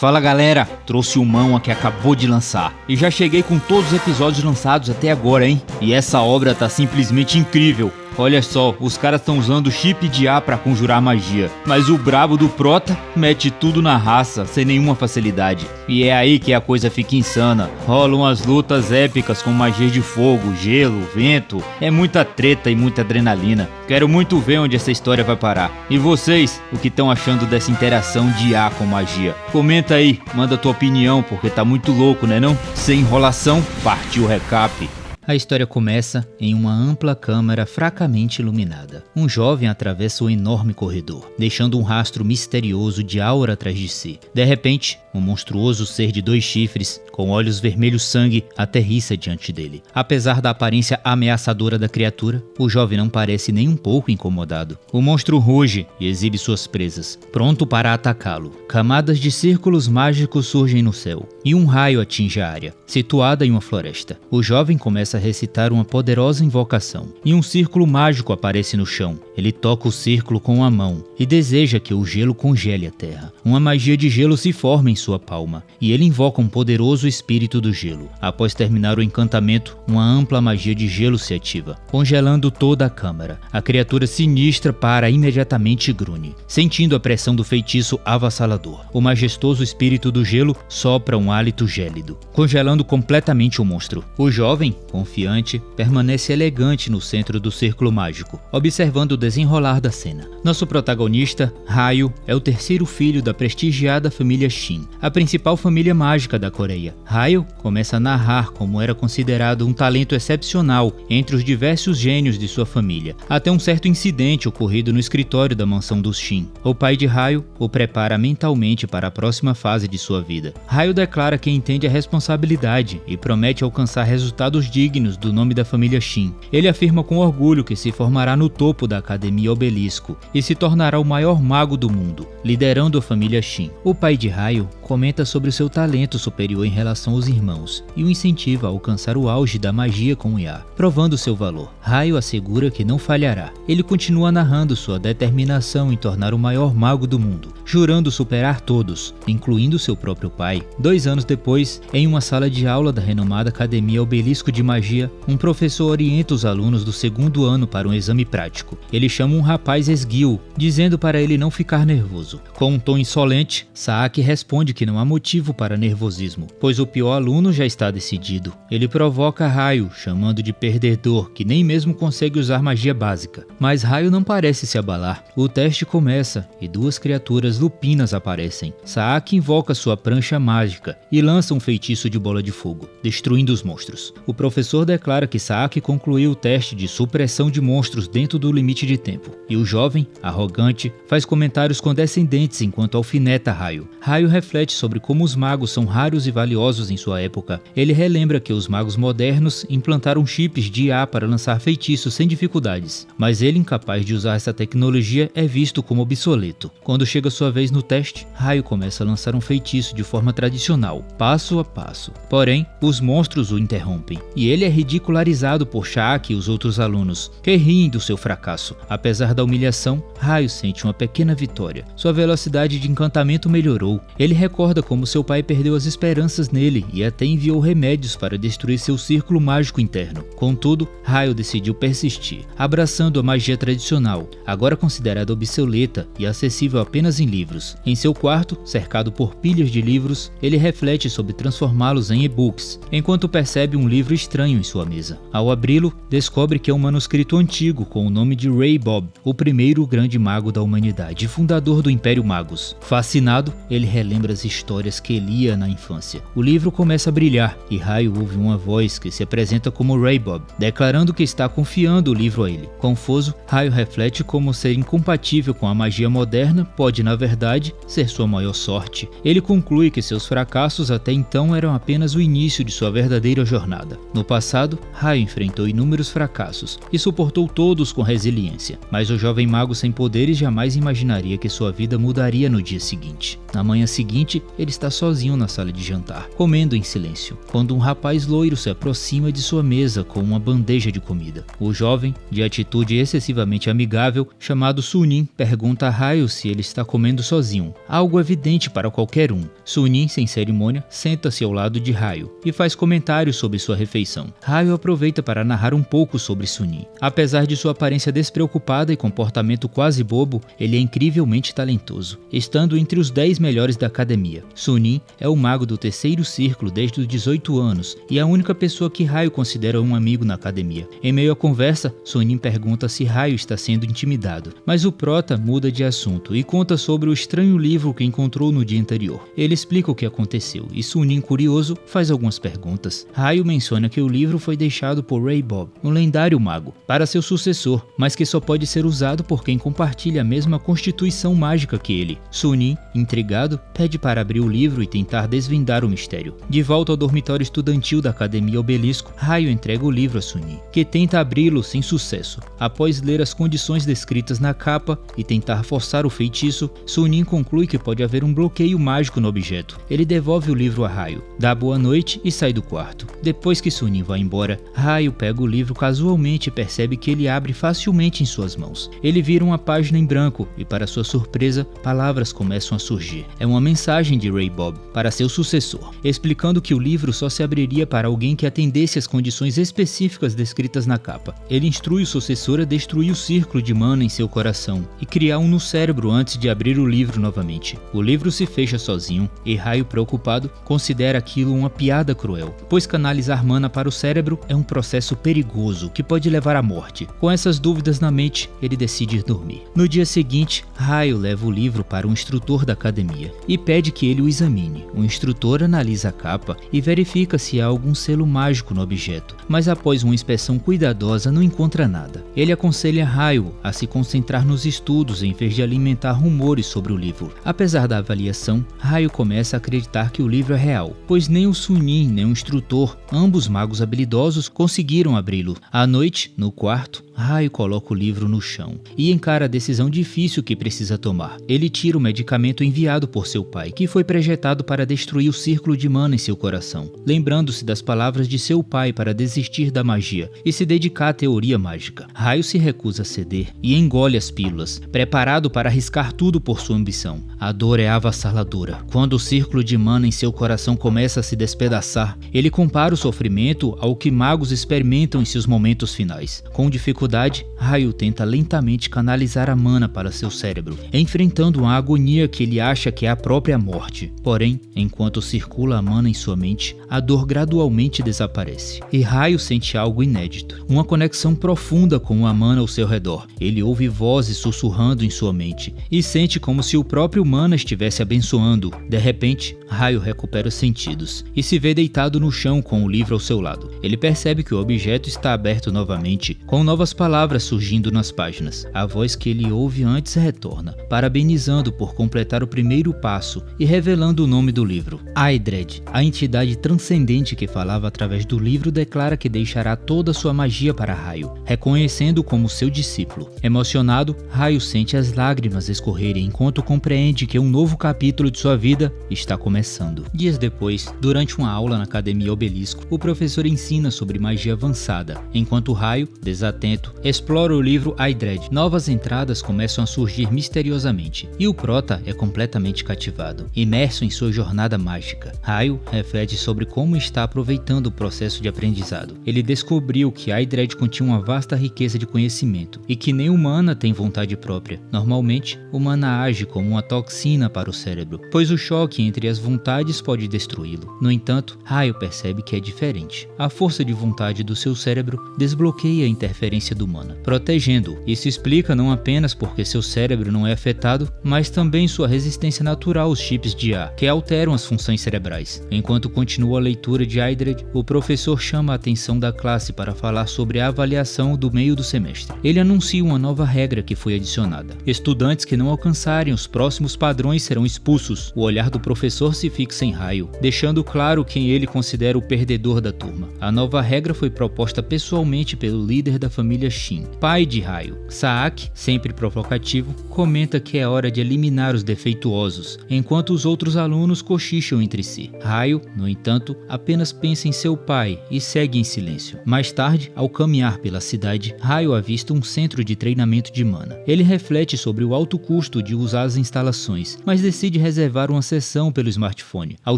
Fala galera, trouxe o Mão que acabou de lançar e já cheguei com todos os episódios lançados até agora, hein? E essa obra tá simplesmente incrível. Olha só, os caras estão usando chip de A pra conjurar magia, mas o brabo do Prota mete tudo na raça, sem nenhuma facilidade. E é aí que a coisa fica insana. Rolam as lutas épicas com magia de fogo, gelo, vento. É muita treta e muita adrenalina. Quero muito ver onde essa história vai parar. E vocês, o que estão achando dessa interação de A com magia? Comenta aí, manda tua opinião, porque tá muito louco, né não? Sem enrolação, partiu o recap. A história começa em uma ampla câmara fracamente iluminada. Um jovem atravessa um enorme corredor, deixando um rastro misterioso de aura atrás de si. De repente, um monstruoso ser de 2 chifres, com olhos vermelhos sangue, aterrissa diante dele. Apesar da aparência ameaçadora da criatura, o jovem não parece nem um pouco incomodado. O monstro ruge e exibe suas presas, pronto para atacá-lo. Camadas de círculos mágicos surgem no céu, e um raio atinge a área, situada em uma floresta. O jovem começa a recitar uma poderosa invocação, e um círculo mágico aparece no chão. Ele toca o círculo com a mão e deseja que o gelo congele a terra. Uma magia de gelo se forma em sua palma, e ele invoca um poderoso espírito do gelo. Após terminar o encantamento, uma ampla magia de gelo se ativa, congelando toda a câmara. A criatura sinistra para imediatamente e grunhe, sentindo a pressão do feitiço avassalador. O majestoso espírito do gelo sopra um hálito gélido, congelando completamente o monstro. O jovem, confiante, permanece elegante no centro do círculo mágico, observando o desenrolar da cena. Nosso protagonista, Ryo, é o terceiro filho da prestigiada família Shin, a principal família mágica da Coreia. Ryo começa a narrar como era considerado um talento excepcional entre os diversos gênios de sua família, até um certo incidente ocorrido no escritório da mansão dos Shin. O pai de Ryo o prepara mentalmente para a próxima fase de sua vida. Ryo declara que entende a responsabilidade e promete alcançar resultados dignos do nome da família Shin. Ele afirma com orgulho que se formará no topo da Academia Obelisco e se tornará o maior mago do mundo, liderando a família Shin. O pai de Ryo comenta sobre seu talento superior em relação aos irmãos e o incentiva a alcançar o auge da magia com Ia, provando seu valor. Ryo assegura que não falhará. Ele continua narrando sua determinação em tornar o maior mago do mundo, jurando superar todos, incluindo seu próprio pai. 2 anos depois, em uma sala de aula da renomada Academia Obelisco de Magia, um professor orienta os alunos do 2º ano para um exame prático. Ele chama um rapaz esguio, dizendo para ele não ficar nervoso. Com um tom insolente, Saaki responde que não há motivo para nervosismo, pois o pior aluno já está decidido. Ele provoca Ryo, chamando de perdedor, que nem mesmo consegue usar magia básica. Mas Ryo não parece se abalar. O teste começa e 2 criaturas lupinas aparecem. Saaki invoca sua prancha mágica e lança um feitiço de bola de fogo, destruindo os monstros. O professor declara que Saaki concluiu o teste de supressão de monstros dentro do limite de tempo, e o jovem, arrogante, faz comentários condescendentes enquanto alfineta Ryo. Ryo reflete sobre como os magos são raros e valiosos em sua época. Ele relembra que os magos modernos implantaram chips de IA para lançar feitiços sem dificuldades, mas ele, incapaz de usar essa tecnologia, é visto como obsoleto. Quando chega sua vez no teste, Ryo começa a lançar um feitiço de forma tradicional, passo a passo. Porém, os monstros o interrompem, e ele é ridicularizado por Shaki e os outros alunos, que riem do seu fracasso. Apesar da humilhação, Ryo sente uma pequena vitória. Sua velocidade de encantamento melhorou. Ele recorda como seu pai perdeu as esperanças nele e até enviou remédios para destruir seu círculo mágico interno. Contudo, Ryo decidiu persistir, abraçando a magia tradicional, agora considerada obsoleta e acessível apenas em livros. Em seu quarto, cercado por pilhas de livros, ele reflete sobre transformá-los em e-books, enquanto percebe um livro estranho em sua mesa. Ao abri-lo, descobre que é um manuscrito antigo com o nome de Ray Bob, o primeiro grande mago da humanidade e fundador do Império Magus. Fascinado, ele relembra as histórias que lia na infância. O livro começa a brilhar e Ryo ouve uma voz que se apresenta como Ray Bob, declarando que está confiando o livro a ele. Confuso, Ryo reflete como ser incompatível com a magia moderna pode, na verdade, ser sua maior sorte. Ele conclui que seus fracassos até então eram apenas o início de sua verdadeira jornada. No passado, Ryo enfrentou inúmeros fracassos e suportou todos com resiliência, mas o jovem mago sem poderes jamais imaginaria que sua vida mudaria no dia seguinte. Na manhã seguinte, noite, ele está sozinho na sala de jantar, comendo em silêncio, quando um rapaz loiro se aproxima de sua mesa com uma bandeja de comida. O jovem, de atitude excessivamente amigável, chamado Sunim, pergunta a Ryo se ele está comendo sozinho, algo evidente para qualquer um. Sunim, sem cerimônia, senta-se ao lado de Ryo e faz comentários sobre sua refeição. Ryo aproveita para narrar um pouco sobre Sunim. Apesar de sua aparência despreocupada e comportamento quase bobo, ele é incrivelmente talentoso, estando entre os 10 melhores da academia. Sunim é o mago do terceiro círculo desde os 18 anos e a única pessoa que Ryo considera um amigo na academia. Em meio à conversa, Sunim pergunta se Ryo está sendo intimidado, mas o prota muda de assunto e conta sobre o estranho livro que encontrou no dia anterior. Ele explica o que aconteceu e Sunim, curioso, faz algumas perguntas. Ryo menciona que o livro foi deixado por Ray Bob, um lendário mago, para seu sucessor, mas que só pode ser usado por quem compartilha a mesma constituição mágica que ele. Sunim, intrigado, pede para abrir o livro e tentar desvendar o mistério. De volta ao dormitório estudantil da Academia Obelisco, Ryo entrega o livro a Sunim, que tenta abri-lo sem sucesso. Após ler as condições descritas na capa e tentar forçar o feitiço, Sunim conclui que pode haver um bloqueio mágico no objeto. Ele devolve o livro a Ryo, dá boa noite e sai do quarto. Depois que Sunim vai embora, Ryo pega o livro casualmente e percebe que ele abre facilmente em suas mãos. Ele vira uma página em branco e, para sua surpresa, palavras começam a surgir. É uma mensagem de Ray Bob para seu sucessor, explicando que o livro só se abriria para alguém que atendesse às condições específicas descritas na capa. Ele instrui o sucessor a destruir o círculo de mana em seu coração e criar um no cérebro antes de abrir o livro novamente. O livro se fecha sozinho e Ryo, preocupado, considera aquilo uma piada cruel, pois canalizar mana para o cérebro é um processo perigoso que pode levar à morte. Com essas dúvidas na mente, ele decide ir dormir. No dia seguinte, Ryo leva o livro para um instrutor da academia e pede que ele o examine. O instrutor analisa a capa e verifica se há algum selo mágico no objeto, mas após uma inspeção cuidadosa não encontra nada. Ele aconselha Ryo a se concentrar nos estudos em vez de alimentar rumores sobre o livro. Apesar da avaliação, Ryo começa a acreditar que o livro é real, pois nem o Sunim nem o instrutor, ambos magos habilidosos, conseguiram abri-lo. À noite, no quarto, Ryo coloca o livro no chão e encara a decisão difícil que precisa tomar. Ele tira o medicamento enviado por seu pai, que foi projetado para destruir o círculo de mana em seu coração, lembrando-se das palavras de seu pai para desistir da magia e se dedicar à teoria mágica. Ryo se recusa a ceder e engole as pílulas, preparado para arriscar tudo por sua ambição. A dor é avassaladora. Quando o círculo de mana em seu coração começa a se despedaçar, ele compara o sofrimento ao que magos experimentam em seus momentos finais. Com dificuldade, Ryo tenta lentamente canalizar a mana para seu cérebro, enfrentando uma agonia que ele acha que é a própria morte. Porém, enquanto circula a mana em sua mente, a dor gradualmente desaparece. E Ryo sente algo inédito, uma conexão profunda com a mana ao seu redor. Ele ouve vozes sussurrando em sua mente e sente como se o próprio mana estivesse abençoando. De repente, Ryo recupera os sentidos e se vê deitado no chão com o livro ao seu lado. Ele percebe que o objeto está aberto novamente, com novas palavras surgindo nas páginas. A voz que ele ouve antes retorna, parabenizando por completar o primeiro passo e revelando o nome do livro. Aidred, a entidade transcendente que falava através do livro, declara que deixará toda a sua magia para Ryo, reconhecendo-o como seu discípulo. Emocionado, Ryo sente as lágrimas escorrerem enquanto compreende que um novo capítulo de sua vida está começando. Dias depois, durante uma aula na Academia Obelisco, o professor ensina sobre magia avançada, enquanto Ryo, desatento, explora o livro Aidred. Novas entradas começam a surgir misteriosamente, e o prota é completamente cativado, imerso em sua jornada mágica. Ryo reflete sobre como está aproveitando o processo de aprendizado. Ele descobriu que Aidred continha uma vasta riqueza de conhecimento, e que nem o mana tem vontade própria. Normalmente, o mana age como uma toxina para o cérebro, pois o choque entre as vontades pode destruí-lo. No entanto, Ryo percebe que é diferente. A força de vontade do seu cérebro desbloqueia a interferência do mana, protegendo-o. Isso explica não apenas porque seu cérebro não é afetado, mas também sua resistência natural aos chips de ar, que alteram as funções cerebrais. Enquanto continua a leitura de Aidred, o professor chama a atenção da classe para falar sobre a avaliação do meio do semestre. Ele anuncia uma nova regra que foi adicionada. Estudantes que não alcançarem os próximos padrões serão expulsos. O olhar do professor se fixa em Ryo, deixando claro quem ele considera o perdedor da turma. A nova regra foi proposta pessoalmente pelo líder da família família Shin, pai de Raio. Saaki, sempre provocativo, comenta que é hora de eliminar os defeituosos, enquanto os outros alunos cochicham entre si. Raio, no entanto, apenas pensa em seu pai e segue em silêncio. Mais tarde, ao caminhar pela cidade, Raio avista um centro de treinamento de mana. Ele reflete sobre o alto custo de usar as instalações, mas decide reservar uma sessão pelo smartphone. Ao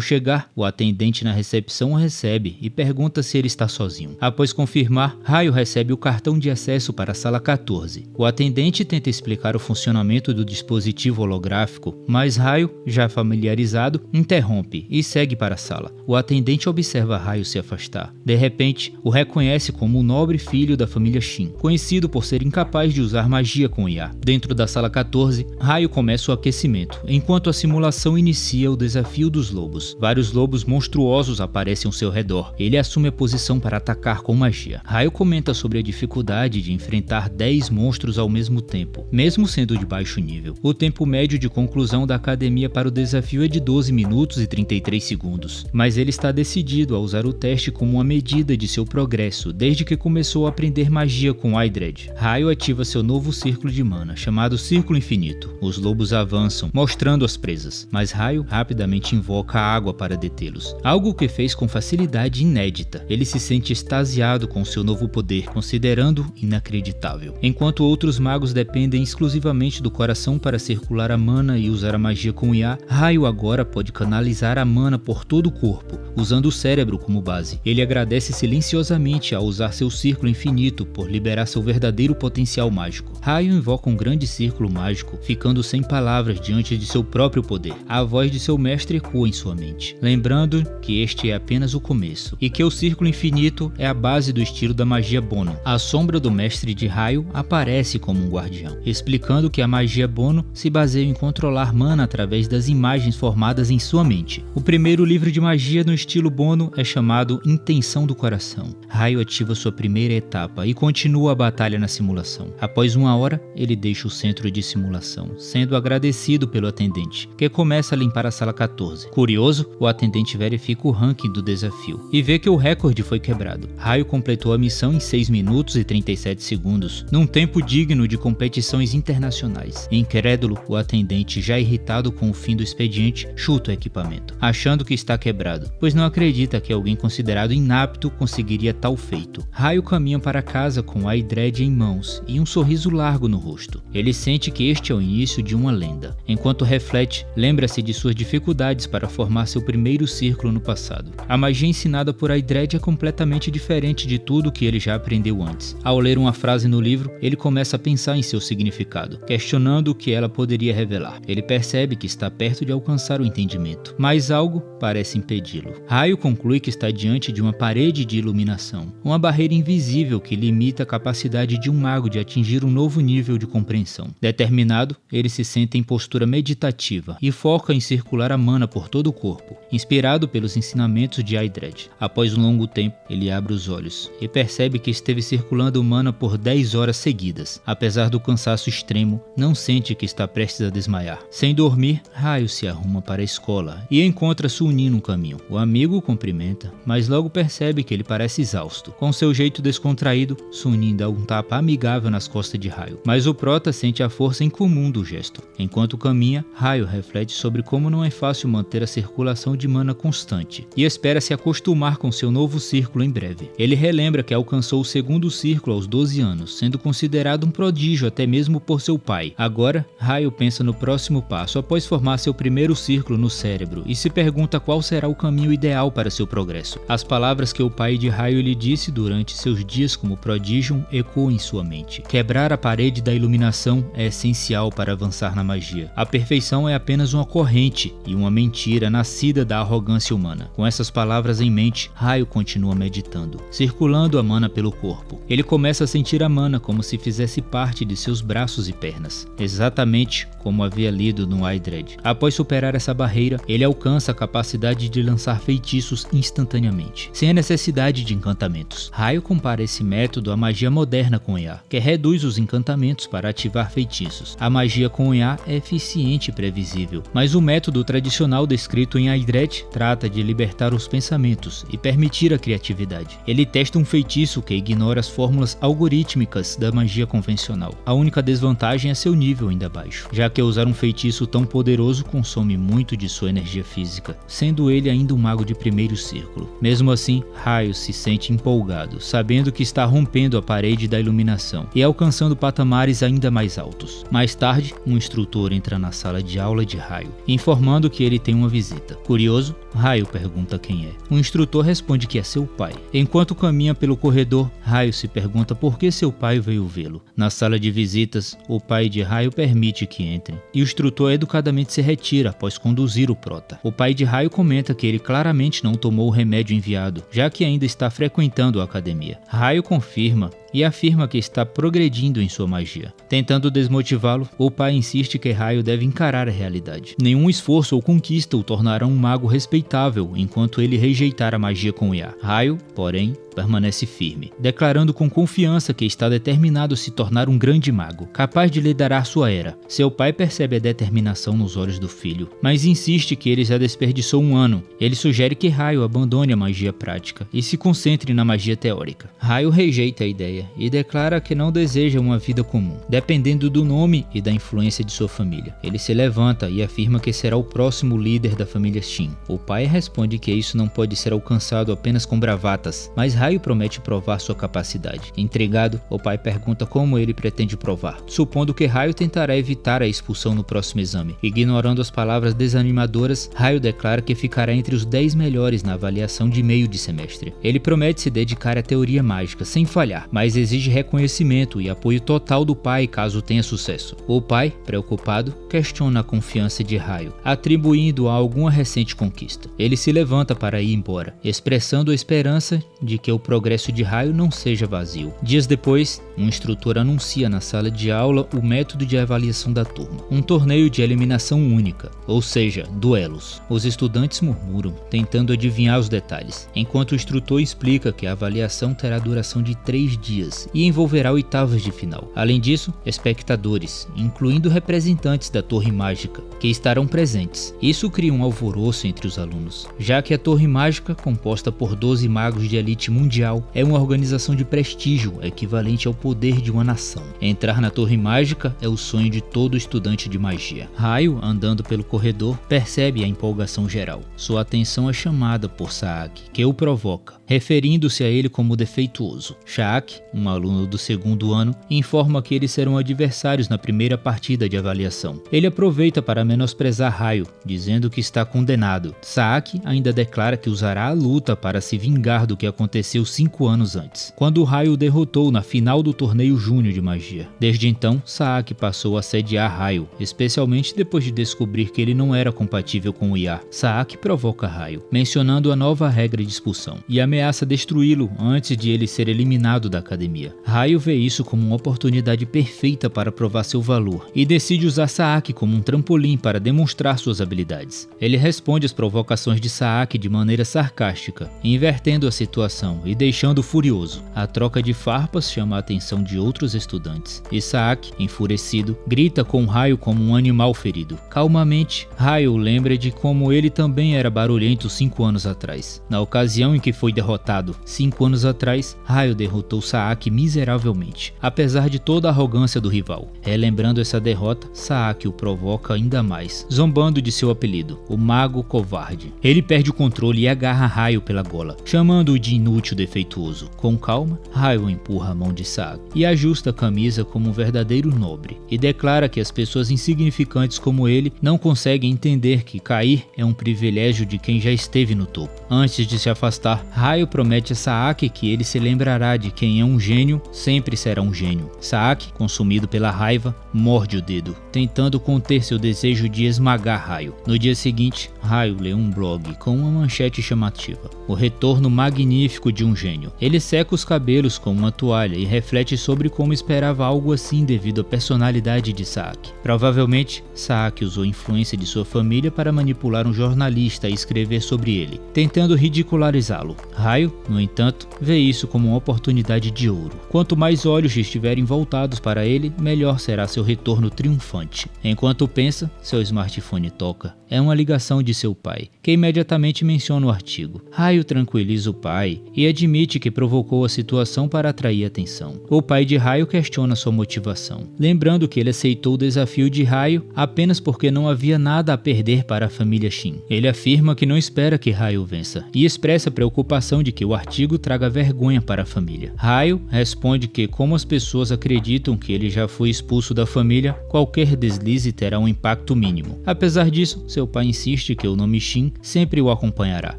chegar, o atendente na recepção o recebe e pergunta se ele está sozinho. Após confirmar, Raio recebe o cartão de acesso para a sala 14. O atendente tenta explicar o funcionamento do dispositivo holográfico, mas Raio, já familiarizado, interrompe e segue para a sala. O atendente observa Raio se afastar. De repente, o reconhece como o nobre filho da família Shin, conhecido por ser incapaz de usar magia com IA. Dentro da sala 14, Raio começa o aquecimento, enquanto a simulação inicia o desafio dos lobos. Vários lobos monstruosos aparecem ao seu redor. Ele assume a posição para atacar com magia. Raio comenta sobre a dificuldade de enfrentar 10 monstros ao mesmo tempo, mesmo sendo de baixo nível. O tempo médio de conclusão da academia para o desafio é de 12 minutos e 33 segundos, mas ele está decidido a usar o teste como uma medida de seu progresso desde que começou a aprender magia com Aidred. Raio ativa seu novo círculo de mana, chamado Círculo Infinito. Os lobos avançam, mostrando as presas, mas Raio rapidamente invoca a água para detê-los, algo que fez com facilidade inédita. Ele se sente extasiado com seu novo poder, considerando inacreditável. Enquanto outros magos dependem exclusivamente do coração para circular a mana e usar a magia com IA, Raio agora pode canalizar a mana por todo o corpo, usando o cérebro como base. Ele agradece silenciosamente ao usar seu círculo infinito por liberar seu verdadeiro potencial mágico. Raio invoca um grande círculo mágico, ficando sem palavras diante de seu próprio poder. A voz de seu mestre ecoa em sua mente, lembrando que este é apenas o começo, e que o círculo infinito é a base do estilo da magia Bono. A sombra do mestre de Raio aparece como um guardião, explicando que a magia Bono se baseia em controlar mana através das imagens formadas em sua mente. O primeiro livro de magia no estilo Bono é chamado Intenção do Coração. Raio ativa sua primeira etapa e continua a batalha na simulação. Após uma hora, ele deixa o centro de simulação, sendo agradecido pelo atendente, que começa a limpar a sala 14. Curioso, o atendente verifica o ranking do desafio e vê que o recorde foi quebrado. Raio completou a missão em 6 minutos e 37 segundos, num tempo digno de competições internacionais. Incrédulo, o atendente, já irritado com o fim do expediente, chuta o equipamento, achando que está quebrado, pois não acredita que alguém considerado inapto conseguiria tal feito. Raio caminha para casa com Aidred em mãos e um sorriso largo no rosto. Ele sente que este é o início de uma lenda. Enquanto reflete, lembra-se de suas dificuldades para formar seu primeiro círculo no passado. A magia ensinada por Aidred é completamente diferente de tudo que ele já aprendeu antes. Ao ler uma frase no livro, ele começa a pensar em seu significado, questionando o que ela poderia revelar. Ele percebe que está perto de alcançar o entendimento, mas algo parece impedi-lo. Raio conclui que está diante de uma parede de iluminação, uma barreira invisível que limita a capacidade de um mago de atingir um novo nível de compreensão. Determinado, ele se senta em postura meditativa e foca em circular a mana por todo o corpo, inspirado pelos ensinamentos de Aidred. Após um longo tempo, ele abre os olhos e percebe que esteve circulando mana por 10 horas seguidas. Apesar do cansaço extremo, não sente que está prestes a desmaiar. Sem dormir, Raio se arruma para a escola e encontra Sunin no caminho. O amigo o cumprimenta, mas logo percebe que ele parece exausto. Com seu jeito descontraído, Sunin dá um tapa amigável nas costas de Raio, mas o prota sente a força incomum do gesto. Enquanto caminha, Raio reflete sobre como não é fácil manter a circulação de mana constante e espera se acostumar com seu novo círculo em breve. Ele relembra que alcançou o segundo círculo aos 12 anos, sendo considerado um prodígio até mesmo por seu pai. Agora, Raio pensa no próximo passo após formar seu primeiro círculo no cérebro e se pergunta qual será o caminho ideal para seu progresso. As palavras que o pai de Raio lhe disse durante seus dias como prodígio ecoam em sua mente. Quebrar a parede da iluminação é essencial para avançar na magia. A perfeição é apenas uma corrente e uma mentira nascida da arrogância humana. Com essas palavras em mente, Raio continua meditando, circulando a mana pelo corpo. Ele começa a sentir a mana como se fizesse parte de seus braços e pernas, exatamente como havia lido no Aidred. Após superar essa barreira, ele alcança a capacidade de lançar feitiços instantaneamente, sem a necessidade de encantamentos. Raio compara esse método à magia moderna com IA, que reduz os encantamentos para ativar feitiços. A magia com IA é eficiente e previsível, mas o método tradicional descrito em Aidred trata de libertar os pensamentos e permitir a criatividade. Ele testa um feitiço que ignora as fórmulas regras algorítmicas da magia convencional. A única desvantagem é seu nível ainda baixo, já que usar um feitiço tão poderoso consome muito de sua energia física, sendo ele ainda um mago de primeiro círculo. Mesmo assim, Raio se sente empolgado, sabendo que está rompendo a parede da iluminação e alcançando patamares ainda mais altos. Mais tarde, um instrutor entra na sala de aula de Raio, informando que ele tem uma visita. Curioso, Raio pergunta quem é. O instrutor responde que é seu pai. Enquanto caminha pelo corredor, Raio se pergunta por que seu pai veio vê-lo. Na sala de visitas, o pai de Raio permite que entrem, e o instrutor educadamente se retira após conduzir o prota. O pai de Raio comenta que ele claramente não tomou o remédio enviado, já que ainda está frequentando a academia. Raio confirma e afirma que está progredindo em sua magia. Tentando desmotivá-lo, o pai insiste que Raio deve encarar a realidade. Nenhum esforço ou conquista o tornará um mago respeitável enquanto ele rejeitar a magia com Iá. Raio, porém, permanece firme, declarando com confiança que está determinado a se tornar um grande mago, capaz de liderar sua era. Seu pai percebe a determinação nos olhos do filho, mas insiste que ele já desperdiçou um ano. Ele sugere que Raio abandone a magia prática e se concentre na magia teórica. Raio rejeita a ideia e declara que não deseja uma vida comum, dependendo do nome e da influência de sua família. Ele se levanta e afirma que será o próximo líder da família Shin. O pai responde que isso não pode ser alcançado apenas com bravatas, mas Raio promete provar sua capacidade. Intrigado, o pai pergunta como ele pretende provar, supondo que Raio tentará evitar a expulsão no próximo exame. Ignorando as palavras desanimadoras, Raio declara que ficará entre os 10 melhores na avaliação de meio de semestre. Ele promete se dedicar à teoria mágica sem falhar, mas exige reconhecimento e apoio total do pai caso tenha sucesso. O pai, preocupado, questiona a confiança de Raio, atribuindo a alguma recente conquista. Ele se levanta para ir embora, expressando a esperança de que o progresso de Raio não seja vazio. Dias depois, um instrutor anuncia na sala de aula o método de avaliação da turma, um torneio de eliminação única, ou seja, duelos. Os estudantes murmuram, tentando adivinhar os detalhes, enquanto o instrutor explica que a avaliação terá duração de 3 dias e envolverá oitavas de final. Além disso, espectadores, incluindo representantes da Torre Mágica, que estarão presentes. Isso cria um alvoroço entre os alunos, já que a Torre Mágica, composta por 12 magos de elite mundial, é uma organização de prestígio equivalente ao poder de uma nação. Entrar na Torre Mágica é o sonho de todo estudante de magia. Raio, andando pelo corredor, percebe a empolgação geral. Sua atenção é chamada por Saaki, que o provoca, referindo-se a ele como defeituoso. Shaq, um aluno do segundo ano, informa que eles serão adversários na primeira partida de avaliação. Ele aproveita para menosprezar Raio, dizendo que está condenado. Saaki ainda declara que usará a luta para se vingar do que aconteceu 5 anos antes, quando Raio o derrotou na final do torneio júnior de magia. Desde então, Saaki passou a assediar Raio, especialmente depois de descobrir que ele não era compatível com o Iá. Saaki provoca Raio, mencionando a nova regra de expulsão, e ameaça destruí-lo antes de ele ser eliminado da academia. Raio vê isso como uma oportunidade perfeita para provar seu valor e decide usar Saaki como um trampolim para demonstrar suas habilidades. Ele responde às provocações de Saaki de maneira sarcástica, invertendo a situação e deixando furioso. A troca de farpas chama a atenção de outros estudantes, e Saaki, enfurecido, grita com Raio como um animal ferido. Calmamente, Raio lembra de como ele também era barulhento 5 anos atrás. Na ocasião em que foi derrotado, 5 anos atrás, Raio derrotou Saaki miseravelmente, apesar de toda a arrogância do rival. Relembrando essa derrota, Saaki o provoca ainda mais, zombando de seu apelido, o Mago Covarde. Ele perde o controle e agarra Raio pela gola, chamando-o de inútil defeituoso. Com calma, Raio empurra a mão de Saaki e ajusta a camisa como um verdadeiro nobre, e declara que as pessoas insignificantes como ele não conseguem entender que cair é um privilégio de quem já esteve no topo. Antes de se afastar, Raio promete a Saaki que ele se lembrará de quem é um gênio, sempre será um gênio. Saaki, consumido pela raiva, morde o dedo, tentando conter seu desejo de esmagar Raio. No dia seguinte, Raio lê um blog com uma manchete chamativa: o retorno magnífico de um gênio. Ele seca os cabelos com uma toalha e reflete sobre como esperava algo assim devido à personalidade de Saaki. Provavelmente, Saaki usou a influência de sua família para manipular um jornalista a escrever sobre ele, tentando ridicularizá-lo. Raio, no entanto, vê isso como uma oportunidade de de ouro. Quanto mais olhos estiverem voltados para ele, melhor será seu retorno triunfante. Enquanto pensa, seu smartphone toca. É uma ligação de seu pai, que imediatamente menciona o artigo. Raio tranquiliza o pai e admite que provocou a situação para atrair atenção. O pai de Raio questiona sua motivação, lembrando que ele aceitou o desafio de Raio apenas porque não havia nada a perder para a família Shin. Ele afirma que não espera que Raio vença e expressa preocupação de que o artigo traga vergonha para a família. Raio responde que, como as pessoas acreditam que ele já foi expulso da família, qualquer deslize terá um impacto mínimo. Apesar disso, seu pai insiste que o nome Shin sempre o acompanhará,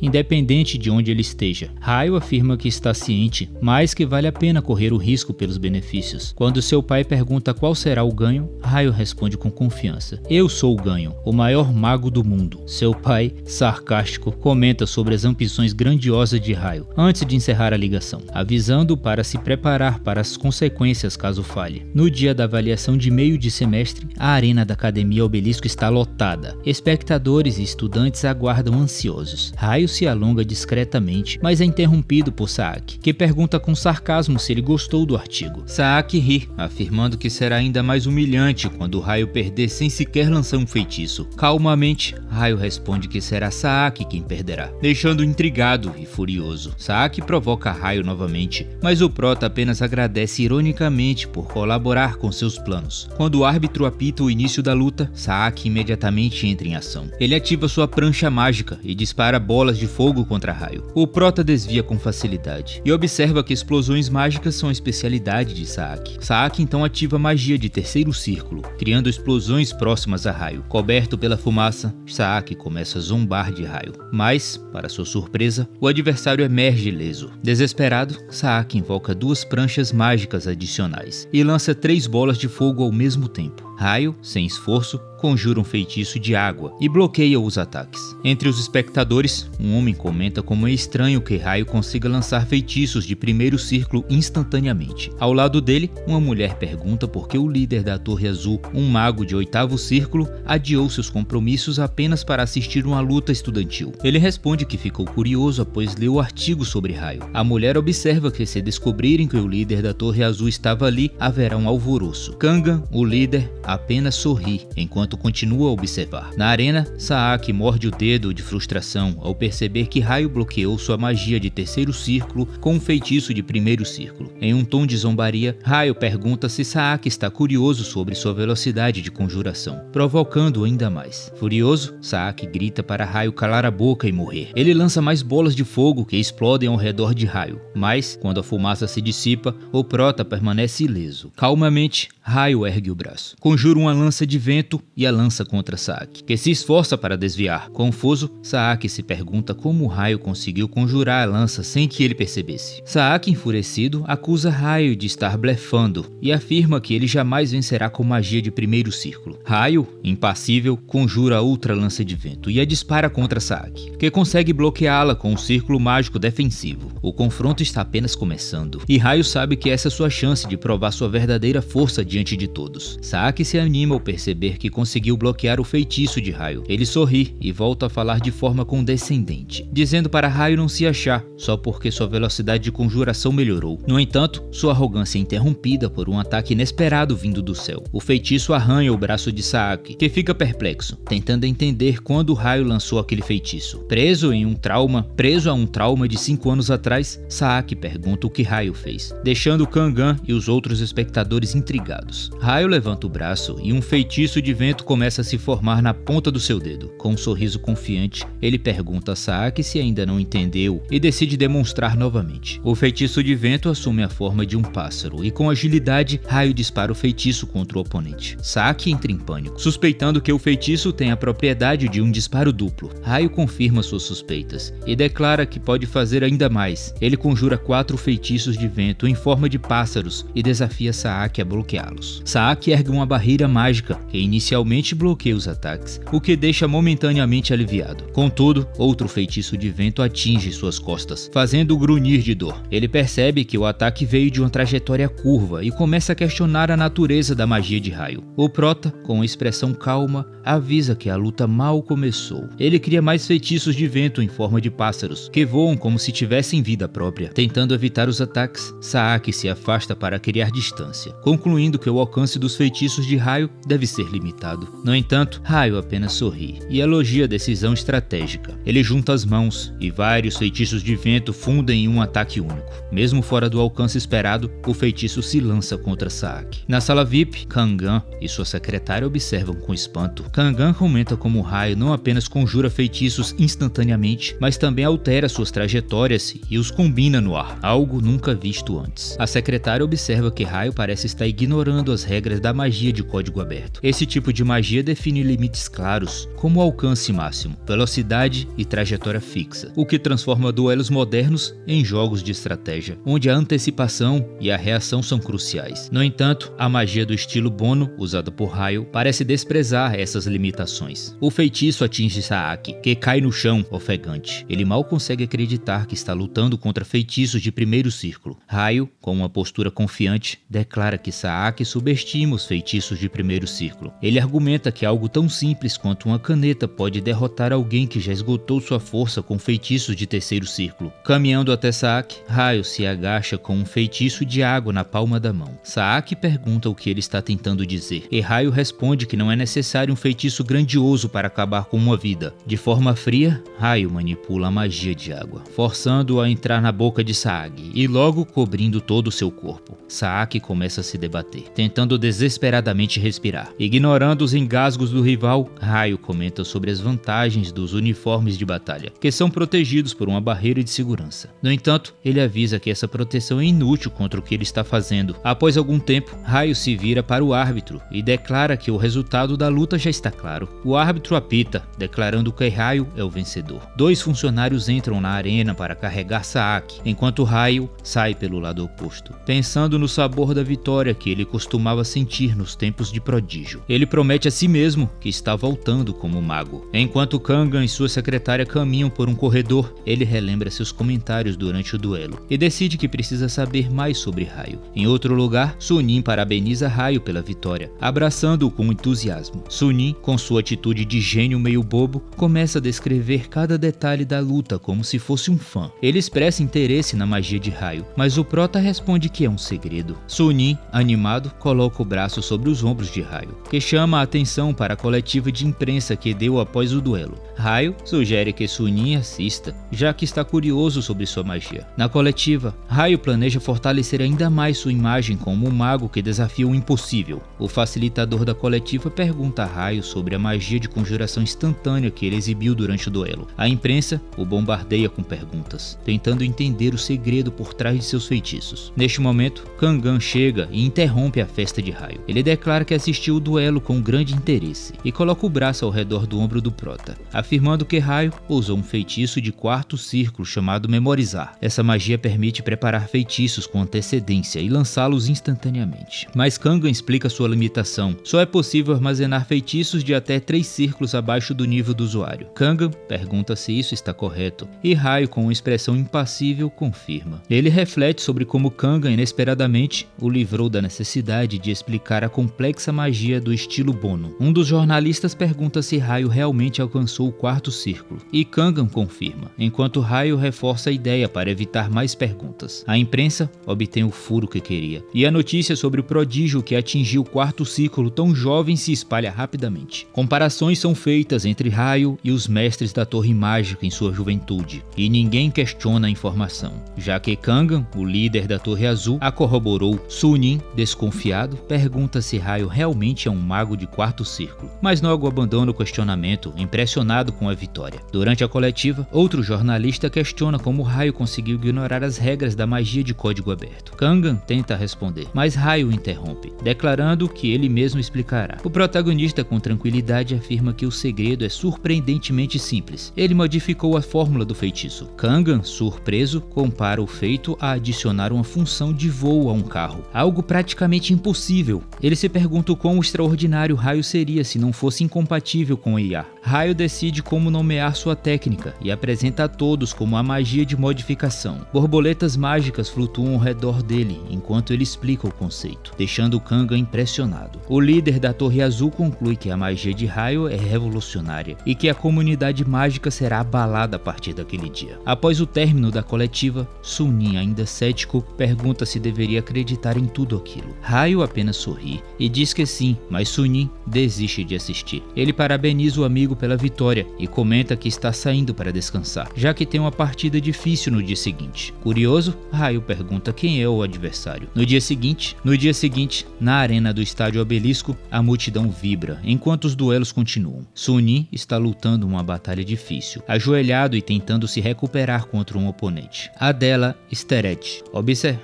independente de onde ele esteja. Raio afirma que está ciente, mas que vale a pena correr o risco pelos benefícios. Quando seu pai pergunta qual será o ganho, Raio responde com confiança: "Eu sou o ganho, o maior mago do mundo." Seu pai, sarcástico, comenta sobre as ambições grandiosas de Raio antes de encerrar a ligação, avisando para se preparar para as consequências caso falhe. No dia da avaliação de meio de semestre, a arena da Academia Obelisco está lotada. Espectadores e estudantes aguardam ansiosos. Raio se alonga discretamente, mas é interrompido por Saaki, que pergunta com sarcasmo se ele gostou do artigo. Saaki ri, afirmando que será ainda mais humilhante quando Raio perder sem sequer lançar um feitiço. Calmamente, Raio responde que será Saaki quem perderá, deixando intrigado e furioso. Saaki provoca Raio novamente, mas o prota apenas agradece ironicamente por colaborar com seus planos. Quando o árbitro apita o início da luta, Saaki imediatamente entra em ação. Ele ativa sua prancha mágica e dispara bolas de fogo contra Raio. O prota desvia com facilidade e observa que explosões mágicas são a especialidade de Saaki. Saaki então ativa a magia de terceiro círculo, criando explosões próximas a Raio. Coberto pela fumaça, Saaki começa a zombar de Raio, mas, para sua surpresa, o adversário emerge ileso. Desesperado, Saaki invoca 2 pranchas mágicas adicionais e lança 3 bolas de fogo ao mesmo tempo. Raio, sem esforço, conjura um feitiço de água e bloqueia os ataques. Entre os espectadores, um homem comenta como é estranho que Raio consiga lançar feitiços de primeiro círculo instantaneamente. Ao lado dele, uma mulher pergunta por que o líder da Torre Azul, um mago de 8º círculo, adiou seus compromissos apenas para assistir uma luta estudantil. Ele responde que ficou curioso após ler o artigo sobre Raio. A mulher observa que se descobrirem que o líder da Torre Azul estava ali, haverá um alvoroço. Kangan, o líder, apenas sorri, enquanto continua a observar. Na arena, Saaki morde o dedo de frustração ao perceber que Raio bloqueou sua magia de terceiro círculo com um feitiço de primeiro círculo. Em um tom de zombaria, Raio pergunta se Saaki está curioso sobre sua velocidade de conjuração, provocando ainda mais. Furioso, Saaki grita para Raio calar a boca e morrer. Ele lança mais bolas de fogo que explodem ao redor de Raio, mas, quando a fumaça se dissipa, o prota permanece ileso. Calmamente, Raio ergue o braço, conjura uma lança de vento e a lança contra Saaki, que se esforça para desviar. Confuso, Saaki se pergunta como Raio conseguiu conjurar a lança sem que ele percebesse. Saaki, enfurecido, acusa Raio de estar blefando e afirma que ele jamais vencerá com magia de primeiro círculo. Raio, impassível, conjura outra lança de vento e a dispara contra Saaki, que consegue bloqueá-la com um círculo mágico defensivo. O confronto está apenas começando, e Raio sabe que essa é sua chance de provar sua verdadeira força diante de todos. Saaki se anima ao perceber que conseguiu bloquear o feitiço de Raio. Ele sorri e volta a falar de forma condescendente, dizendo para Raio não se achar, só porque sua velocidade de conjuração melhorou. No entanto, sua arrogância é interrompida por um ataque inesperado vindo do céu. O feitiço arranha o braço de Saaki, que fica perplexo, tentando entender quando Raio lançou aquele feitiço. Preso a um trauma de 5 anos atrás, Saaki pergunta o que Raio fez, deixando Kangan e os outros espectadores intrigados. Raio levanta o braço e um feitiço de vento começa a se formar na ponta do seu dedo. Com um sorriso confiante, ele pergunta a Saaki se ainda não entendeu e decide demonstrar novamente. O feitiço de vento assume a forma de um pássaro e com agilidade, Raio dispara o feitiço contra o oponente. Saaki entra em pânico, suspeitando que o feitiço tem a propriedade de um disparo duplo. Raio confirma suas suspeitas e declara que pode fazer ainda mais. Ele conjura 4 feitiços de vento em forma de pássaros e desafia Saaki a bloqueá-los. Saaki ergue uma barreira mágica que inicialmente bloqueia os ataques, o que deixa momentaneamente aliviado. Contudo, outro feitiço de vento atinge suas costas, fazendo-o grunhir de dor. Ele percebe que o ataque veio de uma trajetória curva e começa a questionar a natureza da magia de raio. O prota, com uma expressão calma, avisa que a luta mal começou. Ele cria mais feitiços de vento em forma de pássaros, que voam como se tivessem vida própria. Tentando evitar os ataques, Saaki se afasta para criar distância, concluindo que o alcance dos feitiços de raio deve ser limitado. No entanto, Raio apenas sorri e elogia a decisão estratégica. Ele junta as mãos e vários feitiços de vento fundem em um ataque único. Mesmo fora do alcance esperado, o feitiço se lança contra Saaki. Na sala VIP, Kangan e sua secretária observam com espanto. Kangan comenta como o raio não apenas conjura feitiços instantaneamente, mas também altera suas trajetórias e os combina no ar, algo nunca visto antes. A secretária observa que Raio parece estar ignorando as regras da magia de código aberto. Esse tipo de magia define limites claros, como alcance máximo, velocidade e trajetória fixa, o que transforma duelos modernos em jogos de estratégia, onde a antecipação e a reação são cruciais. No entanto, a magia do estilo Bono, usada por Raio, parece desprezar essas limitações. O feitiço atinge Saaki, que cai no chão, ofegante. Ele mal consegue acreditar que está lutando contra feitiços de primeiro círculo. Raio, com uma postura confiante, declara que Saaki subestima os feitiços de primeiro círculo. Ele argumenta que algo tão simples quanto uma caneta pode derrotar alguém que já esgotou sua força com feitiços de terceiro círculo. Caminhando até Saaki, Raio se agacha com um feitiço de água na palma da mão. Saaki pergunta o que ele está tentando dizer, e Raio responde que não é necessário um feitiço grandioso para acabar com uma vida. De forma fria, Raio manipula a magia de água, forçando-o a entrar na boca de Saagi e logo cobrindo todo o seu corpo. Saaki começa a se debater, tentando desesperadamente respirar. Ignorando os engasgos do rival, Raio comenta sobre as vantagens dos uniformes de batalha, que são protegidos por uma barreira de segurança. No entanto, ele avisa que essa proteção é inútil contra o que ele está fazendo. Após algum tempo, Raio se vira para o árbitro e declara que o resultado da luta já está claro. O árbitro apita, declarando que Raio é o vencedor. Dois funcionários entram na arena para carregar Saaki, enquanto Raio sai pelo lado oposto, pensando no sabor da vitória que ele costumava sentir nos tempos de prodígio. Ele promete a si mesmo que está voltando como mago. Enquanto Kangan e sua secretária caminham por um corredor, ele relembra seus comentários durante o duelo e decide que precisa saber mais sobre Raio. Em outro lugar, Sunin parabeniza Raio pela vitória, abraçando-o com entusiasmo. Sunin, com sua atitude de gênio meio bobo, começa a descrever cada detalhe da luta como se fosse um fã. Ele expressa interesse na magia de Raio, mas o prota responde que é um segredo. Sunin, animado, coloca o braço sobre os ombros de Raio, que chama a atenção para a coletiva de imprensa que deu após o duelo. Raio sugere que Sunin assista, já que está curioso sobre sua magia. Na coletiva, Raio planeja fortalecer ainda mais sua imagem como um mago que desafia o impossível. O facilitador da coletiva pergunta a Raio sobre a magia de conjuração instantânea que ele exibiu durante o duelo. A imprensa o bombardeia com perguntas, tentando entender o segredo por trás de seus feitiços. Neste momento, Kangan chega e interrompe a festa de Raio. Ele declara que assistiu o duelo com grande interesse e coloca o braço ao redor do ombro do prota, afirmando que Raio usou um feitiço de quarto círculo chamado Memorizar. Essa magia permite preparar feitiços com antecedência e lançá-los instantaneamente. Mas Kangan explica sua limitação. Só é possível armazenar feitiços de até 3 círculos abaixo do nível do usuário. Kangan pergunta se isso está correto, e Raio, com uma expressão impassível, confirma. Ele reflete sobre como Kangan inesperadamente o livrou da necessidade de explicar a complexa magia do estilo Bono. Um dos jornalistas pergunta se Raio realmente alcançou o quarto círculo, e Kangan confirma, enquanto Raio reforça a ideia para evitar mais perguntas. A imprensa obtém o furo que queria, e a notícia sobre o prodígio que atingiu o quarto círculo tão jovem se espalha rapidamente. Comparações são feitas entre Raio e os mestres da Torre Mágica em sua juventude, e ninguém questiona a informação, já que Kangan, o líder da Torre Azul, a corroborou. Sunin, desconfiado, pergunta se Raio realmente é um mago de quarto círculo, mas logo abandona o questionamento, impressionado com a vitória. Durante a coletiva, outro jornalista questiona como Raio conseguiu ignorar as regras da magia de código aberto. Kangan tenta responder, mas Raio o interrompe, declarando que ele mesmo explicará. O protagonista, com tranquilidade, afirma que o segredo é surpreendentemente simples. Ele modificou a fórmula do feitiço. Kangan, surpreso, compara o feito a adicionar uma função de voo a um carro, algo praticamente impossível. Ele se pergunta o quão extraordinário Raio seria se não fosse incompatível com IA. Raio decide como nomear sua técnica e apresenta a todos como a magia de modificação. Borboletas mágicas flutuam ao redor dele enquanto ele explica o conceito, deixando Kanga impressionado. O líder da Torre Azul conclui que a magia de Raio é revolucionária e que a comunidade mágica será abalada a partir daquele dia. Após o término da coletiva, Sunim, ainda cético, pergunta se deveria acreditar em tudo aquilo. Raio apenas sorri e diz que sim, mas Sunim desiste de assistir. Ele parabeniza o amigo pela vitória e comenta que está saindo para descansar, já que tem uma partida difícil no dia seguinte. Curioso, Raio pergunta quem é o adversário. No dia seguinte, na arena do estádio Obelisco, a multidão vibra enquanto os duelos continuam. Sunim está lutando uma batalha difícil, ajoelhado e tentando se recuperar contra um oponente. Adela Steret.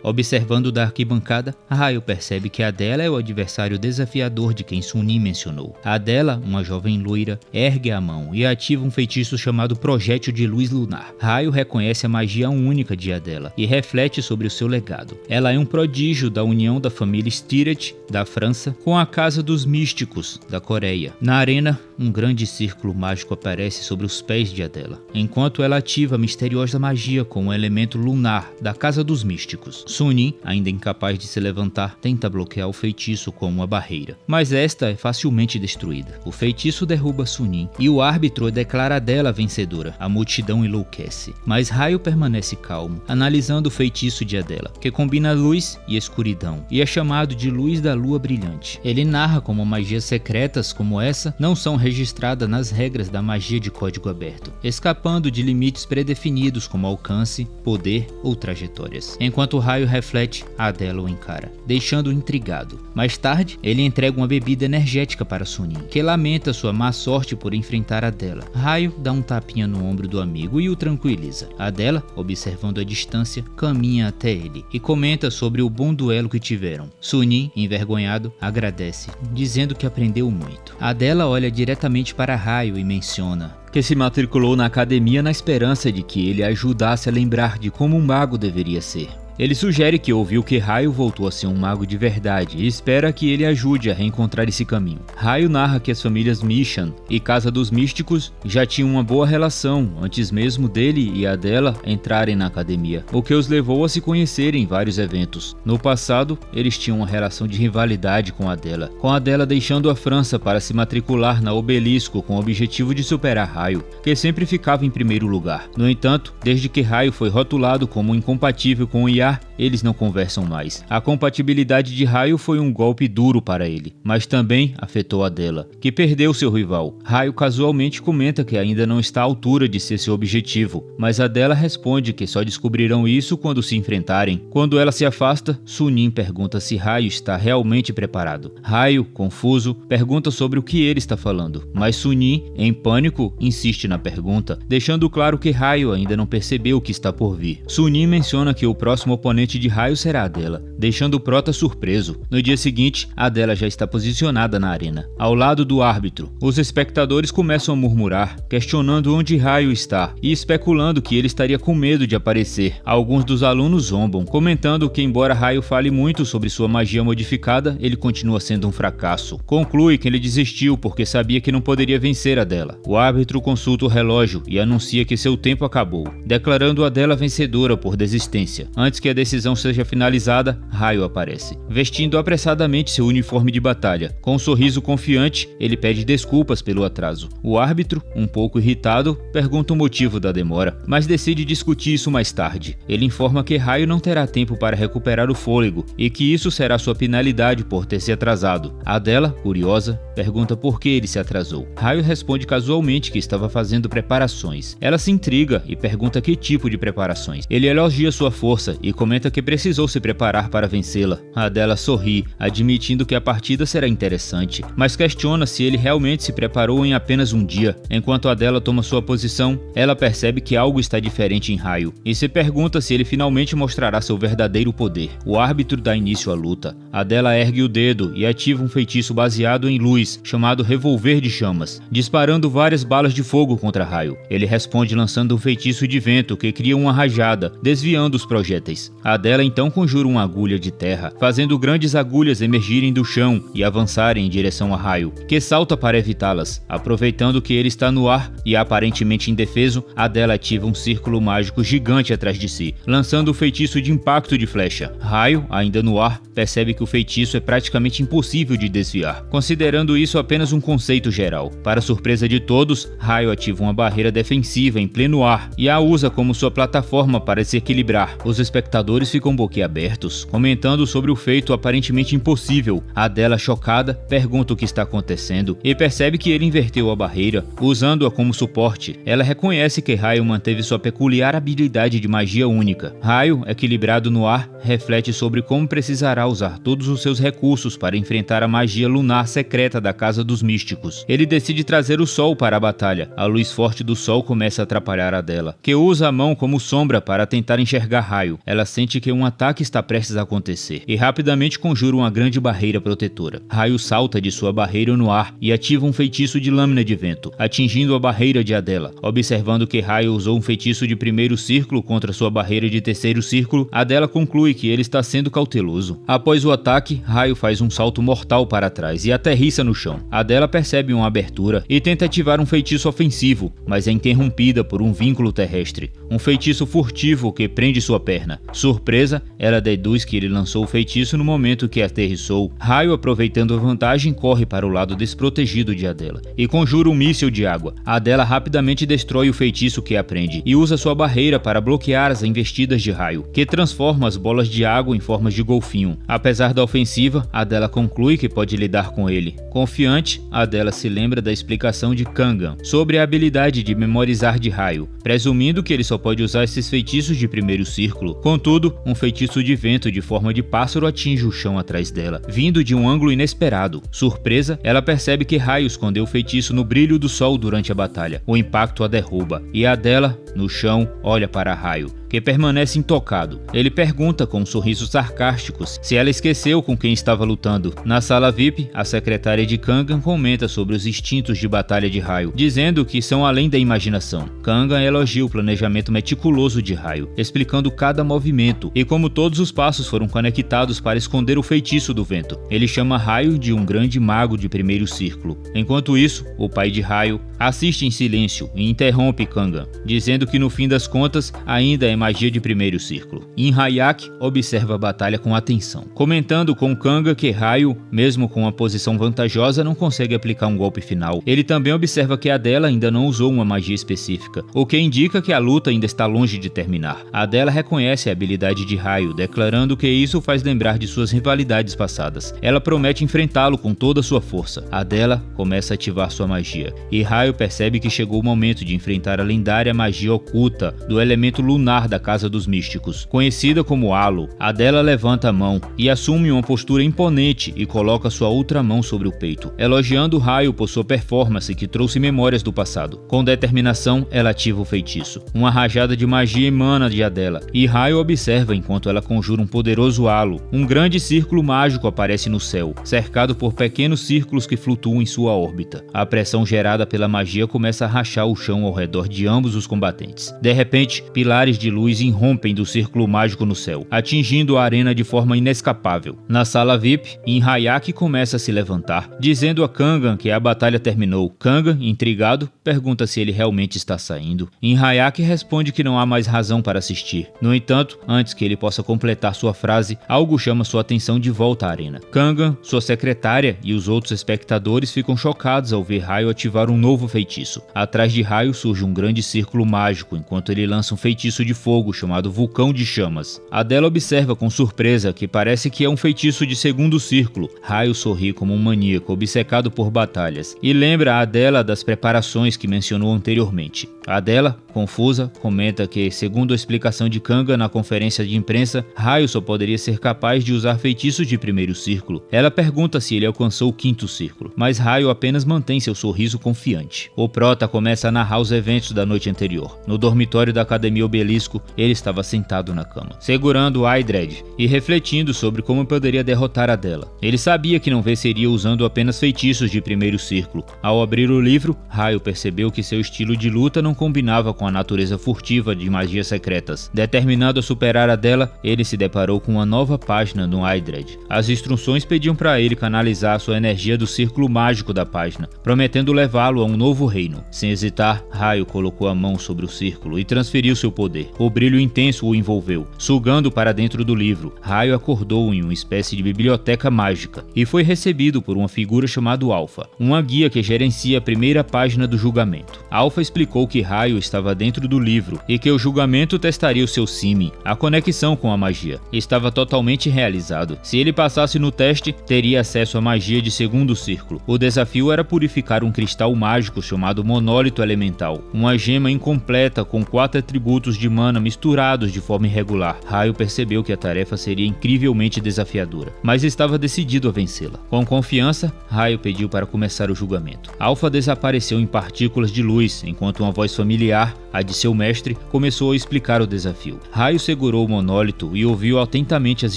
Observando da arquibancada, Raio percebe que Adela é o adversário desafiador de quem Sunim mencionou. Adela, uma jovem loira, ergue a mão e ativa um feitiço chamado Projétil de Luz Lunar. Raio reconhece a magia única de Adela e reflete sobre o seu legado. Ela é um prodígio da união da família Steret, da França, com a Casa dos Místicos, da Coreia. Na arena, um grande círculo mágico aparece sobre os pés de Adela, enquanto ela ativa a misteriosa magia com o elemento lunar da Casa dos Místicos. Sunim, ainda incapaz de se levantar, tenta bloquear o feitiço com uma barreira, mas esta é facilmente destruída. O feitiço derruba Sunim e o árbitro declara Adela vencedora. A multidão enlouquece, mas Raio permanece calmo, analisando o feitiço de Adela, que combina luz e escuridão, e é chamado de Luz da Lua Brilhante. Ele narra como magias secretas como essa não são registradas nas regras da magia de código aberto, escapando de limites predefinidos como alcance, poder ou trajetórias. Enquanto Raio reflete, Adela o encara, deixando-o intrigado. Mais tarde, ele entrega uma bebida energética para Sunim, que lamenta sua má sorte por enfrentar Adela. Raio dá um tapinha no ombro do amigo e o tranquiliza. Adela, observando a distância, caminha até ele e comenta sobre o bom duelo que tiveram. Sunim, envergonhado, agradece, dizendo que aprendeu muito. Adela olha diretamente para Raio e menciona que se matriculou na academia na esperança de que ele a ajudasse a lembrar de como um mago deveria ser. Ele sugere que ouviu que Raio voltou a ser um mago de verdade e espera que ele ajude a reencontrar esse caminho. Raio narra que as famílias Michan e Casa dos Místicos já tinham uma boa relação antes mesmo dele e Adela entrarem na academia, o que os levou a se conhecerem em vários eventos. No passado, eles tinham uma relação de rivalidade com Adela deixando a França para se matricular na Obelisco com o objetivo de superar Raio, que sempre ficava em primeiro lugar. No entanto, desde que Raio foi rotulado como incompatível com o IA, eles não conversam mais. A compatibilidade de Raio foi um golpe duro para ele, mas também afetou Adela, que perdeu seu rival. Raio casualmente comenta que ainda não está à altura de ser seu objetivo, mas Adela responde que só descobrirão isso quando se enfrentarem. Quando ela se afasta, Sunim pergunta se Raio está realmente preparado. Raio, confuso, pergunta sobre o que ele está falando, mas Sunim, em pânico, insiste na pergunta, deixando claro que Raio ainda não percebeu o que está por vir. Sunim menciona que o próximo oponente de Raio será Adela, deixando o prota surpreso. No dia seguinte, Adela já está posicionada na arena, ao lado do árbitro. Os espectadores começam a murmurar, questionando onde Raio está e especulando que ele estaria com medo de aparecer. Alguns dos alunos zombam, comentando que embora Raio fale muito sobre sua magia modificada, ele continua sendo um fracasso. Conclui que ele desistiu porque sabia que não poderia vencer Adela. O árbitro consulta o relógio e anuncia que seu tempo acabou, declarando Adela vencedora por desistência. Antes que a decisão seja finalizada, Raio aparece, vestindo apressadamente seu uniforme de batalha. Com um sorriso confiante, ele pede desculpas pelo atraso. O árbitro, um pouco irritado, pergunta o motivo da demora, mas decide discutir isso mais tarde. Ele informa que Raio não terá tempo para recuperar o fôlego e que isso será sua penalidade por ter se atrasado. Adela, curiosa, pergunta por que ele se atrasou. Raio responde casualmente que estava fazendo preparações. Ela se intriga e pergunta que tipo de preparações. Ele elogia sua força e comenta que precisou se preparar para vencê-la. Adela sorri, admitindo que a partida será interessante, mas questiona se ele realmente se preparou em apenas um dia. Enquanto Adela toma sua posição, ela percebe que algo está diferente em Raio e se pergunta se ele finalmente mostrará seu verdadeiro poder. O árbitro dá início à luta. Adela ergue o dedo e ativa um feitiço baseado em luz, chamado Revolver de Chamas, disparando várias balas de fogo contra Raio. Ele responde lançando um feitiço de vento que cria uma rajada, desviando os projéteis. Adela então conjura uma agulha de terra, fazendo grandes agulhas emergirem do chão e avançarem em direção a Raio, que salta para evitá-las. Aproveitando que ele está no ar e aparentemente indefeso, Adela ativa um círculo mágico gigante atrás de si, lançando o feitiço de impacto de flecha. Raio, ainda no ar, percebe que o feitiço é praticamente impossível de desviar, considerando isso apenas um conceito geral. Para surpresa de todos, Raio ativa uma barreira defensiva em pleno ar e a usa como sua plataforma para se equilibrar. Os espectadores ficam boquiabertos, comentando sobre o feito aparentemente impossível. Adela, chocada, pergunta o que está acontecendo e percebe que ele inverteu a barreira, usando-a como suporte. Ela reconhece que Raio manteve sua peculiar habilidade de magia única. Raio, equilibrado no ar, reflete sobre como precisará usar todos os seus recursos para enfrentar a magia lunar secreta da Casa dos Místicos. Ele decide trazer o sol para a batalha. A luz forte do sol começa a atrapalhar Adela, que usa a mão como sombra para tentar enxergar Raio. Ela sente que um ataque está prestes a acontecer e rapidamente conjura uma grande barreira protetora. Raio salta de sua barreira no ar e ativa um feitiço de lâmina de vento, atingindo a barreira de Adela. Observando que Raio usou um feitiço de primeiro círculo contra sua barreira de terceiro círculo, Adela conclui que ele está sendo cauteloso. Após o ataque, Raio faz um salto mortal para trás e aterrissa no chão. Adela percebe uma abertura e tenta ativar um feitiço ofensivo, mas é interrompida por um vínculo terrestre, um feitiço furtivo que prende sua perna. Surpresa, ela deduz que ele lançou o feitiço no momento que aterrissou. Raio, aproveitando a vantagem, corre para o lado desprotegido de Adela e conjura um míssil de água. Adela rapidamente destrói o feitiço que a prende e usa sua barreira para bloquear as investidas de Raio, que transforma as bolas de água em formas de golfinho. Apesar da ofensiva, Adela conclui que pode lidar com ele. Confiante, Adela se lembra da explicação de Kangan sobre a habilidade de memorizar de Raio, presumindo que ele só pode usar esses feitiços de primeiro círculo. Contudo, um feitiço de vento de forma de pássaro atinge o chão atrás dela, vindo de um ângulo inesperado. Surpresa, ela percebe que Raio escondeu o feitiço no brilho do sol durante a batalha. O impacto a derruba e Adela, no chão, olha para Raio, que permanece intocado. Ele pergunta com um sorriso sarcástico se ela esqueceu com quem estava lutando. Na sala VIP, a secretária de Kangan comenta sobre os instintos de batalha de Raio, dizendo que são além da imaginação. Kangan elogia o planejamento meticuloso de Raio, explicando cada movimento e como todos os passos foram conectados para esconder o feitiço do vento. Ele chama Raio de um grande mago de primeiro círculo. Enquanto isso, o pai de Raio assiste em silêncio e interrompe Kangan, dizendo que no fim das contas ainda é magia de primeiro círculo. Inhayak observa a batalha com atenção, comentando com Kangan que Raio, mesmo com uma posição vantajosa, não consegue aplicar um golpe final. Ele também observa que Adela ainda não usou uma magia específica, o que indica que a luta ainda está longe de terminar. Adela reconhece a habilidade de Raio, declarando que isso faz lembrar de suas rivalidades passadas. Ela promete enfrentá-lo com toda a sua força. Adela começa a ativar sua magia, e Raio percebe que chegou o momento de enfrentar a lendária magia oculta do elemento lunar da Casa dos Místicos, conhecida como Halo. Adela levanta a mão e assume uma postura imponente e coloca sua outra mão sobre o peito, elogiando Raio por sua performance que trouxe memórias do passado. Com determinação, ela ativa o feitiço. Uma rajada de magia emana de Adela, e Raio observa enquanto ela conjura um poderoso halo. Um grande círculo mágico aparece no céu, cercado por pequenos círculos que flutuam em sua órbita. A pressão gerada pela magia começa a rachar o chão ao redor de ambos os combatentes. De repente, pilares de luz irrompem do círculo mágico no céu, atingindo a arena de forma inescapável. Na sala VIP, Inhayak começa a se levantar, dizendo a Kangan que a batalha terminou. Kangan, intrigado, pergunta se ele realmente está saindo. Inhayak responde que não há mais razão para assistir. No entanto, antes que ele possa completar sua frase, algo chama sua atenção de volta à arena. Kangan, sua secretária e os outros espectadores ficam chocados ao ver Raio ativar um novo feitiço. Atrás de Raio surge um grande círculo mágico, enquanto ele lança um feitiço de fogo chamado Vulcão de Chamas. Adela observa com surpresa que parece que é um feitiço de segundo círculo. Raio sorri como um maníaco obcecado por batalhas e lembra a Adela das preparações que mencionou anteriormente. Adela, confusa, comenta que, segundo a explicação de Kangan na conferência de imprensa, Raio só poderia ser capaz de usar feitiços de primeiro círculo. Ela pergunta se ele alcançou o quinto círculo, mas Raio apenas mantém seu sorriso confiante. O prota começa a narrar os eventos da noite anterior. No dormitório da Academia Obelisco, obelisco, ele estava sentado na cama, segurando Aidred e refletindo sobre como poderia derrotar a Adela. Ele sabia que não venceria usando apenas feitiços de primeiro círculo. Ao abrir o livro, Raio percebeu que seu estilo de luta não combinava com a natureza furtiva de magias secretas. Determinado a superar a Adela, ele se deparou com uma nova página no Aidred. As instruções pediam para ele canalizar sua energia do círculo mágico da página, prometendo levá-lo a um novo reino. Sem hesitar, Raio colocou a mão sobre o círculo e transferiu seu poder. O brilho intenso o envolveu, sugando para dentro do livro. Raio acordou em uma espécie de biblioteca mágica e foi recebido por uma figura chamada Alpha, uma guia que gerencia a primeira página do julgamento. Alpha explicou que Raio estava dentro do livro e que o julgamento testaria o seu Simin, a conexão com a magia. Estava totalmente realizado. Se ele passasse no teste, teria acesso à magia de segundo círculo. O desafio era purificar um cristal mágico chamado Monólito Elemental, uma gema incompleta com 4 atributos de mana misturados de forma irregular. Raio percebeu que a tarefa seria incrivelmente desafiadora, mas estava decidido a vencê-la. Com confiança, Raio pediu para começar o julgamento. Alpha desapareceu em partículas de luz, enquanto uma voz familiar, a de seu mestre, começou a explicar o desafio. Raio segurou o monólito e ouviu atentamente as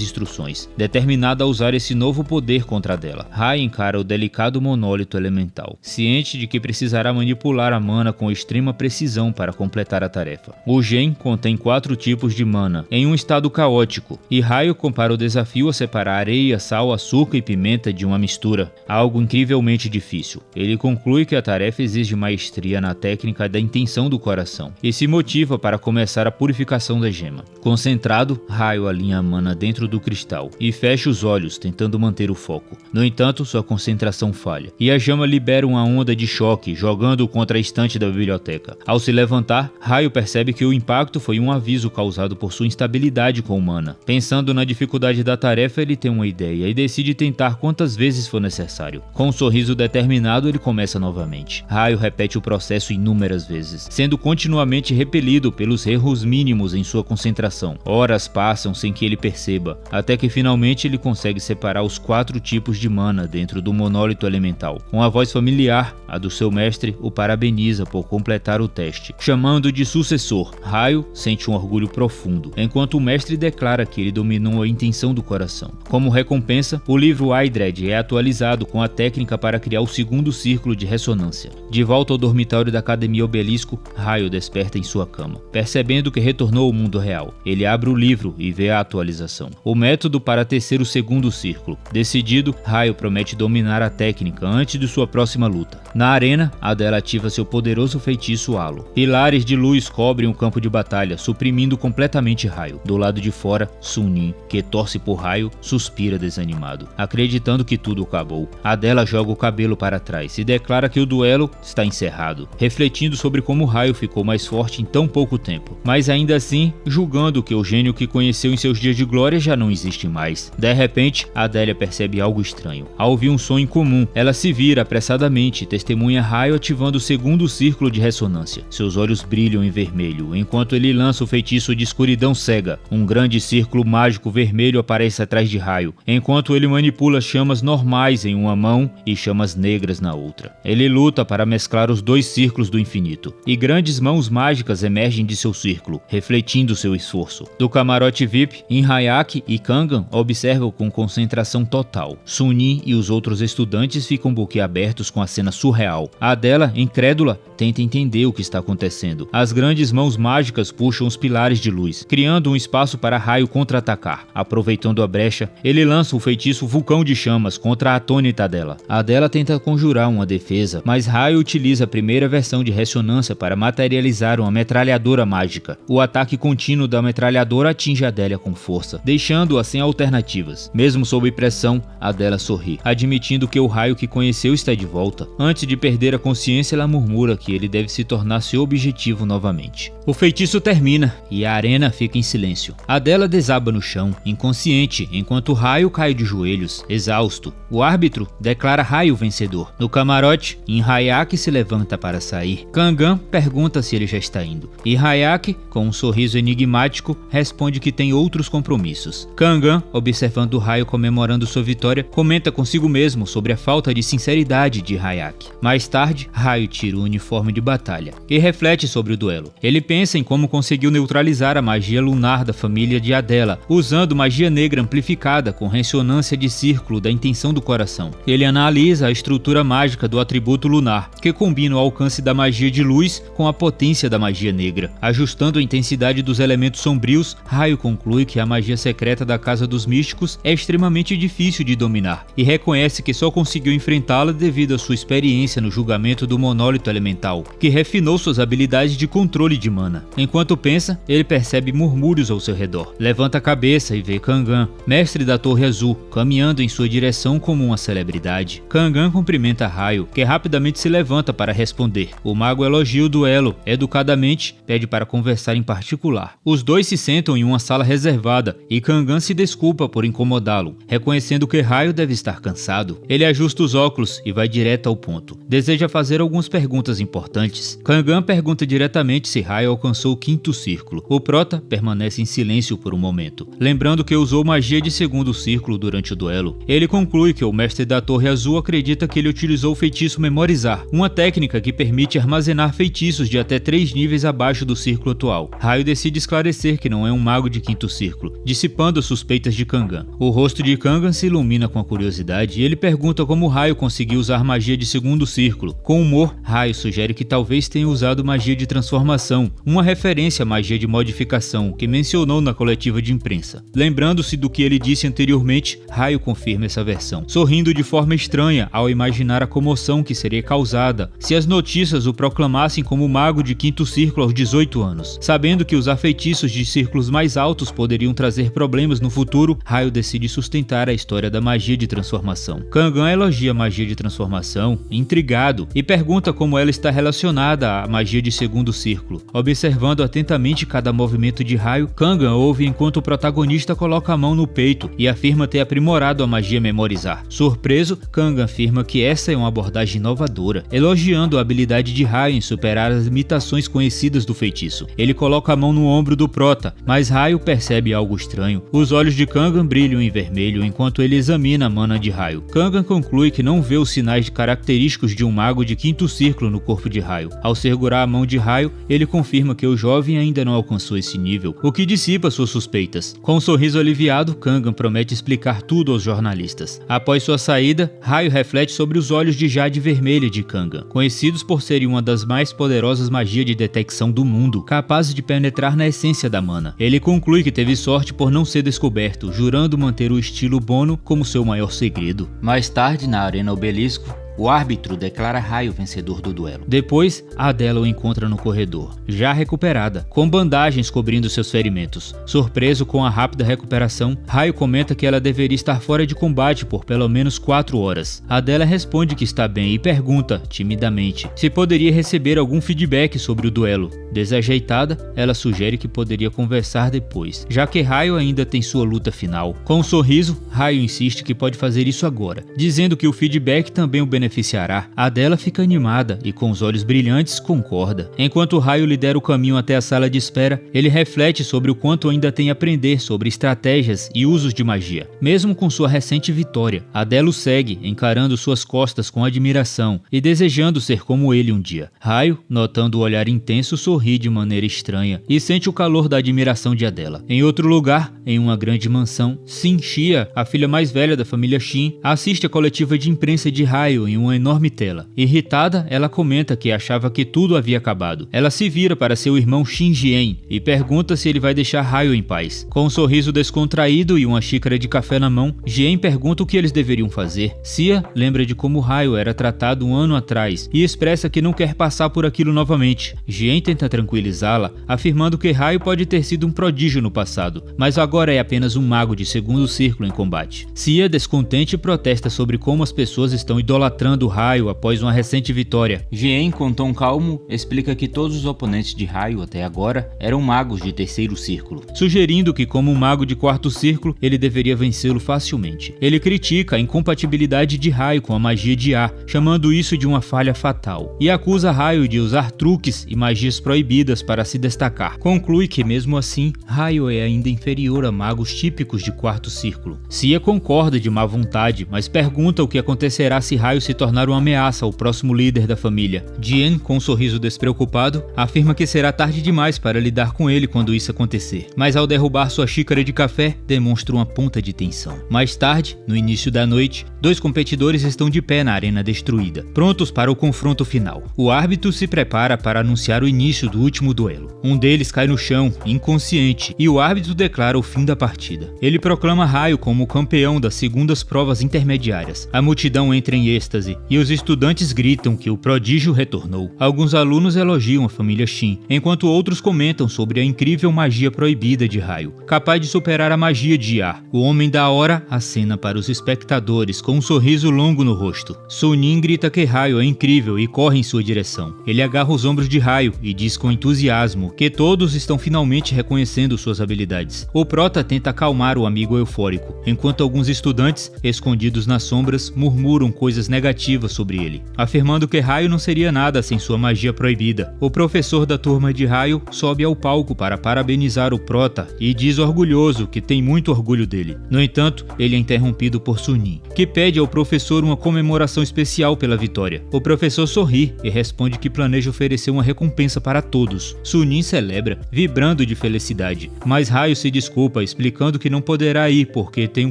instruções, determinado a usar esse novo poder contra Adela. Raio encara o delicado monólito elemental, ciente de que precisará manipular a mana com extrema precisão para completar a tarefa. O Gen contém 4 tipos de mana, em um estado caótico, e Raio compara o desafio a separar areia, sal, açúcar e pimenta de uma mistura, algo incrivelmente difícil. Ele conclui que a tarefa exige maestria na técnica da intenção do coração, e se motiva para começar a purificação da gema. Concentrado, Raio alinha a mana dentro do cristal e fecha os olhos, tentando manter o foco. No entanto, sua concentração falha, e a gema libera uma onda de choque, jogando-o contra a estante da biblioteca. Ao se levantar, Raio percebe que o impacto foi um aviso causado por sua instabilidade com mana. Pensando na dificuldade da tarefa, ele tem uma ideia e decide tentar quantas vezes for necessário. Com um sorriso determinado, ele começa novamente. Raio repete o processo inúmeras vezes, sendo continuamente repelido pelos erros mínimos em sua concentração. Horas passam sem que ele perceba, até que finalmente ele consegue separar os 4 tipos de mana dentro do monólito elemental. Uma voz familiar, a do seu mestre, o parabeniza por completar o teste, chamando de sucessor. Raio sente um orgulho profundo, enquanto o mestre declara que ele dominou a intenção do coração. Como recompensa, o livro Aidred é atualizado com a técnica para criar o segundo círculo de ressonância. De volta ao dormitório da Academia Obelisco, Raio desperta em sua cama, percebendo que retornou ao mundo real. Ele abre o livro e vê a atualização, o método para tecer o segundo círculo. Decidido, Raio promete dominar a técnica antes de sua próxima luta. Na arena, Adela ativa seu poderoso feitiço Halo. Pilares de luz cobrem o campo de batalha, suprimindo completamente Raio. Do lado de fora, Sunin, que torce por Raio, suspira desanimado, acreditando que tudo acabou. Adela joga o cabelo para trás e declara que o duelo está encerrado, refletindo sobre como Raio ficou mais forte em tão pouco tempo, mas ainda assim julgando que o gênio que conheceu em seus dias de glória já não existe mais. De repente, Adélia percebe algo estranho. Ao ouvir um som incomum, ela se vira apressadamente e testemunha Raio ativando o segundo círculo de ressonância. Seus olhos brilham em vermelho, enquanto ele lança o feitiço de escuridão cega. Um grande círculo mágico vermelho aparece atrás de Raio, enquanto ele manipula chamas normais em uma mão e chamas negras na outra. Ele luta para mesclar os 2 círculos do infinito, e grandes mãos mágicas emergem de seu círculo, refletindo seu esforço. Do camarote VIP, Inhayak e Kangan observam com concentração total. Sunin e os outros estudantes ficam boquiabertos com a cena surreal. Adela, incrédula, tenta entender o que está acontecendo. As grandes mãos mágicas puxam os pilares de luz, criando um espaço para Raio contra-atacar. Aproveitando a brecha, ele lança o feitiço Vulcão de Chamas contra a atônita Adela. Adela tenta conjurar uma defesa, mas Raio utiliza a primeira versão de ressonância para materializar uma metralhadora mágica. O ataque contínuo da metralhadora atinge Adélia com força, deixando-a sem alternativas. Mesmo sob pressão, Adela sorri, admitindo que o Raio que conheceu está de volta. Antes de perder a consciência, ela murmura que ele deve se tornar seu objetivo novamente. O feitiço termina e a arena fica em silêncio. Adela desaba no chão, inconsciente, enquanto Raio cai de joelhos, exausto. O árbitro declara Raio vencedor. No camarote, Inhayak se levanta para sair. Kangan pergunta se ele já está indo, e Inhayak, com um sorriso enigmático, responde que tem outros compromissos. Kangan, observando Raio comemorando sua vitória, comenta consigo mesmo sobre a falta de sinceridade de Inhayak. Mais tarde, Raio tira o uniforme de batalha e reflete sobre o duelo. Ele pensa em como conseguir conseguiu neutralizar a magia lunar da família de Adela, usando magia negra amplificada com ressonância de círculo da intenção do coração. Ele analisa a estrutura mágica do atributo lunar, que combina o alcance da magia de luz com a potência da magia negra. Ajustando a intensidade dos elementos sombrios, Raio conclui que a magia secreta da Casa dos Místicos é extremamente difícil de dominar, e reconhece que só conseguiu enfrentá-la devido à sua experiência no julgamento do monólito elemental, que refinou suas habilidades de controle de mana. Enquanto pensa, ele percebe murmúrios ao seu redor. Levanta a cabeça e vê Kangan, mestre da Torre Azul, caminhando em sua direção como uma celebridade. Kangan cumprimenta Raio, que rapidamente se levanta para responder. O mago elogia o duelo, educadamente pede para conversar em particular. Os dois se sentam em uma sala reservada e Kangan se desculpa por incomodá-lo, reconhecendo que Raio deve estar cansado. Ele ajusta os óculos e vai direto ao ponto. Deseja fazer algumas perguntas importantes. Kangan pergunta diretamente se Raio alcançou o quinto círculo. O prota permanece em silêncio por um momento, lembrando que usou magia de segundo círculo durante o duelo. Ele conclui que o mestre da Torre Azul acredita que ele utilizou o feitiço Memorizar, uma técnica que permite armazenar feitiços de até 3 níveis abaixo do círculo atual. Raio decide esclarecer que não é um mago de quinto círculo, dissipando as suspeitas de Kangan. O rosto de Kangan se ilumina com a curiosidade e ele pergunta como Raio conseguiu usar magia de segundo círculo. Com humor, Raio sugere que talvez tenha usado magia de transformação, uma referência à magia de modificação que mencionou na coletiva de imprensa. Lembrando-se do que ele disse anteriormente, Raio confirma essa versão, sorrindo de forma estranha ao imaginar a comoção que seria causada se as notícias o proclamassem como mago de quinto círculo aos 18 anos. Sabendo que usar feitiços de círculos mais altos poderiam trazer problemas no futuro, Raio decide sustentar a história da magia de transformação. Kangan elogia a magia de transformação, intrigado, e pergunta como ela está relacionada à magia de segundo círculo. Observando atentamente cada movimento de Raio, Kangan ouve enquanto o protagonista coloca a mão no peito e afirma ter aprimorado a magia Memorizar. Surpreso, Kangan afirma que essa é uma abordagem inovadora, elogiando a habilidade de Raio em superar as limitações conhecidas do feitiço. Ele coloca a mão no ombro do prota, mas Raio percebe algo estranho. Os olhos de Kangan brilham em vermelho enquanto ele examina a mana de Raio. Kangan conclui que não vê os sinais característicos de um mago de quinto círculo no corpo de Raio. Ao segurar a mão de Raio, ele confirma que o jovem ainda não alcançou esse nível, o que dissipa suas suspeitas. Com um sorriso aliviado, Kangan promete explicar tudo aos jornalistas. Após sua saída, Raio reflete sobre os olhos de jade vermelha de Kangan, conhecidos por serem uma das mais poderosas magias de detecção do mundo, capazes de penetrar na essência da mana. Ele conclui que teve sorte por não ser descoberto, jurando manter o estilo Bono como seu maior segredo. Mais tarde, na Arena Obelisco, o árbitro declara Raio vencedor do duelo. Depois, Adela o encontra no corredor, já recuperada, com bandagens cobrindo seus ferimentos. Surpreso com a rápida recuperação, Raio comenta que ela deveria estar fora de combate por pelo menos 4 horas. Adela responde que está bem e pergunta, timidamente, se poderia receber algum feedback sobre o duelo. Desajeitada, ela sugere que poderia conversar depois, já que Raio ainda tem sua luta final. Com um sorriso, Raio insiste que pode fazer isso agora, dizendo que o feedback também o beneficiará. Adela fica animada e com os olhos brilhantes concorda. Enquanto Raio lidera o caminho até a sala de espera, ele reflete sobre o quanto ainda tem a aprender sobre estratégias e usos de magia. Mesmo com sua recente vitória, Adela o segue, encarando suas costas com admiração e desejando ser como ele um dia. Raio, notando o olhar intenso, sorri de maneira estranha e sente o calor da admiração de Adela. Em outro lugar, em uma grande mansão, Xia, a filha mais velha da família Shin, assiste a coletiva de imprensa de Raio em uma enorme tela. Irritada, ela comenta que achava que tudo havia acabado. Ela se vira para seu irmão Shin Jien e pergunta se ele vai deixar Raio em paz. Com um sorriso descontraído e uma xícara de café na mão, Jien pergunta o que eles deveriam fazer. Xia lembra de como Raio era tratado um ano atrás e expressa que não quer passar por aquilo novamente. Jien tenta tranquilizá-la, afirmando que Raio pode ter sido um prodígio no passado, mas agora é apenas um mago de segundo círculo em combate. Xia, descontente, protesta sobre como as pessoas estão idolatrando Raio após uma recente vitória. Jien, com tom calmo, explica que todos os oponentes de Raio até agora eram magos de terceiro círculo, sugerindo que como um mago de quarto círculo, ele deveria vencê-lo facilmente. Ele critica a incompatibilidade de Raio com a magia de A, chamando isso de uma falha fatal, e acusa Raio de usar truques e magias proibidas para se destacar. Conclui que mesmo assim, Raio é ainda inferior a magos típicos de quarto círculo. Xia concorda de má vontade, mas pergunta o que acontecerá se Raio se se tornar uma ameaça ao próximo líder da família. Jian, com um sorriso despreocupado, afirma que será tarde demais para lidar com ele quando isso acontecer, mas ao derrubar sua xícara de café, demonstra uma ponta de tensão. Mais tarde, no início da noite, 2 competidores estão de pé na arena destruída, prontos para o confronto final. O árbitro se prepara para anunciar o início do último duelo. Um deles cai no chão, inconsciente, e o árbitro declara o fim da partida. Ele proclama Ryo como campeão das segundas provas intermediárias. A multidão entra em êxtase e os estudantes gritam que o prodígio retornou. Alguns alunos elogiam a família Shin, enquanto outros comentam sobre a incrível magia proibida de Ryo, capaz de superar a magia de Ia. O homem da hora acena para os espectadores com um sorriso longo no rosto. Sunin grita que Ryo é incrível e corre em sua direção. Ele agarra os ombros de Ryo e diz com entusiasmo que todos estão finalmente reconhecendo suas habilidades. O prota tenta acalmar o amigo eufórico, enquanto alguns estudantes, escondidos nas sombras, murmuram coisas negativas sobre ele, afirmando que Ryo não seria nada sem sua magia proibida. O professor da turma de Ryo sobe ao palco para parabenizar o prota e diz orgulhoso que tem muito orgulho dele. No entanto, ele é interrompido por Sunin, que pede ao professor uma comemoração especial pela vitória. O professor sorri e responde que planeja oferecer uma recompensa para todos. Sunin celebra, vibrando de felicidade, mas Ryo se desculpa, explicando que não poderá ir porque tem um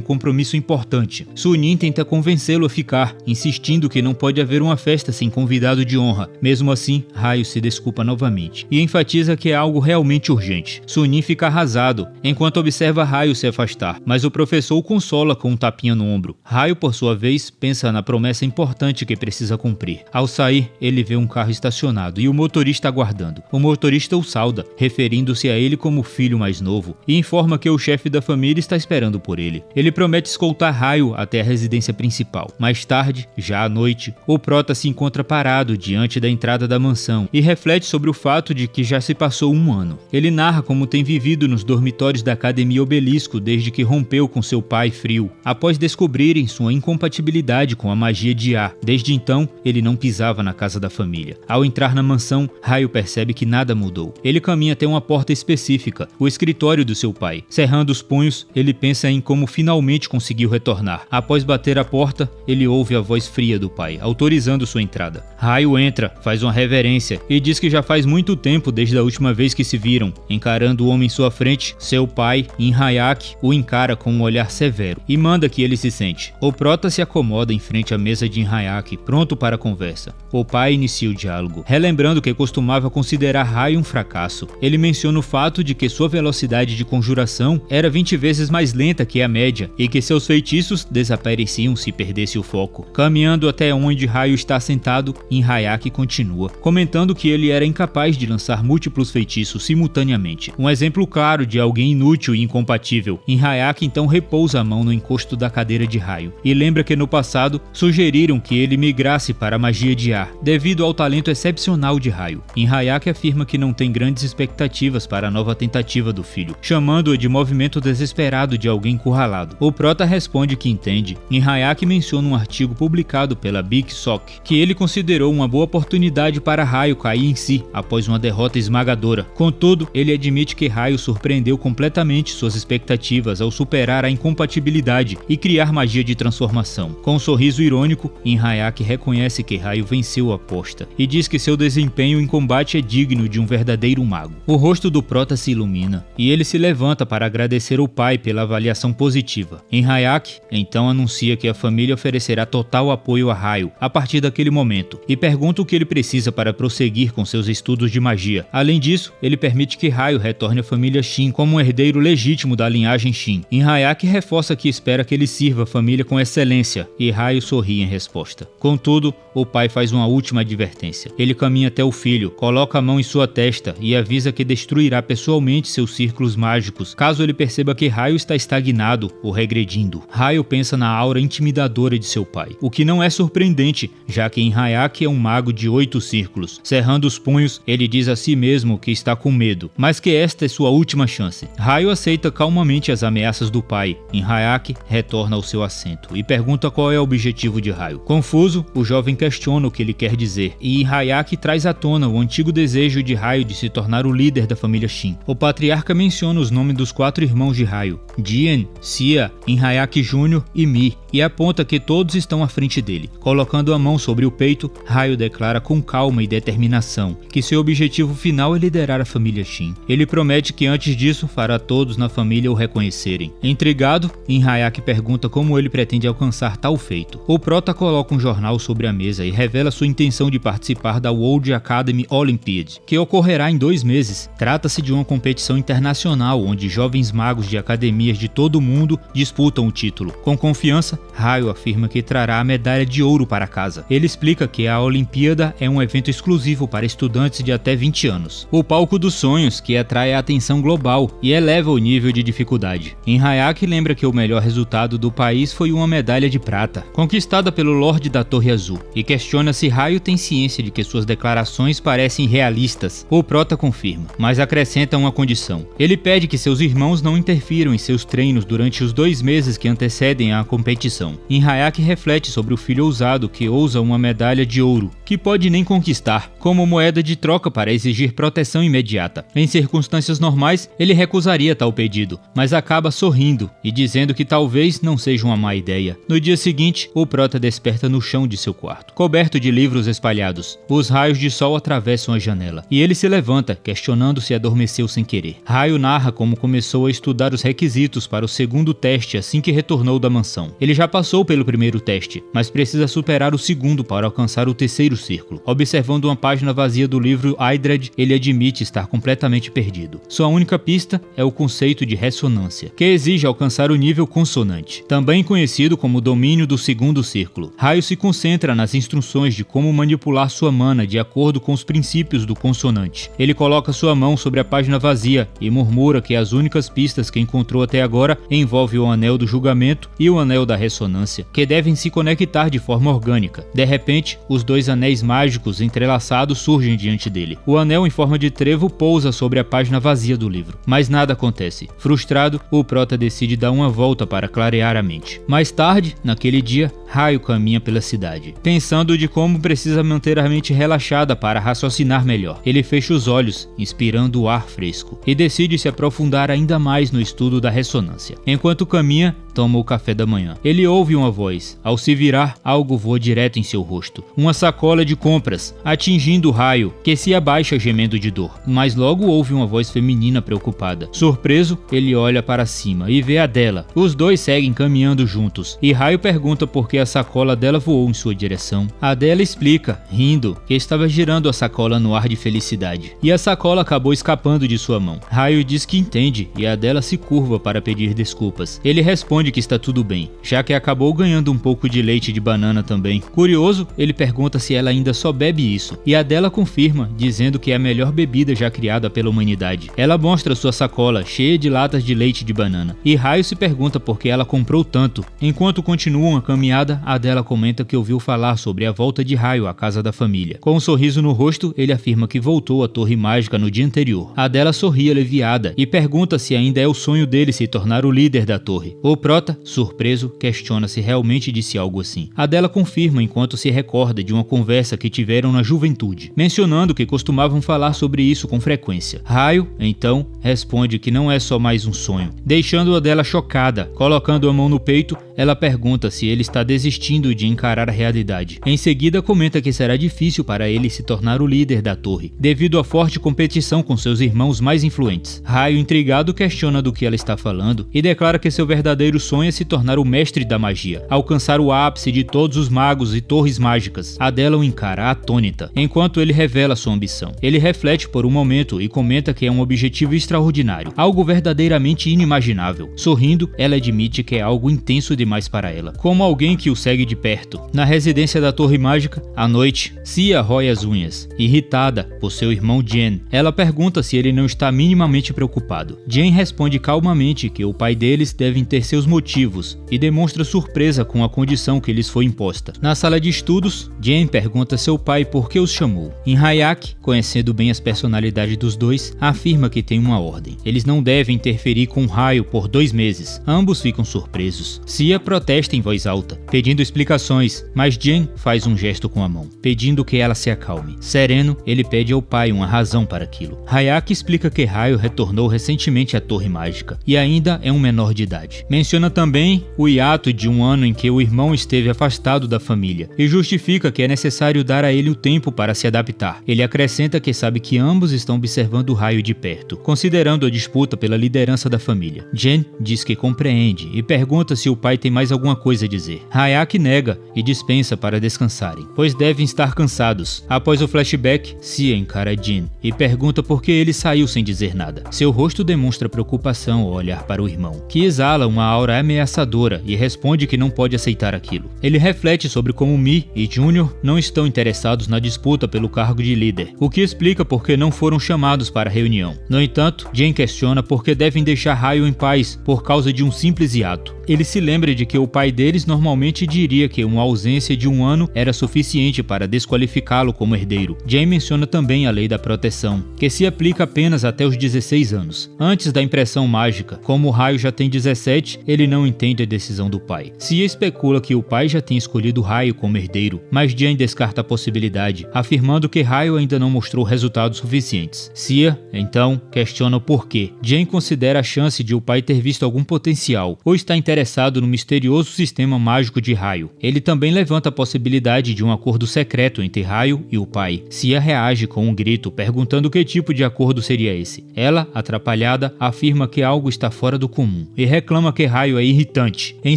compromisso importante. Sunin tenta convencê-lo a ficar, insistindo que não pode haver uma festa sem convidado de honra. Mesmo assim, Ryo se desculpa novamente e enfatiza que é algo realmente urgente. Sunin fica arrasado, enquanto observa Ryo se afastar, mas o professor o consola com um tapinha no ombro. Ryo, por sua vez, pensa na promessa importante que precisa cumprir. Ao sair, ele vê um carro estacionado e o motorista aguardando. O motorista o sauda, referindo-se a ele como o filho mais novo, e informa que o chefe da família está esperando por ele. Ele promete escoltar Ryo até a residência principal. Mais tarde, já à noite, o prota se encontra parado diante da entrada da mansão e reflete sobre o fato de que já se passou um ano. Ele narra como tem vivido nos dormitórios da Academia Obelisco desde que rompeu com seu pai frio, após descobrirem sua incompatibilidade com a magia de Ia. Desde então, ele não pisava na casa da família. Ao entrar na mansão, Ryo percebe que nada mudou. Ele caminha até uma porta específica, o escritório do seu pai. Cerrando os punhos, ele pensa em como finalmente conseguiu retornar. Após bater a porta, ele ouve a voz fria do pai, autorizando sua entrada. Ryo entra, faz uma reverência e diz que já faz muito tempo desde a última vez que se viram. Encarando o homem em sua frente, seu pai, Inhayaki, o encara com um olhar severo e manda que ele se sente. O prota se acomoda em frente à mesa de Inhayaki, pronto para a conversa. O pai inicia o diálogo, relembrando que costumava considerar Ryo um fracasso. Ele menciona o fato de que sua velocidade de conjuração era 20 vezes mais lenta que a média e que seus feitiços desapareciam se perdesse o foco. Caminhando até onde Ryo está sentado, Inhayaki continua, comentando que ele era incapaz de lançar múltiplos feitiços simultaneamente. Um exemplo claro de alguém inútil e incompatível. Inhayaki então repousa a mão no encosto da cadeira de Ryo e lembra que no passado sugeriram que ele migrasse para a magia de ar, devido ao talento excepcional de Ryo. Inhayaki afirma que não tem grandes expectativas para a nova tentativa do filho, chamando-o de movimento desesperado de alguém encurralado. O prota responde que entende. Inhayaki menciona um artigo publicado pela Big Sock, que ele considerou uma boa oportunidade para Ryo cair em si após uma derrota esmagadora. Contudo, ele admite que Ryo surpreendeu completamente suas expectativas ao superar a incompatibilidade e criar magia de transformação. Com um sorriso irônico, Inhayaki reconhece que Ryo venceu a aposta e diz que seu desempenho em combate é digno de um verdadeiro mago. O rosto do prota se ilumina e ele se levanta para agradecer ao pai pela avaliação positiva. Inhayaki então anuncia que a família oferecerá total apoio a Ryo a partir daquele momento e pergunta o que ele precisa para prosseguir com seus estudos de magia. Além disso, ele permite que Ryo retorne à família Shin como um herdeiro legítimo da linhagem Shin. Inhayaki reforça que espera que ele sirva a família com excelência e Ryo sorri em resposta. Contudo, o pai faz uma última advertência. Ele caminha até o filho, coloca a mão em sua testa e avisa que destruirá pessoalmente seus círculos mágicos caso ele perceba que Ryo está estagnado ou regredindo. Ryo pensa na aura intimidadora de seu pai, o que não é surpreendente, já que Inhayaki é um mago de 8 círculos. Cerrando os punhos, ele diz a si mesmo que está com medo, mas que esta é sua última chance. Ryo aceita calmamente as ameaças do pai. Inhayaki retorna ao seu assento e pergunta qual é o objetivo de Ryo. Confuso, o jovem questiona o que ele quer dizer, e Inhayaki traz à tona o antigo desejo de Ryo de se tornar o líder da família Shin. O patriarca menciona os nomes dos 4 irmãos de Ryo, Jian, Sia, Inhayaki Jr. e Mi, e aponta que todos estão à frente dele. dele. Colocando a mão sobre o peito, Raio declara com calma e determinação que seu objetivo final é liderar a família Shin. Ele promete que antes disso fará todos na família o reconhecerem. Intrigado, In-Hayaki pergunta como ele pretende alcançar tal feito. O prota coloca um jornal sobre a mesa e revela sua intenção de participar da World Academy Olympiad, que ocorrerá em 2 meses. Trata-se de uma competição internacional onde jovens magos de academias de todo o mundo disputam o título. Com confiança, Raio afirma que trará a medalha de ouro para casa. Ele explica que a Olimpíada é um evento exclusivo para estudantes de até 20 anos. O palco dos sonhos que atrai a atenção global e eleva o nível de dificuldade. In-Hayaki lembra que o melhor resultado do país foi uma medalha de prata, conquistada pelo Lorde da Torre Azul, e questiona se Raio tem ciência de que suas declarações parecem realistas. O prota confirma, mas acrescenta uma condição. Ele pede que seus irmãos não interfiram em seus treinos durante os 2 meses que antecedem a competição. In-Hayaki reflete sobre o filho ousado que ousa uma medalha de ouro, que pode nem conquistar, como moeda de troca para exigir proteção imediata. Em circunstâncias normais, ele recusaria tal pedido, mas acaba sorrindo e dizendo que talvez não seja uma má ideia. No dia seguinte, o prota desperta no chão de seu quarto, coberto de livros espalhados. Os raios de sol atravessam a janela, e ele se levanta, questionando se adormeceu sem querer. Raio narra como começou a estudar os requisitos para o segundo teste assim que retornou da mansão. Ele já passou pelo primeiro teste, mas precisa superar o segundo para alcançar o terceiro círculo. Observando uma página vazia do livro Aidred, ele admite estar completamente perdido. Sua única pista é o conceito de ressonância, que exige alcançar o nível consonante, também conhecido como domínio do segundo círculo. Raio se concentra nas instruções de como manipular sua mana de acordo com os princípios do consonante. Ele coloca sua mão sobre a página vazia e murmura que as únicas pistas que encontrou até agora envolvem o anel do julgamento e o anel da ressonância, que devem se conectar de forma orgânica. De repente, os 2 anéis mágicos entrelaçados surgem diante dele. O anel em forma de trevo pousa sobre a página vazia do livro, mas nada acontece. Frustrado, o prota decide dar uma volta para clarear a mente. Mais tarde, naquele dia, Raio caminha pela cidade, pensando de como precisa manter a mente relaxada para raciocinar melhor. Ele fecha os olhos, inspirando o ar fresco, e decide se aprofundar ainda mais no estudo da ressonância. Enquanto caminha, toma o café da manhã. Ele ouve uma voz. Ao se virar, algo voa direto em seu rosto. Uma sacola de compras, atingindo Raio, que se abaixa gemendo de dor. Mas logo ouve uma voz feminina preocupada. Surpreso, ele olha para cima e vê a dela. Os 2 seguem caminhando juntos, e Raio pergunta por que a sacola dela voou em sua direção. A dela explica, rindo, que estava girando a sacola no ar de felicidade, e a sacola acabou escapando de sua mão. Raio diz que entende, e a dela se curva para pedir desculpas. Ele responde que está tudo bem, já que acabou ganhando um pouco de leite de banana também. Curioso, ele pergunta se ela ainda só bebe isso, e a dela confirma, dizendo que é a melhor bebida já criada pela humanidade. Ela mostra sua sacola, cheia de latas de leite de banana, e Raio se pergunta por que ela comprou tanto. Enquanto continuam a caminhada, a dela comenta que ouviu falar sobre a volta de Raio à casa da família. Com um sorriso no rosto, ele afirma que voltou à Torre Mágica no dia anterior. A dela sorri aliviada e pergunta se ainda é o sonho dele se tornar o líder da torre. O prota, surpreso, questiona se realmente disse algo assim. A dela confirma enquanto se recorda de uma conversa que tiveram na juventude, mencionando que costumavam falar sobre isso com frequência. Raio, então, responde que não é só mais um sonho, deixando-a dela chocada. Colocando a mão no peito, ela pergunta se ele está desistindo de encarar a realidade. Em seguida, comenta que será difícil para ele se tornar o líder da torre, devido à forte competição com seus irmãos mais influentes. Raio, intrigado, questiona do que ela está falando e declara que seu verdadeiro sonho é se tornar o mestre da magia, alcançar o ápice de todos os magos e torres mágicas. A dela o encara atônita, enquanto ele revela sua ambição. Ele reflete por um momento e comenta que é um objetivo extraordinário, algo verdadeiramente inimaginável. Sorrindo, ela admite que é algo intenso demais para ela, como alguém que o segue de perto. Na residência da Torre Mágica, à noite, Cia rói as unhas, irritada por seu irmão Jen. Ela pergunta se ele não está minimamente preocupado. Jen responde calmamente que o pai deles devem ter seus motivos e demonstra surpresa com a condição que lhes foi imposta. Na sala de estudos, Jen pergunta a seu pai por que os chamou. In-Hayaki, conhecendo bem as personalidades dos dois, afirma que tem uma ordem. Eles não devem interferir com Raio por 2 meses. Ambos ficam surpresos. Cia protesta em voz alta, pedindo explicações, mas Jen faz um gesto com a mão, pedindo que ela se acalme. Sereno, ele pede ao pai uma razão para aquilo. Hayaki explica que Raio retornou recentemente à Torre Mágica e ainda é um menor de idade. Menciona menciona também o hiato de um ano em que o irmão esteve afastado da família e justifica que é necessário dar a ele o tempo para se adaptar. Ele acrescenta que sabe que ambos estão observando o raio de perto, considerando a disputa pela liderança da família. Jen diz que compreende e pergunta se o pai tem mais alguma coisa a dizer. Hayaki nega e dispensa para descansarem, pois devem estar cansados. Após o flashback, Sia encara Jin e pergunta por que ele saiu sem dizer nada. Seu rosto demonstra preocupação ao olhar para o irmão, que exala uma aura ameaçadora e responde que não pode aceitar aquilo. Ele reflete sobre como Mi e Junior não estão interessados na disputa pelo cargo de líder, o que explica por que não foram chamados para a reunião. No entanto, Jen questiona por que devem deixar Ryo em paz por causa de um simples hiato. Ele se lembra de que o pai deles normalmente diria que uma ausência de um ano era suficiente para desqualificá-lo como herdeiro. Jen menciona também a lei da proteção, que se aplica apenas até os 16 anos, antes da impressão mágica. Como o Ryo já tem 17, ele não entende a decisão do pai. Sia especula que o pai já tem escolhido Ryo como herdeiro, mas Jen descarta a possibilidade, afirmando que Ryo ainda não mostrou resultados suficientes. Sia, então, questiona o porquê. Jen considera a chance de o pai ter visto algum potencial, ou está interessado no misterioso sistema mágico de Ryo. Ele também levanta a possibilidade de um acordo secreto entre Ryo e o pai. Sia reage com um grito, perguntando que tipo de acordo seria esse. Ela, atrapalhada, afirma que algo está fora do comum e reclama que Ryo é irritante. Em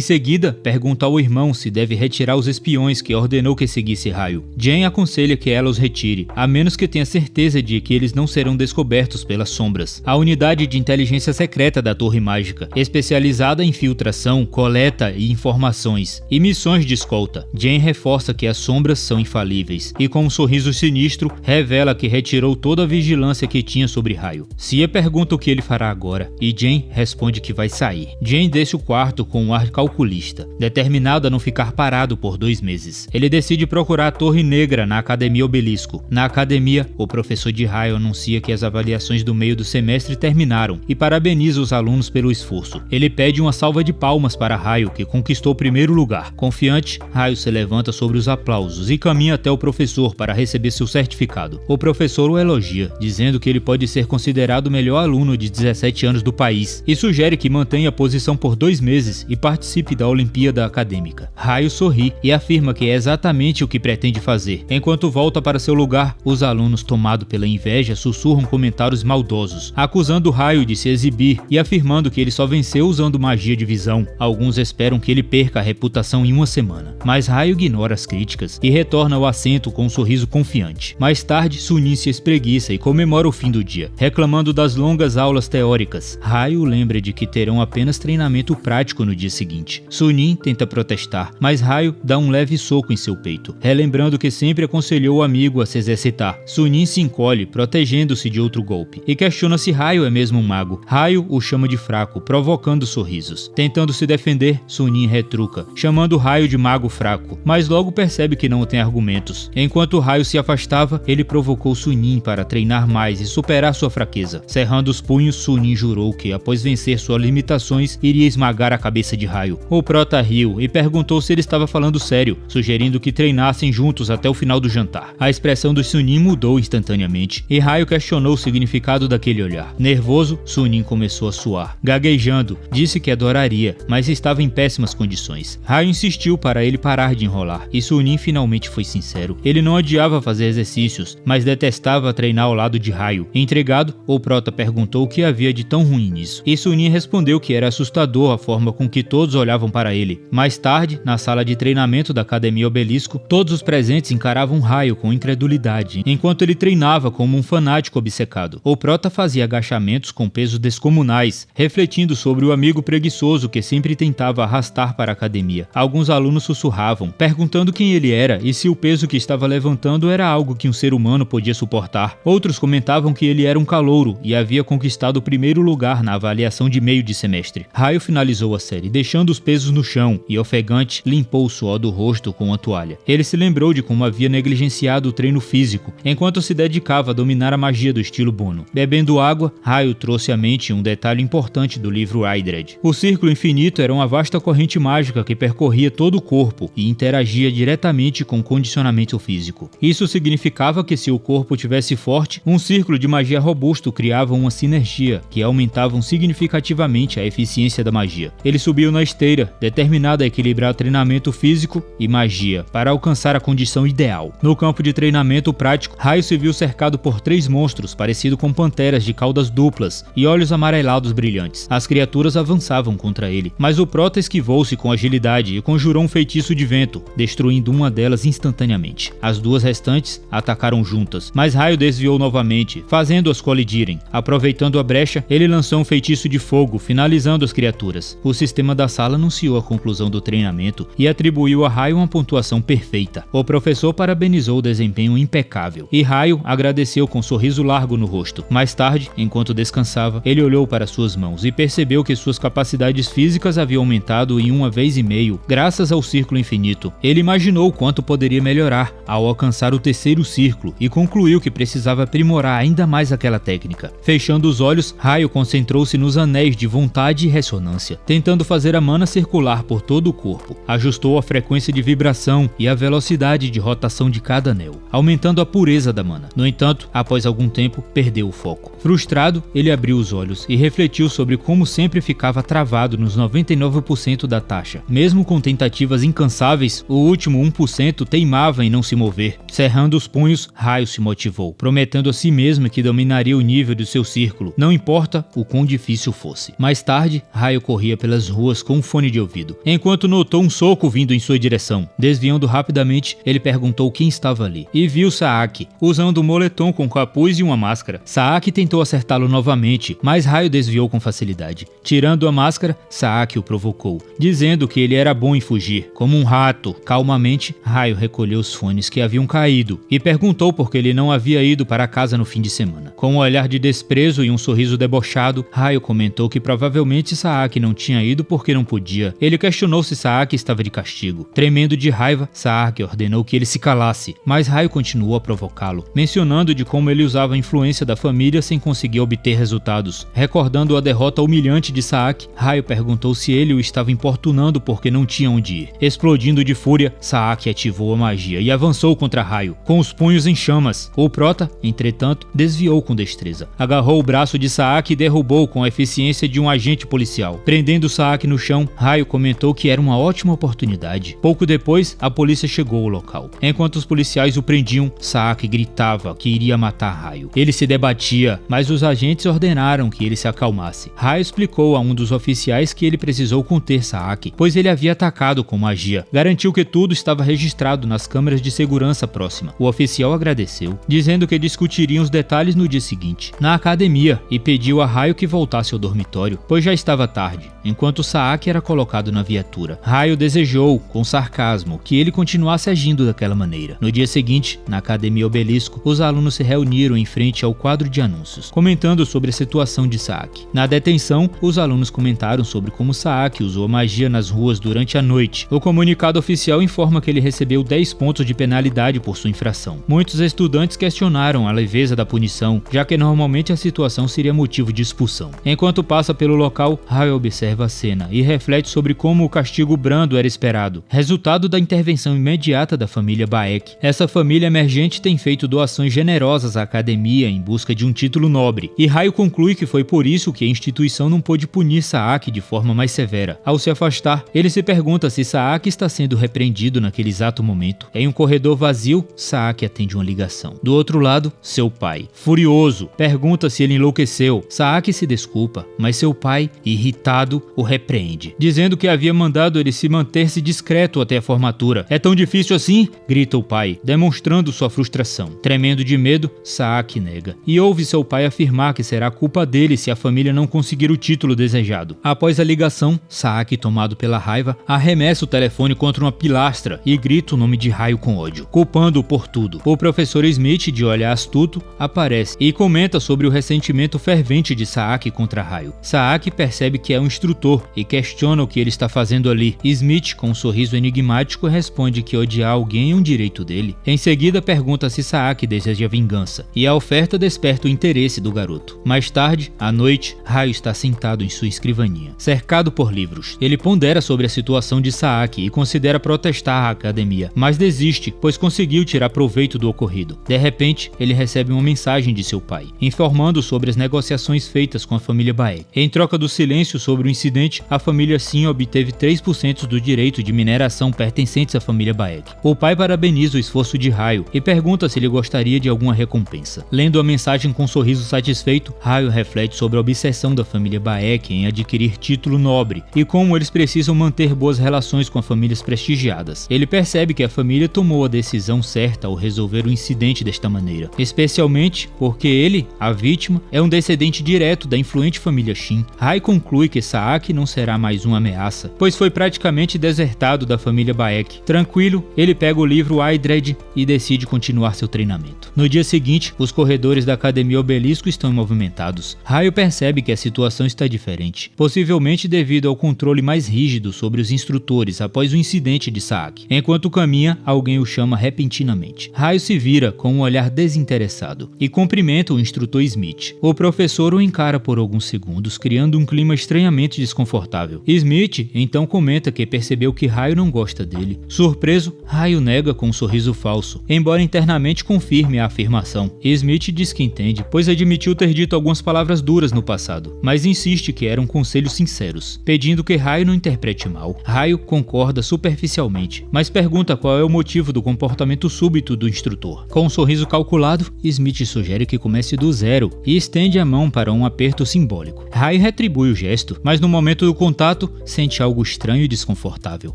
seguida, pergunta ao irmão se deve retirar os espiões que ordenou que seguisse Ryo. Jen aconselha que ela os retire, a menos que tenha certeza de que eles não serão descobertos pelas sombras. A unidade de inteligência secreta da Torre Mágica, especializada em filtração, coleta e informações, e missões de escolta. Jen reforça que as sombras são infalíveis, e com um sorriso sinistro, revela que retirou toda a vigilância que tinha sobre Ryo. Sia pergunta o que ele fará agora, e Jen responde que vai sair. Jen deixa o quarto com um ar calculista, determinado a não ficar parado por 2 meses. Ele decide procurar a Torre Negra na Academia Obelisco. Na academia, o professor de Ryo anuncia que as avaliações do meio do semestre terminaram e parabeniza os alunos pelo esforço. Ele pede uma salva de palmas para Ryo, que conquistou o primeiro lugar. Confiante, Ryo se levanta sobre os aplausos e caminha até o professor para receber seu certificado. O professor o elogia, dizendo que ele pode ser considerado o melhor aluno de 17 anos do país e sugere que mantenha a posição por 2 meses e participe da Olimpíada Acadêmica. Ryo sorri e afirma que é exatamente o que pretende fazer. Enquanto volta para seu lugar, os alunos, tomados pela inveja, sussurram comentários maldosos, acusando Ryo de se exibir e afirmando que ele só venceu usando magia de visão. Alguns esperam que ele perca a reputação em 1 semana, mas Ryo ignora as críticas e retorna ao assento com um sorriso confiante. Mais tarde, Sunin se espreguiça e comemora o fim do dia, reclamando das longas aulas teóricas. Ryo lembra de que terão apenas treinamento prático no dia seguinte. Sunin tenta protestar, mas Ryo dá um leve soco em seu peito, relembrando que sempre aconselhou o amigo a se exercitar. Sunin se encolhe, protegendo-se de outro golpe, e questiona se Ryo é mesmo um mago. Ryo o chama de fraco, provocando sorrisos. Tentando se defender, Sunin retruca, chamando Ryo de mago fraco, mas logo percebe que não tem argumentos. Enquanto Ryo se afastava, ele provocou Sunin para treinar mais e superar sua fraqueza. Cerrando os punhos, Sunin jurou que, após vencer suas limitações, iria esmagar a cabeça de Ryo. O prota riu e perguntou se ele estava falando sério, sugerindo que treinassem juntos até o final do jantar. A expressão do Sunin mudou instantaneamente e Ryo questionou o significado daquele olhar. Nervoso, Sunin começou a suar. Gaguejando, disse que adoraria, mas estava em péssimas condições. Ryo insistiu para ele parar de enrolar e Sunin finalmente foi sincero. Ele não odiava fazer exercícios, mas detestava treinar ao lado de Ryo. Intrigado, o prota perguntou o que havia de tão ruim nisso, e Sunin respondeu que era assustador a forma com que todos olhavam para ele. Mais tarde, na sala de treinamento da Academia Obelisco, todos os presentes encaravam Ryo com incredulidade, enquanto ele treinava como um fanático obcecado. O prota fazia agachamentos com pesos descomunais, refletindo sobre o amigo preguiçoso que sempre tentava arrastar para a academia. Alguns alunos sussurravam, perguntando quem ele era e se o peso que estava levantando era algo que um ser humano podia suportar. Outros comentavam que ele era um calouro e havia conquistado o primeiro lugar na avaliação de meio de semestre. Ryo finalizou a série, deixando os pesos no chão, e ofegante, limpou o suor do rosto com uma toalha. Ele se lembrou de como havia negligenciado o treino físico, enquanto se dedicava a dominar a magia do estilo Bono. Bebendo água, Ryo trouxe à mente um detalhe importante do livro Eidred. O Círculo Infinito era uma vasta corrente mágica que percorria todo o corpo e interagia diretamente com o condicionamento físico. Isso significava que se o corpo tivesse forte, um círculo de magia robusto criava uma sinergia que aumentavam significativamente a eficiência da magia. magia. Ele subiu na esteira, determinado a equilibrar treinamento físico e magia para alcançar a condição ideal. No campo de treinamento prático, Raio se viu cercado por 3 monstros parecidos com panteras de caudas duplas e olhos amarelados brilhantes. As criaturas avançavam contra ele, mas o Prota esquivou-se com agilidade e conjurou um feitiço de vento, destruindo uma delas instantaneamente. As 2 restantes atacaram juntas, mas Raio desviou novamente, fazendo-as colidirem. Aproveitando a brecha, ele lançou um feitiço de fogo, finalizando as criaturas. O sistema da sala anunciou a conclusão do treinamento e atribuiu a Raio uma pontuação perfeita. O professor parabenizou o desempenho impecável, e Raio agradeceu com um sorriso largo no rosto. Mais tarde, enquanto descansava, ele olhou para suas mãos e percebeu que suas capacidades físicas haviam aumentado em 1,5 vezes, graças ao círculo infinito. Ele imaginou quanto poderia melhorar ao alcançar o 3º círculo e concluiu que precisava aprimorar ainda mais aquela técnica. Fechando os olhos, Raio concentrou-se nos anéis de vontade e ressonância, tentando fazer a mana circular por todo o corpo. Ajustou a frequência de vibração e a velocidade de rotação de cada anel, aumentando a pureza da mana. No entanto, após algum tempo, perdeu o foco. Frustrado, ele abriu os olhos e refletiu sobre como sempre ficava travado nos 99% da taxa. Mesmo com tentativas incansáveis, o último 1% teimava em não se mover. Cerrando os punhos, Raio se motivou, prometendo a si mesmo que dominaria o nível do seu círculo, não importa o quão difícil fosse. Mais tarde, Raio corria pelas ruas com um fone de ouvido, enquanto notou um soco vindo em sua direção. Desviando rapidamente, ele perguntou quem estava ali, e viu Saaki, usando um moletom com capuz e uma máscara. Saaki tentou acertá-lo novamente, mas Raio desviou com facilidade. Tirando a máscara, Saaki o provocou, dizendo que ele era bom em fugir, como um rato. Calmamente, Raio recolheu os fones que haviam caído e perguntou por que ele não havia ido para casa no fim de semana. Com um olhar de desprezo e um sorriso debochado, Raio comentou que provavelmente Saaki não tinha ido porque não podia. Ele questionou se Saaki estava de castigo. Tremendo de raiva, Saaki ordenou que ele se calasse, mas Raio continuou a provocá-lo, mencionando de como ele usava a influência da família sem conseguir obter resultados. Recordando a derrota humilhante de Saaki, Raio perguntou se ele o estava importunando porque não tinha onde ir. Explodindo de fúria, Saaki ativou a magia e avançou contra Raio, com os punhos em chamas. O Prota, entretanto, desviou com destreza. Agarrou o braço de Saaki e derrubou com a eficiência de um agente policial. Prendendo Saaki no chão, Raio comentou que era uma ótima oportunidade. Pouco depois, a polícia chegou ao local. Enquanto os policiais o prendiam, Saaki gritava que iria matar Raio. Ele se debatia, mas os agentes ordenaram que ele se acalmasse. Raio explicou a um dos oficiais que ele precisou conter Saaki, pois ele havia atacado com magia. Garantiu que tudo estava registrado nas câmeras de segurança próxima. O oficial agradeceu, dizendo que discutiriam os detalhes no dia seguinte, na academia, e pediu a Raio que voltasse ao dormitório, pois já estava tarde, enquanto Saaki era colocado na viatura. Raio desejou, com sarcasmo, que ele continuasse agindo daquela maneira. No dia seguinte, na Academia Obelisco, os alunos se reuniram em frente ao quadro de anúncios, comentando sobre a situação de Saaki. Na detenção, os alunos comentaram sobre como Saaki usou a magia nas ruas durante a noite. O comunicado oficial informa que ele recebeu 10 pontos de penalidade por sua infração. Muitos estudantes questionaram a leveza da punição, já que normalmente a situação seria motivo de expulsão. Enquanto passa pelo local, Raio observa a cena e reflete sobre como o castigo brando era esperado, resultado da intervenção imediata da família Baek. Essa família emergente tem feito doações generosas à academia em busca de um título nobre, e Raio conclui que foi por isso que a instituição não pôde punir Saaki de forma mais severa. Ao se afastar, ele se pergunta se Saaki está sendo repreendido naquele exato momento. Em um corredor vazio, Saaki atende uma ligação. Do outro lado, seu pai, furioso, pergunta se ele enlouqueceu. Saaki se desculpa, mas seu pai, irritado, o repreende, dizendo que havia mandado ele se manter-se discreto até a formatura. É tão difícil assim? Grita o pai, demonstrando sua frustração. Tremendo de medo, Saaki nega, e ouve seu pai afirmar que será culpa dele se a família não conseguir o título desejado. Após a ligação, Saaki, tomado pela raiva, arremessa o telefone contra uma pilastra e grita o nome de Raio com ódio, culpando-o por tudo. O professor Smith, de olhar astuto, aparece e comenta sobre o ressentimento fervente de Saaki contra Raio. Saaki percebe que é um instrutor e questiona o que ele está fazendo ali. Smith, com um sorriso enigmático, responde que odiar alguém é um direito dele. Em seguida, pergunta se Saaki deseja vingança, e a oferta desperta o interesse do garoto. Mais tarde, à noite, Raio está sentado em sua escrivaninha, cercado por livros. Ele pondera sobre a situação de Saaki e considera protestar a academia, mas desiste, pois conseguiu tirar proveito do ocorrido. De repente, ele recebe uma mensagem de seu pai, informando sobre as negociações feitas com a família Baek. Em troca do silêncio sobre sobre o incidente, a família Sim obteve 3% do direito de mineração pertencentes à família Baek. O pai parabeniza o esforço de Ryo e pergunta se ele gostaria de alguma recompensa. Lendo a mensagem com um sorriso satisfeito, Ryo reflete sobre a obsessão da família Baek em adquirir título nobre e como eles precisam manter boas relações com as famílias prestigiadas. Ele percebe que a família tomou a decisão certa ao resolver o incidente desta maneira, especialmente porque ele, a vítima, é um descendente direto da influente família Shin. Ryo conclui que Saaki não será mais uma ameaça, pois foi praticamente desertado da família Baek. Tranquilo, ele pega o livro Aidred e decide continuar seu treinamento. No dia seguinte, os corredores da Academia Obelisco estão movimentados. Ryo percebe que a situação está diferente, possivelmente devido ao controle mais rígido sobre os instrutores após o incidente de Saaki. Enquanto caminha, alguém o chama repentinamente. Ryo se vira com um olhar desinteressado e cumprimenta o instrutor Smith. O professor o encara por alguns segundos, criando um clima estranhamente desconfortável. Smith então comenta que percebeu que Ryo não gosta dele. Surpreso, Ryo nega com um sorriso falso, embora internamente confirme a afirmação. Smith diz que entende, pois admitiu ter dito algumas palavras duras no passado, mas insiste que eram conselhos sinceros, pedindo que Ryo não interprete mal. Ryo concorda superficialmente, mas pergunta qual é o motivo do comportamento súbito do instrutor. Com um sorriso calculado, Smith sugere que comece do zero e estende a mão para um aperto simbólico. Ryo retribui o gesto, mas no momento do contato, sente algo estranho e desconfortável.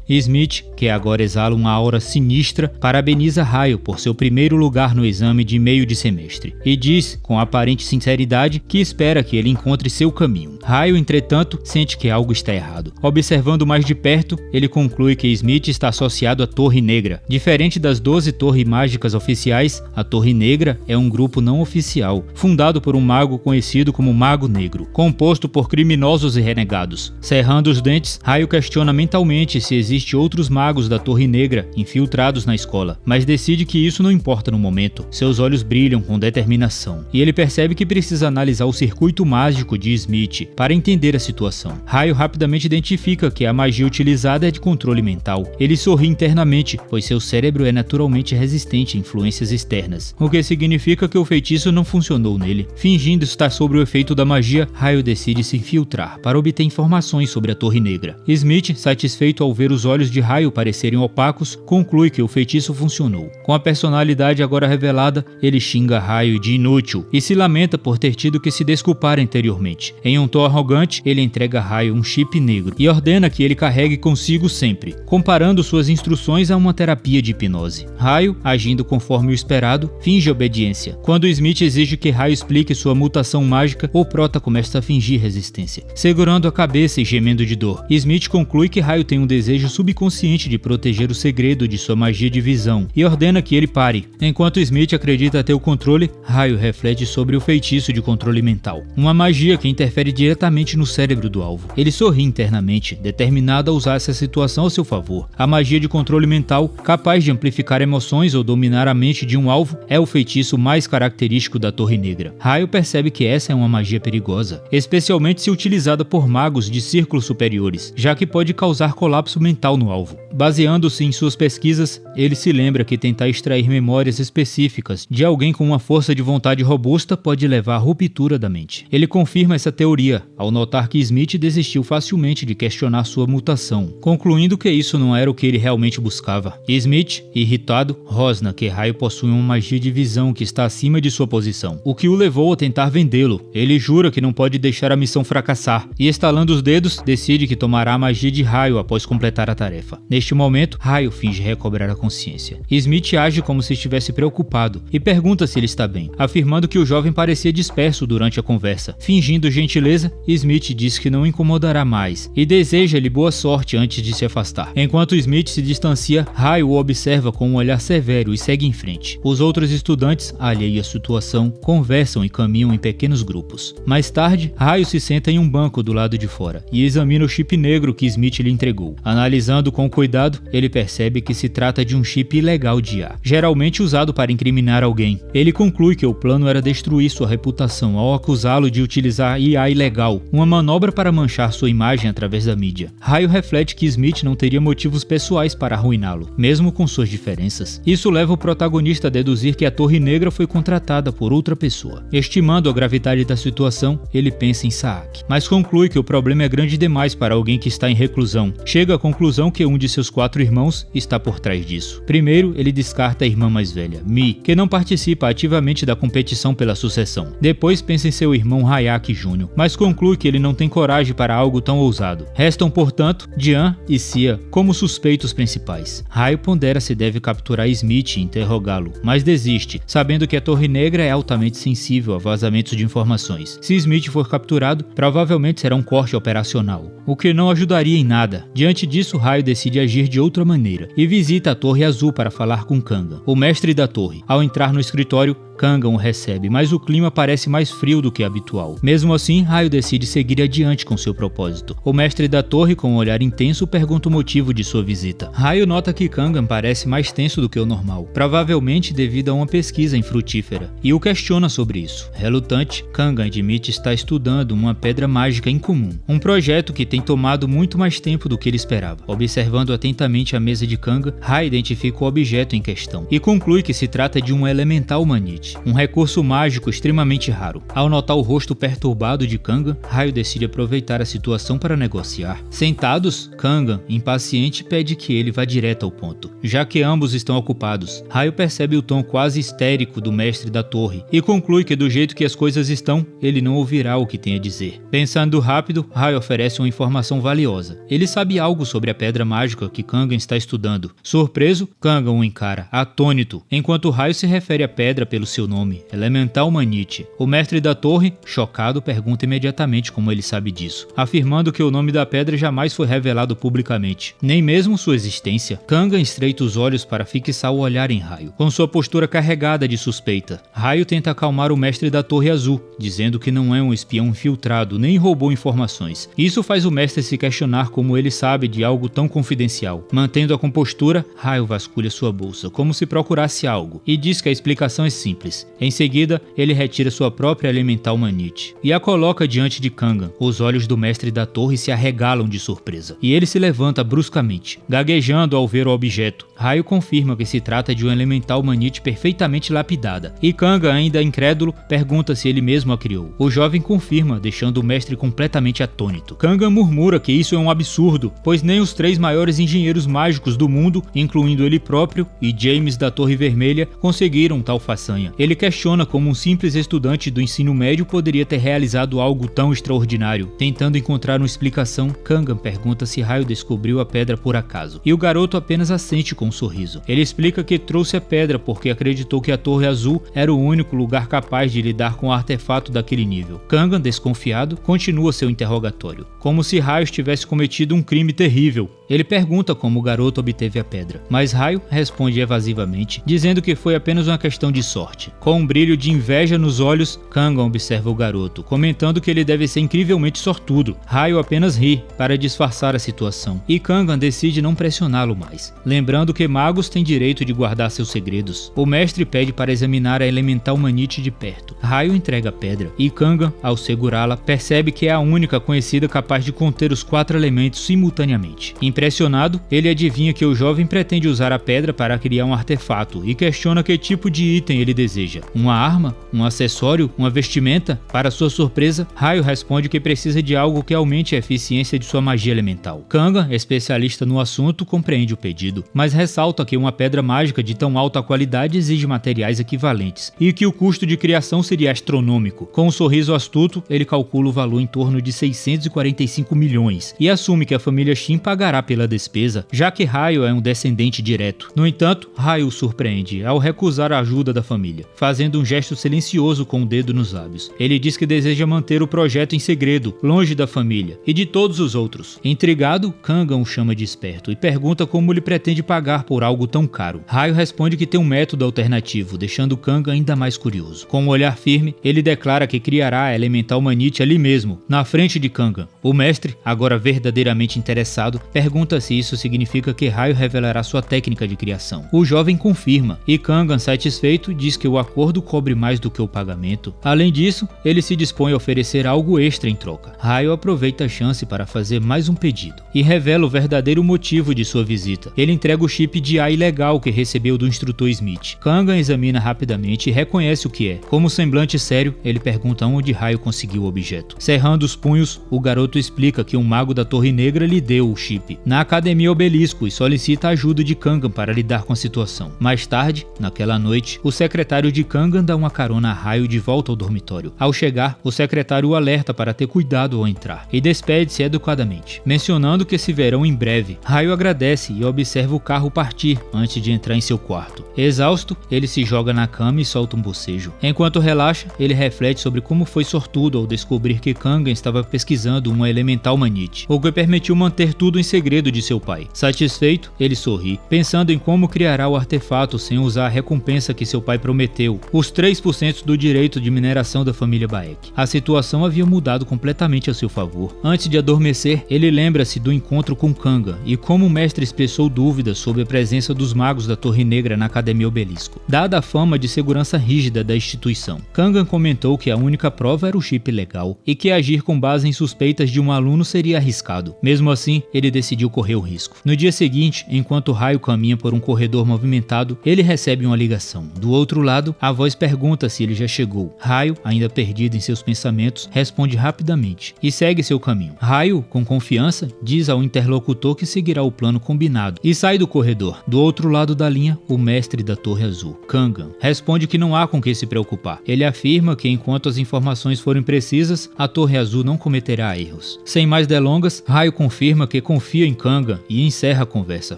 Smith, que agora exala uma aura sinistra, parabeniza Ryo por seu primeiro lugar no exame de meio de semestre e diz, com aparente sinceridade, que espera que ele encontre seu caminho. Ryo, entretanto, sente que algo está errado. Observando mais de perto, ele conclui que Smith está associado à Torre Negra. Diferente das 12 torres mágicas oficiais, a Torre Negra é um grupo não oficial, fundado por um mago conhecido como Mago Negro, composto por criminosos e renegados. Cerrando os dentes, Ryo questiona mentalmente se existem outros magos da Torre Negra infiltrados na escola, mas decide que isso não importa no momento. Seus olhos brilham com determinação, e ele percebe que precisa analisar o circuito mágico de Smith para entender a situação. Ryo rapidamente identifica que a magia utilizada é de controle mental. Ele sorri internamente, pois seu cérebro é naturalmente resistente a influências externas, o que significa que o feitiço não funcionou nele. Fingindo estar sob o efeito da magia, Ryo decide se infiltrar para obter informações sobre a Torre Negra. Smith, satisfeito ao ver os olhos de Ryo parecerem opacos, conclui que o feitiço funcionou. Com a personalidade agora revelada, ele xinga Ryo de inútil e se lamenta por ter tido que se desculpar anteriormente. Em um tom arrogante, ele entrega a Ryo um chip negro e ordena que ele carregue consigo sempre, comparando suas instruções a uma terapia de hipnose. Ryo, agindo conforme o esperado, finge obediência. Quando Smith exige que Ryo explique sua mutação mágica, o prota começa a fingir resistência, segurando a cabeça e gemendo de dor. Smith conclui que Ryo tem um desejo subconsciente de proteger o segredo de sua magia de visão e ordena que ele pare. Enquanto Smith acredita ter o controle, Ryo reflete sobre o feitiço de controle mental, uma magia que interfere diretamente no cérebro do alvo. Ele sorri internamente, determinado a usar essa situação ao seu favor. A magia de controle mental, capaz de amplificar emoções ou dominar a mente de um alvo, é o feitiço mais característico da Torre Negra. Ryo percebe que essa é uma magia perigosa, especialmente se utilizada por magos de círculos superiores, já que pode causar colapso mental no alvo. Baseando-se em suas pesquisas, ele se lembra que tentar extrair memórias específicas de alguém com uma força de vontade robusta pode levar à ruptura da mente. Ele confirma essa teoria, ao notar que Smith desistiu facilmente de questionar sua mutação, concluindo que isso não era o que ele realmente buscava. Smith, irritado, rosna que Ryo possui uma magia de visão que está acima de sua posição, o que o levou a tentar vendê-lo. Ele jura que não pode deixar a missão fracassar, e estalando os dedos, decide que tomará a magia de Ryo após completar a tarefa. Neste momento, Ryo finge recobrar a consciência. Smith age como se estivesse preocupado, e pergunta se ele está bem, afirmando que o jovem parecia disperso durante a conversa. Fingindo gentileza, Smith diz que não o incomodará mais, e deseja-lhe boa sorte antes de se afastar. Enquanto Smith se distancia, Ryo o observa com um olhar severo e segue em frente. Os outros estudantes, alheios à situação, conversam e caminham em pequenos grupos. Mais tarde, Ryo se senta em um banco do lado de fora e examina o chip negro que Smith lhe entregou. Analisando com cuidado cuidado, ele percebe que se trata de um chip ilegal de IA, geralmente usado para incriminar alguém. Ele conclui que o plano era destruir sua reputação ao acusá-lo de utilizar IA ilegal, uma manobra para manchar sua imagem através da mídia. Raio reflete que Smith não teria motivos pessoais para arruiná-lo, mesmo com suas diferenças. Isso leva o protagonista a deduzir que a Torre Negra foi contratada por outra pessoa. Estimando a gravidade da situação, ele pensa em Saak, mas conclui que o problema é grande demais para alguém que está em reclusão. Chega à conclusão que um de seus 4 irmãos está por trás disso. Primeiro, ele descarta a irmã mais velha, Mi, que não participa ativamente da competição pela sucessão. Depois pensa em seu irmão Hayaki Jr., mas conclui que ele não tem coragem para algo tão ousado. Restam, portanto, Dian e Sia como suspeitos principais. Raio pondera se deve capturar Smith e interrogá-lo, mas desiste, sabendo que a Torre Negra é altamente sensível a vazamentos de informações. Se Smith for capturado, provavelmente será um corte operacional, o que não ajudaria em nada. Diante disso, Raio decide agir de outra maneira e visita a Torre Azul para falar com Kangan, o mestre da torre. Ao entrar no escritório, Kangan o recebe, mas o clima parece mais frio do que habitual. Mesmo assim, Raio decide seguir adiante com seu propósito. O mestre da torre, com um olhar intenso, pergunta o motivo de sua visita. Raio nota que Kangan parece mais tenso do que o normal, provavelmente devido a uma pesquisa infrutífera, e o questiona sobre isso. Relutante, Kangan admite estar estudando uma pedra mágica incomum, um projeto que tem tomado muito mais tempo do que ele esperava. Observando atentamente a mesa de Kangan, Raio identifica o objeto em questão e conclui que se trata de um elemental manite, um recurso mágico extremamente raro. Ao notar o rosto perturbado de Kangan, Raio decide aproveitar a situação para negociar. Sentados, Kangan, impaciente, pede que ele vá direto ao ponto, já que ambos estão ocupados. Raio percebe o tom quase histérico do mestre da torre e conclui que do jeito que as coisas estão, ele não ouvirá o que tem a dizer. Pensando rápido, Raio oferece uma informação valiosa. Ele sabe algo sobre a pedra mágica que Kangan está estudando. Surpreso, Kangan o encara, atônito, enquanto Raio se refere à pedra pelo seu nome, Elemental Manite. O mestre da torre, chocado, pergunta imediatamente como ele sabe disso, afirmando que o nome da pedra jamais foi revelado publicamente, nem mesmo sua existência. Kangan estreita os olhos para fixar o olhar em Raio, com sua postura carregada de suspeita. Raio tenta acalmar o mestre da Torre Azul, dizendo que não é um espião infiltrado nem roubou informações. Isso faz o mestre se questionar como ele sabe de algo tão confidencial. Mantendo a compostura, Raio vasculha sua bolsa como se procurasse algo e diz que a explicação é simples. Em seguida, ele retira sua própria Elemental Manite e a coloca diante de Kangan. Os olhos do mestre da torre se arregalam de surpresa e ele se levanta bruscamente, gaguejando ao ver o objeto. Raio confirma que se trata de uma Elemental Manite perfeitamente lapidada e Kangan, ainda incrédulo, pergunta se ele mesmo a criou. O jovem confirma, deixando o mestre completamente atônito. Kangan murmura que isso é um absurdo, pois nem os 3 maiores engenheiros mágicos do mundo, incluindo ele próprio e James da Torre Vermelha, conseguiram tal façanha. Ele questiona como um simples estudante do ensino médio poderia ter realizado algo tão extraordinário. Tentando encontrar uma explicação, Kangan pergunta se Raio descobriu a pedra por acaso, e o garoto apenas assente com um sorriso. Ele explica que trouxe a pedra porque acreditou que a Torre Azul era o único lugar capaz de lidar com o artefato daquele nível. Kangan, desconfiado, continua seu interrogatório, como se Raio tivesse cometido um crime terrível. Ele pergunta como o garoto obteve a pedra, mas Raio responde evasivamente, dizendo que foi apenas uma questão de sorte. Com um brilho de inveja nos olhos, Kangan observa o garoto, comentando que ele deve ser incrivelmente sortudo. Raio apenas ri para disfarçar a situação, e Kangan decide não pressioná-lo mais, lembrando que magos têm direito de guardar seus segredos. O mestre pede para examinar a Elemental Manite de perto. Raio entrega a pedra, e Kangan, ao segurá-la, percebe que é a única conhecida capaz de conter os 4 elementos simultaneamente. Impressionado, ele adivinha que o jovem pretende usar a pedra para criar um artefato e questiona que tipo de item ele deseja. Uma arma? Um acessório? Uma vestimenta? Para sua surpresa, Raio responde que precisa de algo que aumente a eficiência de sua magia elemental. Kangan, especialista no assunto, compreende o pedido, mas ressalta que uma pedra mágica de tão alta qualidade exige materiais equivalentes e que o custo de criação seria astronômico. Com um sorriso astuto, ele calcula o valor em torno de 645 milhões e assume que a família Shin pagará pela despesa, já que Raio é um descendente direto. No entanto, Raio o surpreende ao recusar a ajuda da família, fazendo um gesto silencioso com o dedo nos lábios. Ele diz que deseja manter o projeto em segredo, longe da família e de todos os outros. Intrigado, Kangan o chama de esperto e pergunta como ele pretende pagar por algo tão caro. Raio responde que tem um método alternativo, deixando Kangan ainda mais curioso. Com um olhar firme, ele declara que criará a Elemental Manite ali mesmo, na frente de Kangan. O mestre, agora verdadeiramente interessado, pergunta pergunta se isso significa que Raio revelará sua técnica de criação. O jovem confirma, e Kangan, satisfeito, diz que o acordo cobre mais do que o pagamento. Além disso, ele se dispõe a oferecer algo extra em troca. Raio aproveita a chance para fazer mais um pedido, e revela o verdadeiro motivo de sua visita. Ele entrega o chip de IA ilegal que recebeu do instrutor Smith. Kangan examina rapidamente e reconhece o que é. Com um semblante sério, ele pergunta onde Raio conseguiu o objeto. Cerrando os punhos, o garoto explica que um mago da Torre Negra lhe deu o chip na Academia Obelisco e solicita a ajuda de Kangan para lidar com a situação. Mais tarde, naquela noite, o secretário de Kangan dá uma carona a Raio de volta ao dormitório. Ao chegar, o secretário o alerta para ter cuidado ao entrar e despede-se educadamente, mencionando que se verão em breve. Raio agradece e observa o carro partir antes de entrar em seu quarto. Exausto, ele se joga na cama e solta um bocejo. Enquanto relaxa, ele reflete sobre como foi sortudo ao descobrir que Kangan estava pesquisando uma elemental manite, o que permitiu manter tudo em segredo de seu pai. Satisfeito, ele sorri, pensando em como criará o artefato sem usar a recompensa que seu pai prometeu, os 3% do direito de mineração da família Baek. A situação havia mudado completamente a seu favor. Antes de adormecer, ele lembra-se do encontro com Kangan e como o mestre expressou dúvidas sobre a presença dos magos da Torre Negra na Academia Obelisco, dada a fama de segurança rígida da instituição. Kangan comentou que a única prova era o chip legal e que agir com base em suspeitas de um aluno seria arriscado. Mesmo assim, ele decidiu correr o risco. No dia seguinte, enquanto Raio caminha por um corredor movimentado, ele recebe uma ligação. Do outro lado, a voz pergunta se ele já chegou. Raio, ainda perdido em seus pensamentos, responde rapidamente e segue seu caminho. Raio, com confiança, diz ao interlocutor que seguirá o plano combinado e sai do corredor. Do outro lado da linha, o mestre da Torre Azul, Kangan, responde que não há com que se preocupar. Ele afirma que enquanto as informações forem precisas, a Torre Azul não cometerá erros. Sem mais delongas, Raio confirma que confia em Kangan e encerra a conversa,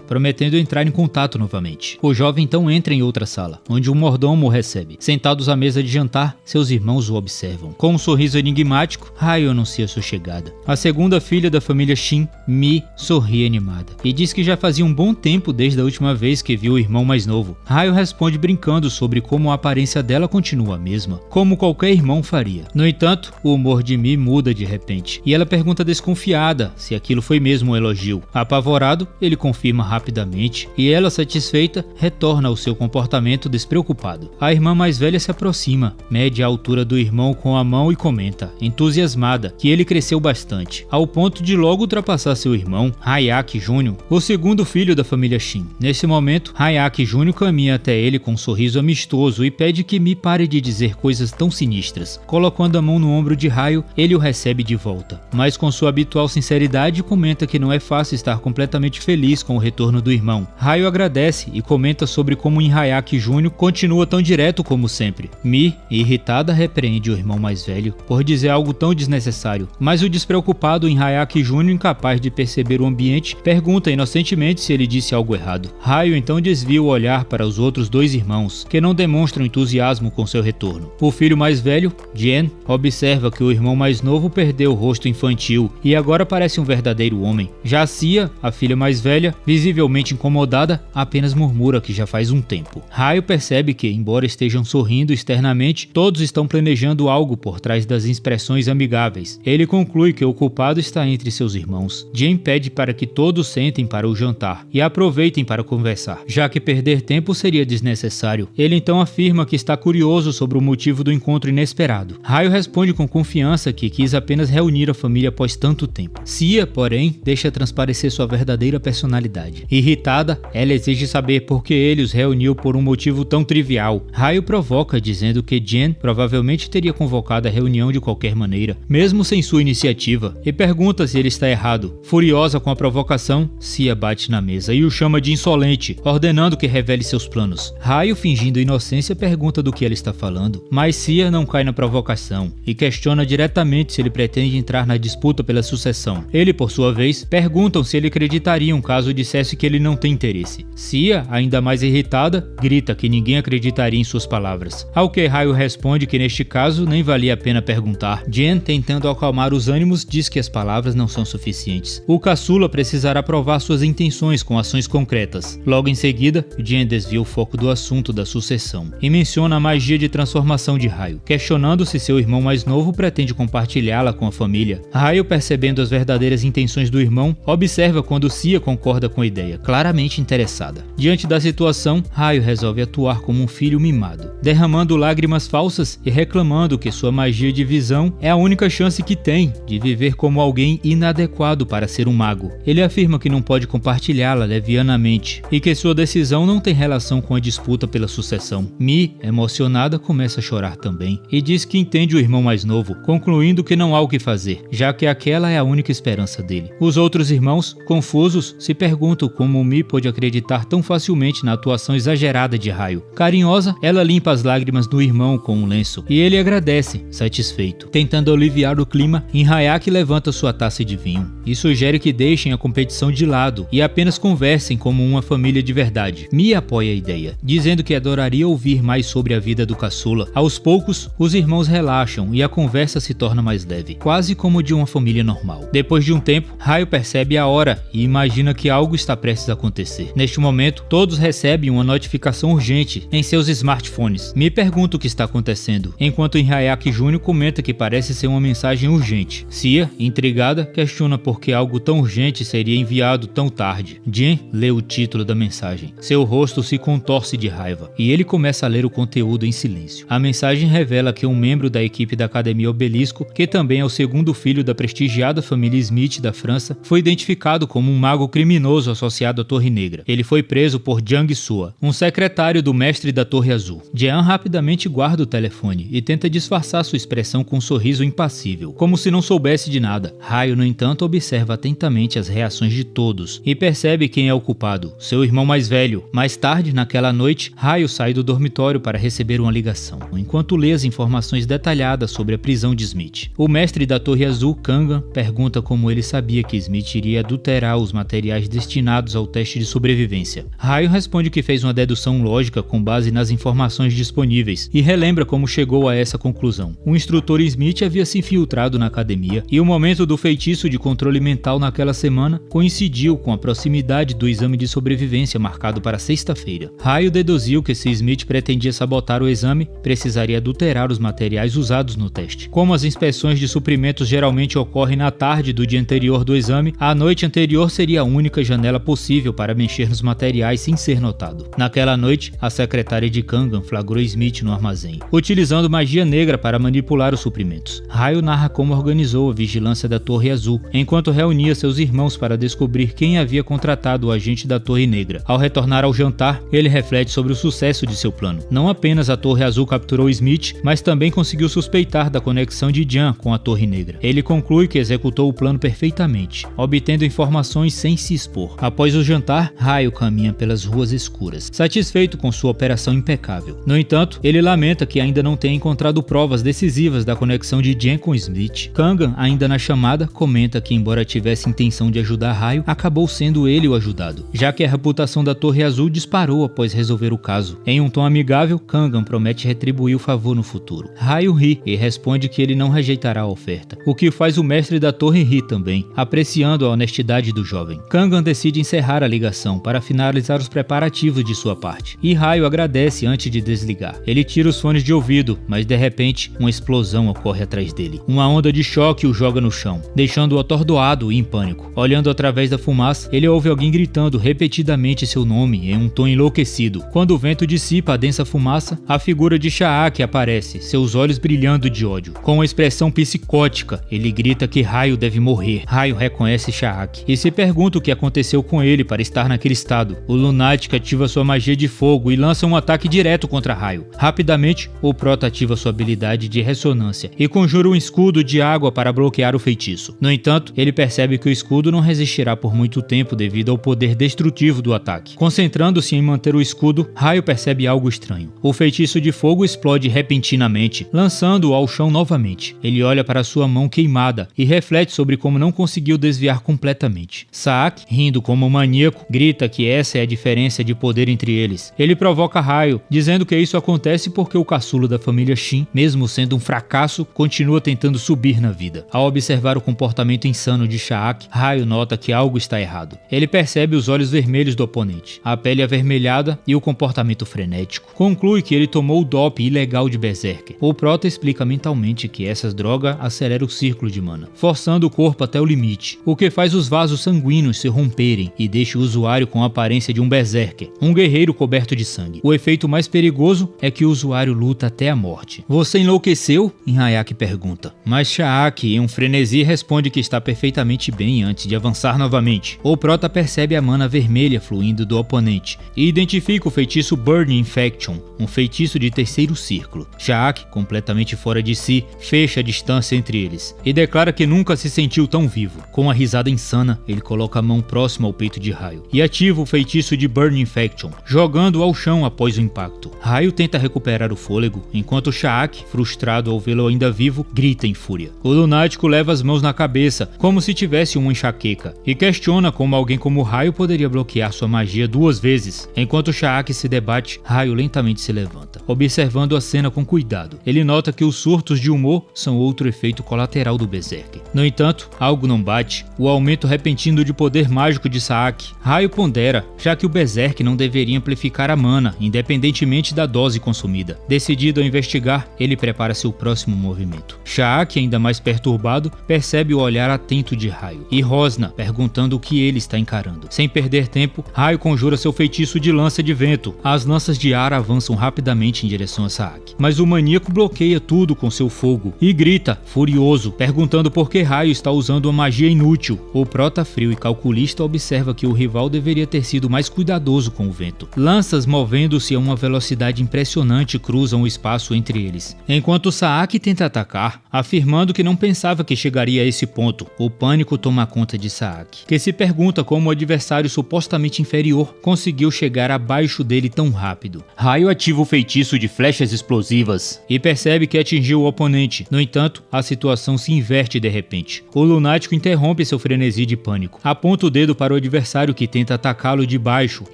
prometendo entrar em contato novamente. O jovem então entra em outra sala, onde um mordomo o recebe. Sentados à mesa de jantar, seus irmãos o observam. Com um sorriso enigmático, Raio anuncia sua chegada. A segunda filha da família Shin, Mi, sorri animada e diz que já fazia um bom tempo desde a última vez que viu o irmão mais novo. Raio responde brincando sobre como a aparência dela continua a mesma, como qualquer irmão faria. No entanto, o humor de Mi muda de repente, e ela pergunta desconfiada se aquilo foi mesmo um elogio. Apavorado, ele confirma rapidamente, e ela, satisfeita, retorna ao seu comportamento despreocupado. A irmã mais velha se aproxima, mede a altura do irmão com a mão e comenta, entusiasmada, que ele cresceu bastante, ao ponto de logo ultrapassar seu irmão, Hayaki Jr., o segundo filho da família Shin. Nesse momento, Hayaki Jr. caminha até ele com um sorriso amistoso e pede que Mi pare de dizer coisas tão sinistras. Colocando a mão no ombro de Raio, ele o recebe de volta, mas com sua habitual sinceridade comenta que não é fácil estar completamente feliz com o retorno do irmão. Raio agradece e comenta sobre como Hayaki Jr. continua tão direto como sempre. Mi, irritada, repreende o irmão mais velho por dizer algo tão desnecessário, mas o despreocupado Hayaki Jr., incapaz de perceber o ambiente, pergunta inocentemente se ele disse algo errado. Raio então desvia o olhar para os outros dois irmãos, que não demonstram entusiasmo com seu retorno. O filho mais velho, Jen, observa que o irmão mais novo perdeu o rosto infantil e agora parece um verdadeiro homem. Já Cia, a filha mais velha, visivelmente incomodada, apenas murmura que já faz um tempo. Raio percebe que, embora estejam sorrindo externamente, todos estão planejando algo por trás das expressões amigáveis. Ele conclui que o culpado está entre seus irmãos. Jen pede para que todos sentem para o jantar e aproveitem para conversar, já que perder tempo seria desnecessário. Ele então afirma que está curioso sobre o motivo do encontro inesperado. Raio responde com confiança que quis apenas reunir a família após tanto tempo. Cia, porém, deixa transparecer sua verdadeira personalidade. Irritada, ela exige saber por que ele os reuniu por um motivo tão trivial. Raio provoca, dizendo que Jen provavelmente teria convocado a reunião de qualquer maneira, mesmo sem sua iniciativa, e pergunta se ele está errado. Furiosa com a provocação, Cia bate na mesa e o chama de insolente, ordenando que revele seus planos. Raio, fingindo inocência, pergunta do que ela está falando, mas Cia não cai na provocação e questiona diretamente se ele pretende entrar na disputa pela sucessão. Ele, por sua vez, perguntam se ele acreditaria caso dissesse que ele não tem interesse. Cia, ainda mais irritada, grita que ninguém acreditaria em suas palavras, ao que Raio responde que neste caso nem valia a pena perguntar. Jen, tentando acalmar os ânimos, diz que as palavras não são suficientes. O caçula precisará provar suas intenções com ações concretas. Logo em seguida, Jen desvia o foco do assunto da sucessão e menciona a magia de transformação de Raio, questionando se seu irmão mais novo pretende compartilhá-la com a família. Raio, percebendo as verdadeiras intenções do irmão, observa observa quando Cia concorda com a ideia, claramente interessada. Diante da situação, Raio resolve atuar como um filho mimado, derramando lágrimas falsas e reclamando que sua magia de visão é a única chance que tem de viver como alguém inadequado para ser um mago. Ele afirma que não pode compartilhá-la levianamente e que sua decisão não tem relação com a disputa pela sucessão. Mi, emocionada, começa a chorar também e diz que entende o irmão mais novo, concluindo que não há o que fazer, já que aquela é a única esperança dele. Os outros irmãos, confusos, se perguntam como Mi pôde acreditar tão facilmente na atuação exagerada de Raio. Carinhosa, ela limpa as lágrimas do irmão com um lenço e ele agradece, satisfeito. Tentando aliviar o clima, Inhayak levanta sua taça de vinho e sugere que deixem a competição de lado e apenas conversem como uma família de verdade. Mi apoia a ideia, dizendo que adoraria ouvir mais sobre a vida do caçula. Aos poucos, os irmãos relaxam e a conversa se torna mais leve, quase como de uma família normal. Depois de um tempo, Raio percebe a hora e imagina que algo está prestes a acontecer. Neste momento, todos recebem uma notificação urgente em seus smartphones. Mi pergunta o que está acontecendo, enquanto Inhayak Jr. comenta que parece ser uma mensagem urgente. Cia, intrigada, questiona por que algo tão urgente seria enviado tão tarde. Jin lê o título da mensagem. Seu rosto se contorce de raiva e ele começa a ler o conteúdo em silêncio. A mensagem revela que um membro da equipe da Academia Obelisco, que também é o segundo filho da prestigiada família Smith da França, foi identificado como um mago criminoso associado à Torre Negra. Ele foi preso por Jiang Sua, um secretário do mestre da Torre Azul. Jean rapidamente guarda o telefone e tenta disfarçar sua expressão com um sorriso impassível, como se não soubesse de nada. Raio, no entanto, observa atentamente as reações de todos e percebe quem é o culpado, seu irmão mais velho. Mais tarde, naquela noite, Raio sai do dormitório para receber uma ligação, enquanto lê as informações detalhadas sobre a prisão de Smith. O mestre da Torre Azul, Kangan, pergunta como ele sabia que Smith iria adulterar os materiais destinados ao teste de sobrevivência. Raio responde que fez uma dedução lógica com base nas informações disponíveis e relembra como chegou a essa conclusão. O instrutor Smith havia se infiltrado na academia e o momento do feitiço de controle mental naquela semana coincidiu com a proximidade do exame de sobrevivência marcado para sexta-feira. Raio deduziu que se Smith pretendia sabotar o exame, precisaria adulterar os materiais usados no teste. Como as inspeções de suprimentos geralmente ocorrem na tarde do dia anterior do exame, a noite anterior seria a única janela possível para mexer nos materiais sem ser notado. Naquela noite, a secretária de Kangan flagrou Smith no armazém, utilizando magia negra para manipular os suprimentos. Raio narra como organizou a vigilância da Torre Azul, enquanto reunia seus irmãos para descobrir quem havia contratado o agente da Torre Negra. Ao retornar ao jantar, ele reflete sobre o sucesso de seu plano. Não apenas a Torre Azul capturou Smith, mas também conseguiu suspeitar da conexão de Jian com a Torre Negra. Ele conclui que executou o plano perfeitamente, obtendo informações sem se expor. Após o jantar, Raio caminha pelas ruas escuras, satisfeito com sua operação impecável. No entanto, ele lamenta que ainda não tenha encontrado provas decisivas da conexão de Jian com Smith. Kangan, ainda na chamada, comenta que embora tivesse intenção de ajudar Raio, acabou sendo ele o ajudado, já que a reputação da Torre Azul disparou após resolver o caso. Em um tom amigável, Kangan promete retribuir o favor no futuro. Raio ri e responde que ele não rejeitará a oferta, o que faz o mestre da torre rir também, apreciando a honestidade do jovem. Kangan decide encerrar a ligação para finalizar os preparativos de sua parte, e Raio agradece antes de desligar. Ele tira os fones de ouvido, mas de repente, uma explosão ocorre atrás dele. Uma onda de choque o joga no chão, deixando-o atordoado e em pânico. Olhando através da fumaça, ele ouve alguém gritando repetidamente seu nome em um tom enlouquecido. Quando o vento dissipa a densa fumaça, a figura de Shaak aparece, seus olhos brilhando de ódio. Com uma expressão psicótica, ele grita que Raio deve morrer. Raio reconhece Shaak e se pergunta o que aconteceu com ele para estar naquele estado. O lunático ativa sua magia de fogo e lança um ataque direto contra Raio. Rapidamente, o Prota ativa sua habilidade de ressonância e conjura um escudo de água para bloquear o feitiço. No entanto, ele percebe que o escudo não resistirá por muito tempo devido ao poder destrutivo do ataque. Concentrando-se em manter o escudo, Raio percebe algo estranho. O feitiço de fogo explode repentinamente, lançando-o ao chão novamente. Ele olha para sua mão queimada e reflete sobre como não conseguiu desviar completamente. Saak, rindo como um maníaco, grita que essa é a diferença de poder entre eles. Ele provoca Raio, dizendo que isso acontece porque o caçula da família Shin, mesmo sendo um fracasso, continua tentando subir na vida. Ao observar o comportamento insano de Shaak, Raio nota que algo está errado. Ele percebe os olhos vermelhos do oponente, a pele avermelhada e o comportamento frenético. Conclui que ele tomou o dope ilegal de Berserker. O Prota explica mentalmente que essas drogas aceleram o círculo de mana, forçando o corpo até o limite, o que faz os vasos sanguíneos se romperem e deixe o usuário com a aparência de um berserker, um guerreiro coberto de sangue. O efeito mais perigoso é que o usuário luta até a morte. Você enlouqueceu? Inayaki pergunta. Mas Shaaki, em um frenesi, responde que está perfeitamente bem antes de avançar novamente. O prota percebe a mana vermelha fluindo do oponente e identifica o feitiço Burning Infection, um feitiço de terceiro círculo. Shaaki, completamente fora de si, fecha a distância entre eles e declara que nunca se sentiu tão vivo. Com uma risada insana, ele coloca a mão próxima ao peito de Raio e ativa o feitiço de Burning Infection, jogando-o ao chão após o impacto. Raio tenta recuperar o fôlego, enquanto Shaaki, frustrado ao vê-lo ainda vivo, grita em fúria. O lunático leva as mãos na cabeça, como se tivesse uma enxaqueca, e questiona como alguém como Raio poderia bloquear sua magia 2 vezes. Enquanto Shaaki se debate, Raio lentamente se levanta, observando a cena com cuidado. Ele nota que os surtos de humor são outro efeito colateral do Berserker. No entanto, algo não bate. O aumento repentino de poder mágico de Saaki. Raio pondera, já que o Berserk não deveria amplificar a mana, independentemente da dose consumida. Decidido a investigar, ele prepara seu próximo movimento. Shaaki, ainda mais perturbado, percebe o olhar atento de Raio e rosna, perguntando o que ele está encarando. Sem perder tempo, Raio conjura seu feitiço de lança de vento. As lanças de ar avançam rapidamente em direção a Saaki, mas o maníaco bloqueia tudo com seu fogo e grita, furioso, perguntando por que Raio está usando uma magia inútil. O prota frio e calculista observa que o rival deveria ter sido mais cuidadoso com o vento. Lanças movendo-se a uma velocidade impressionante cruzam o espaço entre eles, enquanto Saaki tenta atacar, afirmando que não pensava que chegaria a esse ponto. O pânico toma conta de Saaki, que se pergunta como o adversário supostamente inferior conseguiu chegar abaixo dele tão rápido. Raio ativa o feitiço de flechas explosivas e percebe que atingiu o oponente. No entanto, a situação se inverte de repente. O lunático interrompe seu frenesi de pânico, aponta o dedo para o adversário que tenta atacá-lo de baixo